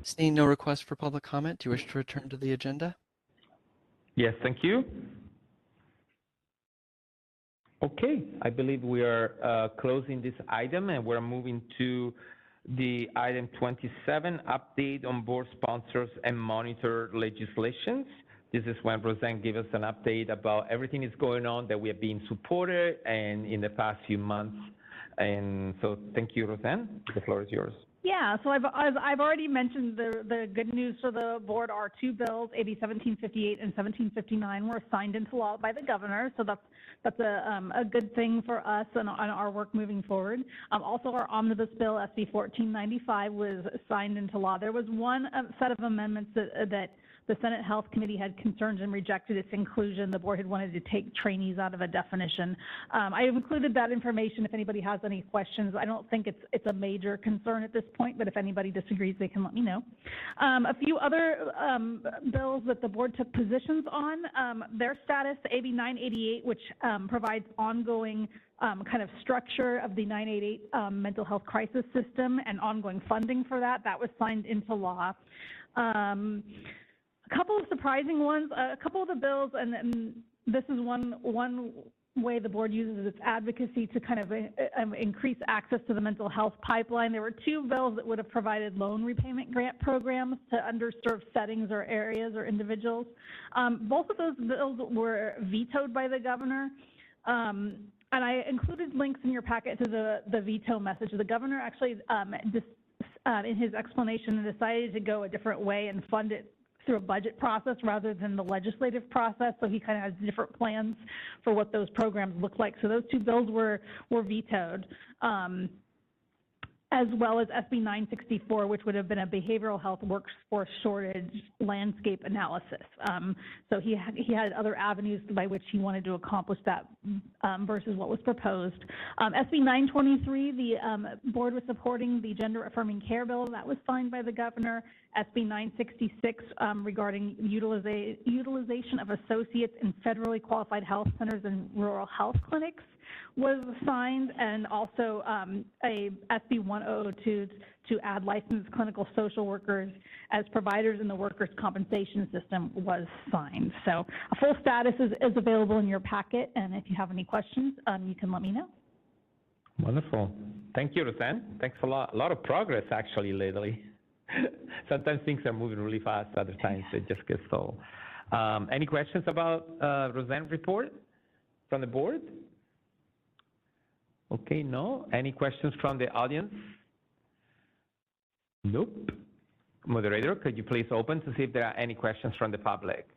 Seeing no request for public comment, do you wish to return to the agenda? Yes, thank you. Okay, I believe we are closing this item and we're moving to the item 27, update on board sponsors and monitor legislations. This is when Roseanne gives us an update about everything is going on that we have been supported and in the past few months. And so thank you, Roseanne. The floor is yours. Yeah, so I've already mentioned the good news for the board are two bills, AB 1758 and 1759, were signed into law by the governor. So that's a good thing for us and our work moving forward. Also, our omnibus bill, SB 1495, was signed into law. There was one set of amendments that the Senate Health Committee had concerns and rejected its inclusion. The board had wanted to take trainees out of a definition. I have included that information if anybody has any questions. I don't think it's a major concern at this point, but if anybody disagrees, they can let me know. A few other bills that the board took positions on, their status, AB 988, which provides ongoing kind of structure of the 988 mental health crisis system and ongoing funding for that. That was signed into law. A couple of surprising ones, a couple of the bills, and this is one way the board uses its advocacy to kind of increase access to the mental health pipeline. There were two bills that would have provided loan repayment grant programs to underserved settings or areas or individuals. Both of those bills were vetoed by the governor. And I included links in your packet to the veto message. The governor actually, in his explanation, decided to go a different way and fund it through a budget process rather than the legislative process. So he kind of has different plans for what those programs look like. So those two bills were vetoed, as well as SB 964, which would have been a behavioral health workforce shortage landscape analysis. So he had other avenues by which he wanted to accomplish that versus what was proposed. SB 923, the board was supporting the gender affirming care bill that was signed by the governor. SB 966 regarding utilization of associates in federally qualified health centers and rural health clinics was signed, and also a SB 1002 to add licensed clinical social workers as providers in the workers' compensation system was signed. So a full status is available in your packet, and if you have any questions, you can let me know. Wonderful. Thank you, Roseanne. Thanks a lot. A lot of progress, actually, lately. Sometimes things are moving really fast, other times they just get stalled. Any questions about Roseanne's report from the board? Okay, no. Any questions from the audience? Nope. Moderator, could you please open to see if there are any questions from the public?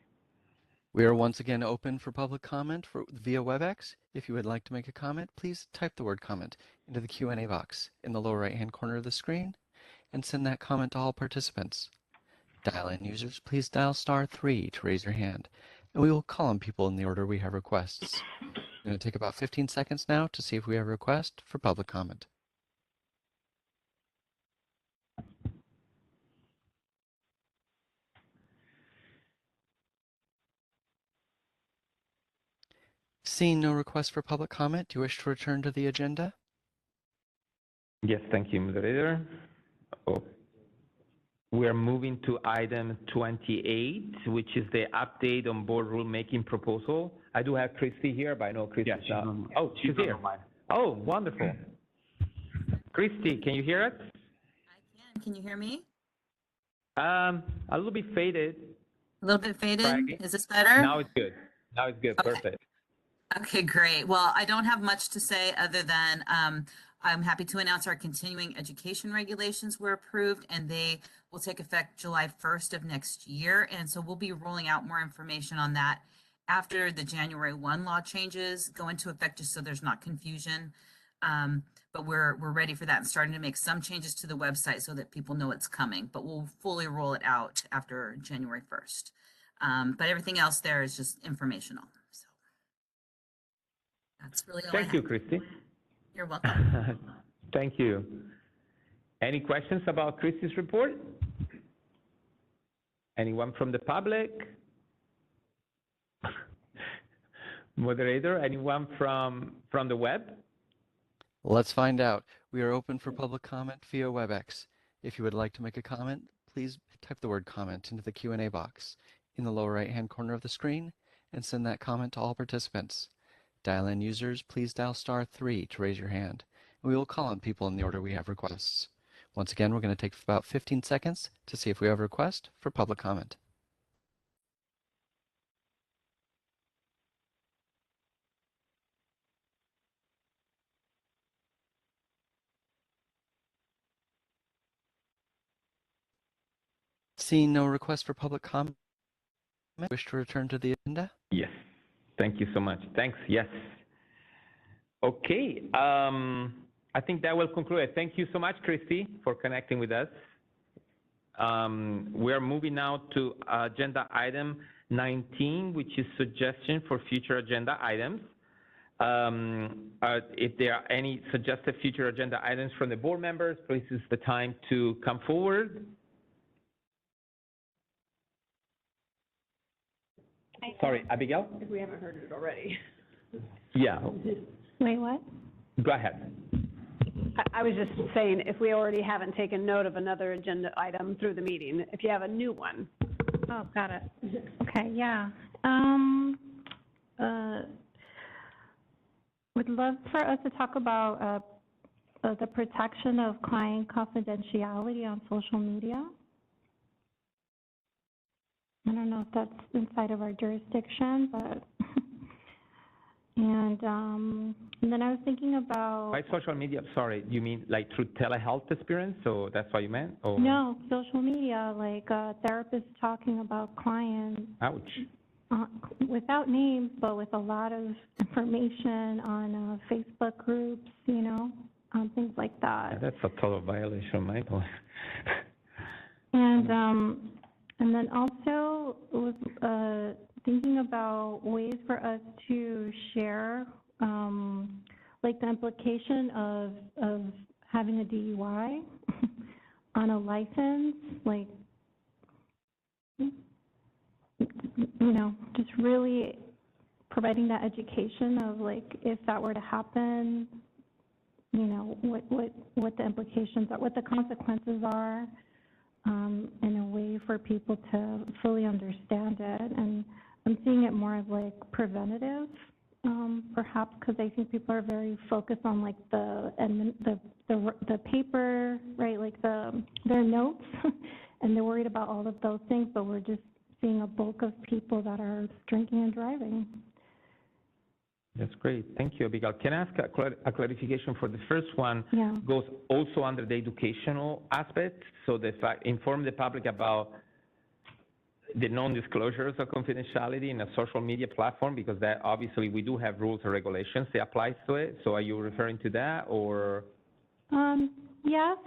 We are once again open for public comment via WebEx. If you would like to make a comment, please type the word comment into the Q&A box in the lower right-hand corner of the screen and send that comment to all participants. Dial-in users, please dial *3 to raise your hand, and we will call on people in the order we have requests. I'm going to take about 15 seconds now to see if we have a request for public comment. Seeing no request for public comment, do you wish to return to the agenda? Yes, thank you, moderator. Oh. We're moving to item 28, which is the update on board rulemaking proposal. I do have Christy here, but I know Christy's not. Oh, she's here. Oh, wonderful. Christy, can you hear us? I can. Can you hear me? A little bit faded. A little bit faded? Right. Is this better? Now it's good. Now it's good. Okay. Perfect. Okay, great. Well, I don't have much to say other than I'm happy to announce our continuing education regulations were approved, and they will take effect July 1st of next year. And so we'll be rolling out more information on that after the January 1 law changes go into effect, just so there's not confusion. But we're ready for that and starting to make some changes to the website so that people know it's coming, but we'll fully roll it out after January 1st. But everything else there is just informational. So that's really all I have. Thank you, Christy. You're welcome. Thank you. Any questions about Christy's report? Anyone from the public? Moderator, anyone from the web? Let's find out. We are open for public comment via WebEx. If you would like to make a comment, please type the word comment into the Q&A box in the lower right-hand corner of the screen and send that comment to all participants. Dial-in users, please dial *3 to raise your hand. We will call on people in the order we have requests. Once again, we're going to take about 15 seconds to see if we have a request for public comment. Seeing no request for public comment, wish to return to the agenda? Yes. Thank you so much. Thanks. Yes. Okay. I think that will conclude. Thank you so much, Christy, for connecting with us. We are moving now to agenda item 19, which is suggestion for future agenda items. If there are any suggested future agenda items from the board members, please is the time to come forward. Sorry, Abigail? If we haven't heard it already. Yeah. Wait, what? Go ahead. I was just saying, if we already haven't taken note of another agenda item through the meeting, if you have a new one. Oh, got it. Okay, yeah. Would love for us to talk about the protection of client confidentiality on social media. I don't know if that's inside of our jurisdiction, but and then I was thinking about. By social media, sorry, you mean like through telehealth experience? So that's what you meant? Or? No, social media, like therapists talking about clients. Ouch. Without names, but with a lot of information on Facebook groups, you know, things like that. Yeah, that's a total violation of my point. And then also was thinking about ways for us to share, like the implication of having a DUI on a license, like, you know, just really providing that education of like, if that were to happen, you know, what the implications are, what the consequences are, in a way for people to fully understand it. And I'm seeing it more of like preventative, perhaps, because I think people are very focused on like the paper, right, like their notes, and they're worried about all of those things, but we're just seeing a bulk of people that are drinking and driving. That's great. Thank you, Abigail. Can I ask a clarification for the first one? Yeah. Goes also under the educational aspect, so the fact, inform the public about the non-disclosures of confidentiality in a social media platform, because that obviously we do have rules and regulations that applies to it. So are you referring to that, or? Yes.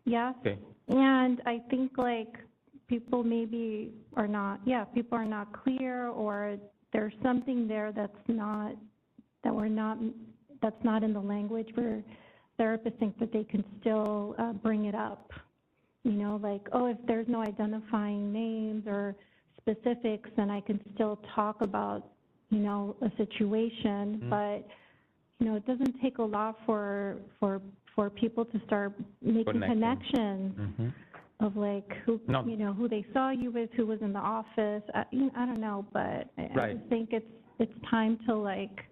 Okay. And I think like people maybe are not, people are not clear, or there's something there that's not in the language where therapists think that they can still bring it up. You know, like, oh, if there's no identifying names or specifics, then I can still talk about, you know, a situation. Mm-hmm. But, you know, it doesn't take a lot for people to start making connections. Mm-hmm. Of like who, you know, who they saw you with, who was in the office. I don't know, but I just think it's time to like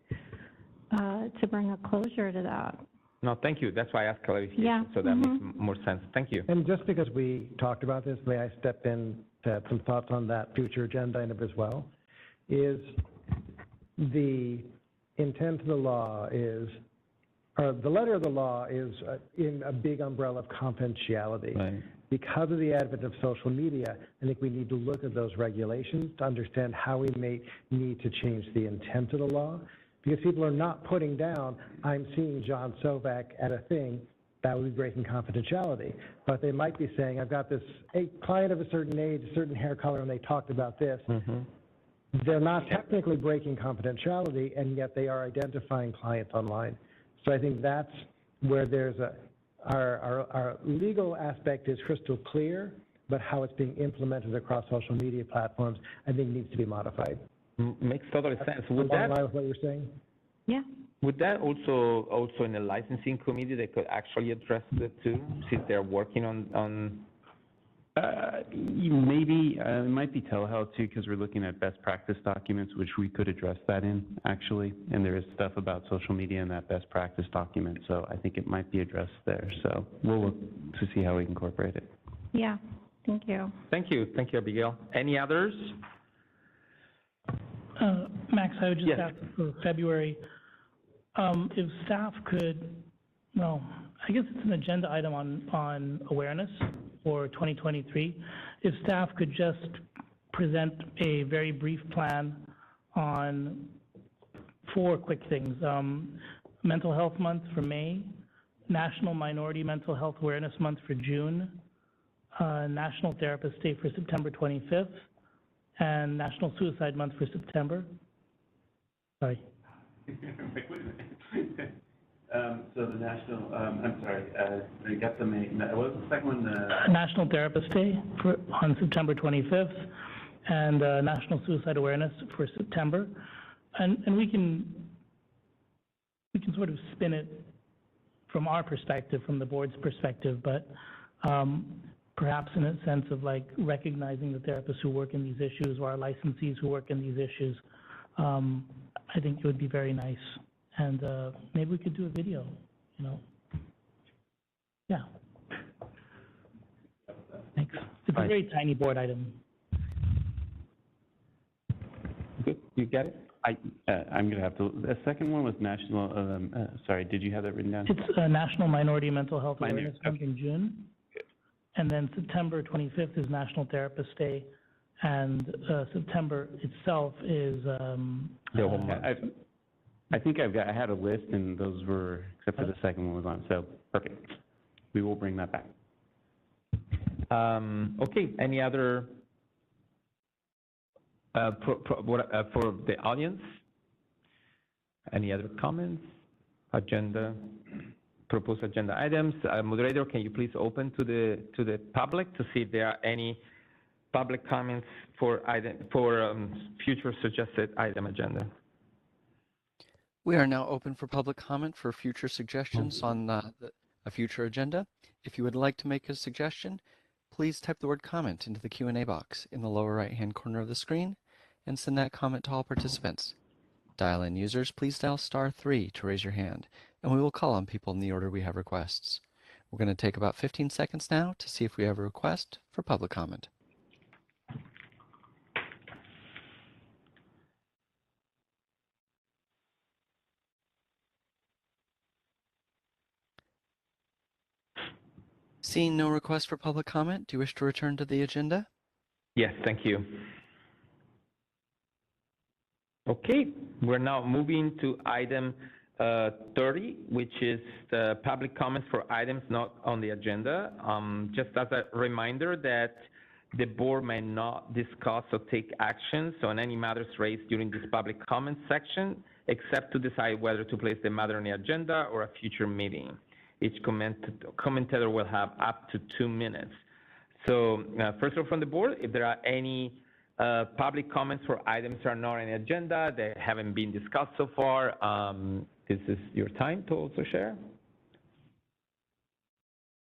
to bring a closure to that. No, thank you. That's why I asked clarification. Yeah. So that makes more sense. Thank you. And just because we talked about this, may I step in to have some thoughts on that future agenda item as well? Is the intent of the law is, or the letter of the law is in a big umbrella of confidentiality. Right. Because of the advent of social media, I think we need to look at those regulations to understand how we may need to change the intent of the law. Because people are not putting down, I'm seeing John Sovak at a thing, that would be breaking confidentiality. But they might be saying, I've got this client of a certain age, a certain hair color, and they talked about this. Mm-hmm. They're not technically breaking confidentiality, and yet they are identifying clients online. So I think that's where there's our legal aspect is crystal clear, but how it's being implemented across social media platforms, I think needs to be modified. Makes total sense. Would that, along with what you're saying? Yeah. Would that also in the licensing committee, they could actually address it too, since they're working on Maybe, it might be telehealth too, because we're looking at best practice documents, which we could address that in, actually. And there is stuff about social media in that best practice document, so I think it might be addressed there. So we'll look to see how we incorporate it. Yeah, thank you. Thank you, Abigail. Any others? Max, I would just Yes. ask for February, if staff could, well, I guess it's an agenda item on awareness for 2023. If staff could just present a very brief plan on 4 quick things. Mental Health Month for May, National Minority Mental Health Awareness Month for June, National Therapist Day for September 25th, and National Suicide Month for September. Sorry. So the national, I'm sorry, I got the main, what was the second one? National Therapist Day on September 25th, and National Suicide Awareness for September. And we can sort of spin it from our perspective, from the board's perspective, but perhaps in a sense of like recognizing the therapists who work in these issues or our licensees who work in these issues. I think it would be very nice. And maybe we could do a video, you know. Yeah. Thanks. It's a very tiny board item. Good, you got it? I'm gonna have to, the second one was national, sorry, did you have that written down? It's National Minority Mental Health Awareness Month in June. And then September 25th is National Therapist Day. And September itself is I think I had a list, and those were, except for the second one was on, so perfect. We will bring that back. Okay, any other, for the audience? Any other comments? Proposed agenda items. Moderator, can you please open to the public to see if there are any public comments for future suggested item agenda? We are now open for public comment for future suggestions on a future agenda. If you would like to make a suggestion, please type the word comment into the Q&A box in the lower right-hand corner of the screen and send that comment to all participants. Dial-in users, please dial *3 to raise your hand, and we will call on people in the order we have requests. We're going to take about 15 seconds now to see if we have a request for public comment. Seeing no request for public comment, do you wish to return to the agenda? Yes, thank you. Okay, we're now moving to item 30, which is the public comments for items not on the agenda. Just as a reminder that the board may not discuss or take actions on any matters raised during this public comment section, except to decide whether to place the matter on the agenda or a future meeting. Each commentator will have up to 2 minutes. So first of all, from the board, if there are any public comments for items that are not on the agenda, that haven't been discussed so far, this is your time to also share.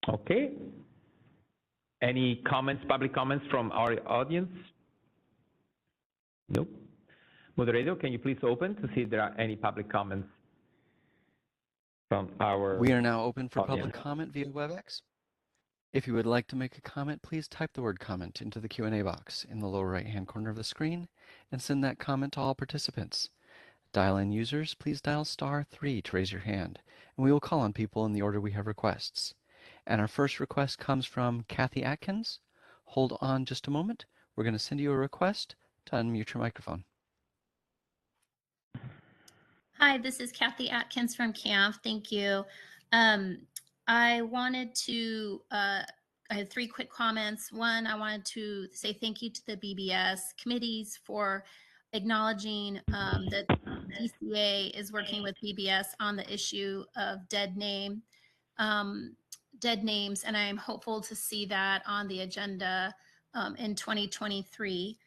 Okay. Any comments, public comments from our audience? Nope. Moderator, can you please open to see if there are any public comments from our We are now open for audience. public comment via WebEx. If you would like to make a comment, please type the word comment into the Q&A box in the lower right-hand corner of the screen and send that comment to all participants. Dial-in users, please dial *3 to raise your hand, and we will call on people in the order we have requests. And our first request comes from Kathy Atkins. Hold on just a moment. We're going to send you a request to unmute your microphone. Hi, this is Kathy Atkins from CAMF. Thank you. I wanted to, I had 3 quick comments. One, I wanted to say thank you to the BBS committees for acknowledging that DCA is working with BBS on the issue of dead names, and I'm hopeful to see that on the agenda in 2023.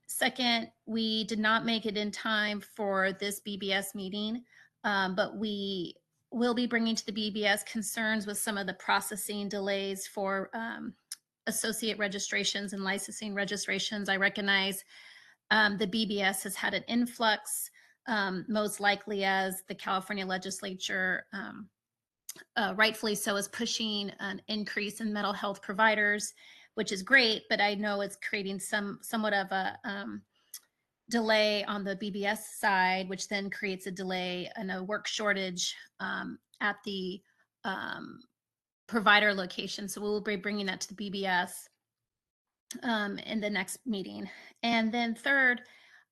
Second, we did not make it in time for this BBS meeting, but we will be bringing to the BBS concerns with some of the processing delays for associate registrations and licensing registrations. I recognize the BBS has had an influx, most likely as the California legislature, rightfully so, is pushing an increase in mental health providers, which is great, but I know it's creating somewhat of a delay on the BBS side, which then creates a delay and a work shortage at the provider location. So we'll be bringing that to the BBS in the next meeting. And then third,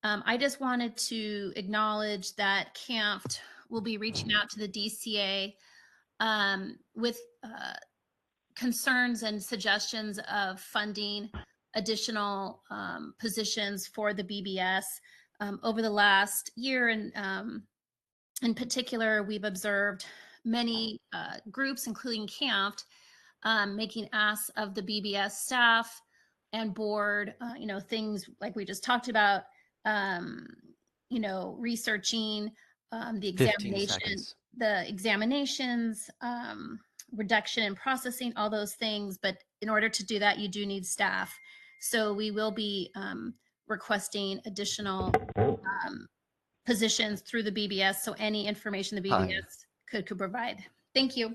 I just wanted to acknowledge that CAMFT will be reaching out to the DCA with concerns and suggestions of funding additional positions for the BBS. Over the last year, and in particular, we've observed many groups, including CAMFT, making asks of the BBS staff and board, things like we just talked about, researching the 15 seconds. examinations, reduction in processing, all those things. But in order to do that, you do need staff. So we will be requesting additional positions through the BBS. So any information the BBS could provide. Thank you.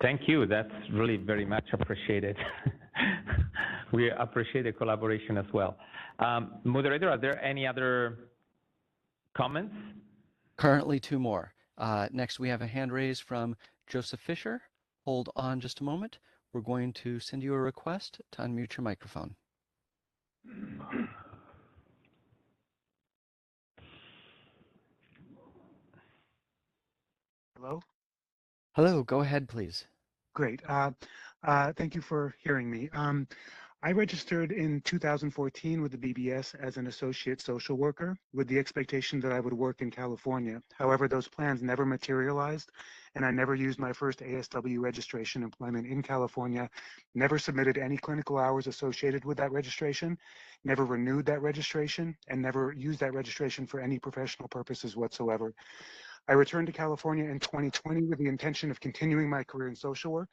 Thank you. That's really very much appreciated. We appreciate the collaboration as well. Moderator, are there any other comments? Currently 2 more. Next, we have a hand raised from Joseph Fisher. Hold on just a moment. We're going to send you a request to unmute your microphone. Hello? Hello, go ahead, please. Great. Thank you for hearing me. I registered in 2014 with the BBS as an associate social worker with the expectation that I would work in California. However, those plans never materialized, and I never used my first ASW registration employment in California, never submitted any clinical hours associated with that registration, never renewed that registration, and never used that registration for any professional purposes whatsoever. I returned to California in 2020 with the intention of continuing my career in social work.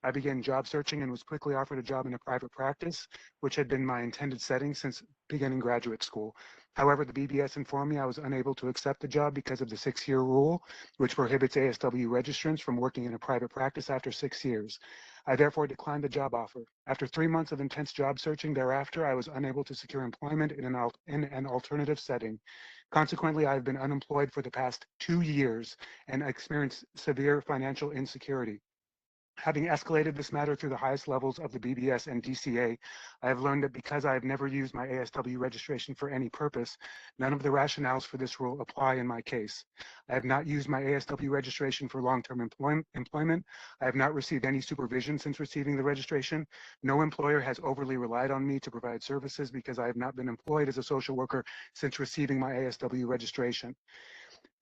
I began job searching and was quickly offered a job in a private practice, which had been my intended setting since beginning graduate school. However, the BBS informed me I was unable to accept the job because of the 6-year rule, which prohibits ASW registrants from working in a private practice after 6 years. I therefore declined the job offer. After 3 months of intense job searching thereafter, I was unable to secure employment in an alternative setting. Consequently, I have been unemployed for the past 2 years and experienced severe financial insecurity. Having escalated this matter through the highest levels of the BBS and DCA, I have learned that because I have never used my ASW registration for any purpose, none of the rationales for this rule apply in my case. I have not used my ASW registration for long-term employment. I have not received any supervision since receiving the registration. No employer has overly relied on me to provide services because I have not been employed as a social worker since receiving my ASW registration.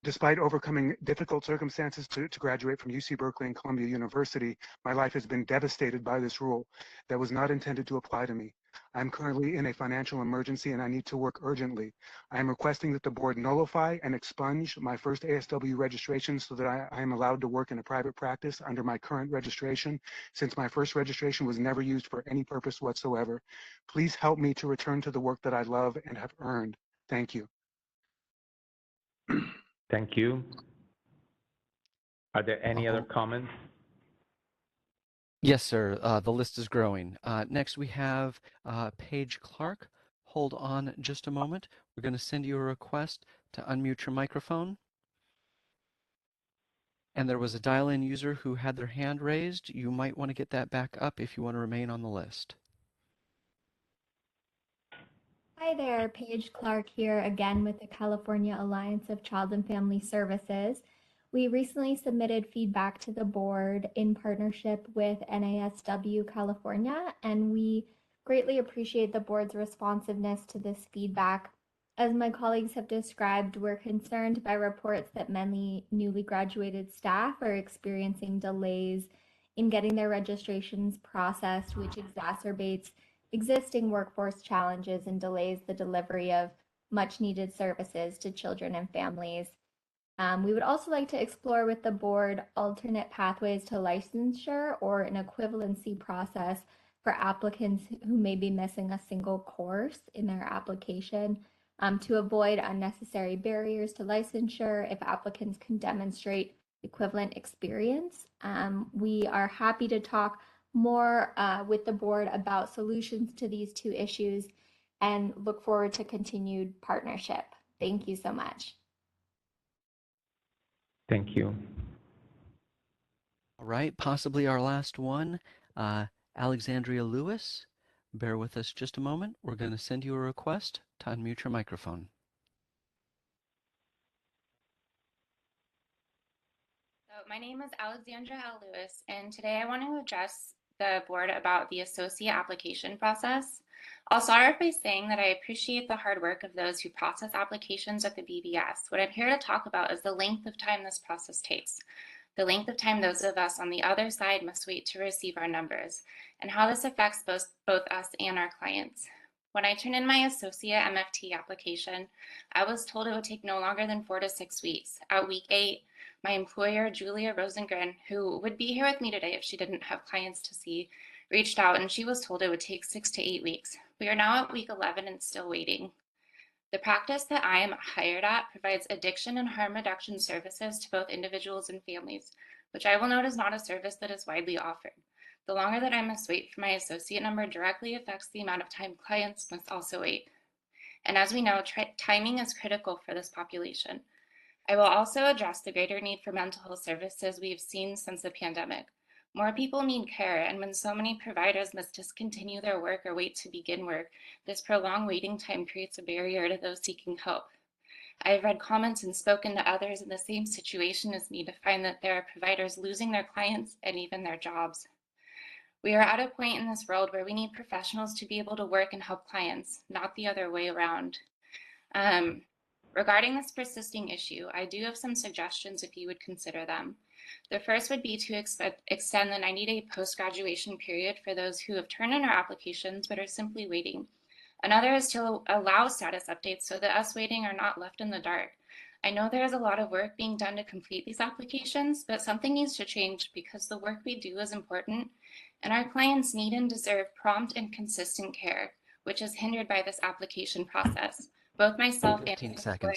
Despite overcoming difficult circumstances to graduate from UC Berkeley and Columbia University, my life has been devastated by this rule that was not intended to apply to me. I'm currently in a financial emergency and I need to work urgently. I am requesting that the board nullify and expunge my first ASW registration so that I am allowed to work in a private practice under my current registration, since my first registration was never used for any purpose whatsoever. Please help me to return to the work that I love and have earned. Thank you. Thank you. Are there any other comments? Yes, sir. The list is growing. Next, we have Paige Clark. Hold on just a moment. We're going to send you a request to unmute your microphone. And there was a dial-in user who had their hand raised. You might want to get that back up if you want to remain on the list. Hi there, Paige Clark here again with the California Alliance of Child and Family Services. We recently submitted feedback to the board in partnership with NASW California, and we greatly appreciate the board's responsiveness to this feedback. As my colleagues have described, we're concerned by reports that many newly graduated staff are experiencing delays in getting their registrations processed, which exacerbates existing workforce challenges and delays the delivery of much needed services to children and families. We would also like to explore with the board alternate pathways to licensure or an equivalency process for applicants who may be missing a single course in their application to avoid unnecessary barriers to licensure if applicants can demonstrate equivalent experience. We are happy to talk more with the board about solutions to these two issues and look forward to continued partnership. Thank you so much. Thank you. All right, possibly our last one, Alexandria Lewis. Bear with us just a moment. We're going to send you a request to unmute your microphone. So my name is Alexandra L. Lewis, and today I want to address the board about the associate application process. I'll start off by saying that I appreciate the hard work of those who process applications at the BBS. What I'm here to talk about is the length of time this process takes, the length of time those of us on the other side must wait to receive our numbers, and how this affects both us and our clients. When I turned in my associate MFT application, I was told it would take no longer than 4 to 6 weeks. At week 8, my employer, Julia Rosengren, who would be here with me today if she didn't have clients to see, reached out and she was told it would take 6 to 8 weeks. We are now at week 11 and still waiting. The practice that I am hired at provides addiction and harm reduction services to both individuals and families, which I will note is not a service that is widely offered. The longer that I must wait for my associate number directly affects the amount of time clients must also wait. And as we know, timing is critical for this population. I will also address the greater need for mental health services we've seen since the pandemic. More people need care, and when so many providers must discontinue their work or wait to begin work, this prolonged waiting time creates a barrier to those seeking help. I have read comments and spoken to others in the same situation as me to find that there are providers losing their clients and even their jobs. We are at a point in this world where we need professionals to be able to work and help clients, not the other way around. Regarding this persisting issue, I do have some suggestions if you would consider them. The first would be to extend the 90-day post-graduation period for those who have turned in their applications but are simply waiting. Another is to allow status updates so that us waiting are not left in the dark. I know there is a lot of work being done to complete these applications, but something needs to change because the work we do is important, and our clients need and deserve prompt and consistent care, which is hindered by this application process. Both myself and my employer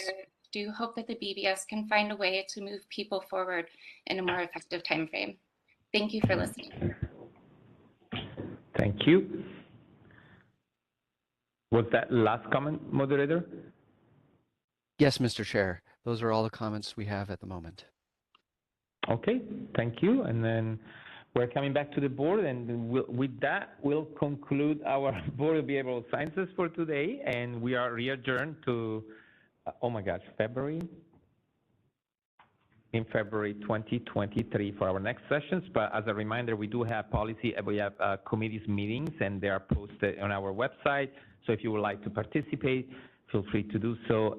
do hope that the BBS can find a way to move people forward in a more effective time frame. Thank you for listening. Thank you. Was that last comment, moderator? Yes, Mr. Chair. Those are all the comments we have at the moment. Okay, thank you. And then we're coming back to the board, and with that, we'll conclude our Board of Behavioral Sciences for today, and we are re-adjourned to, oh my gosh, February 2023 for our next sessions. But as a reminder, we do have committees meetings, and they are posted on our website. So if you would like to participate, feel free to do so.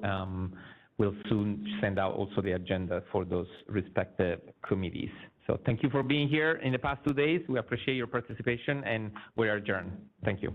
We'll soon send out also the agenda for those respective committees. So thank you for being here in the past 2 days. We appreciate your participation, and we are adjourned. Thank you.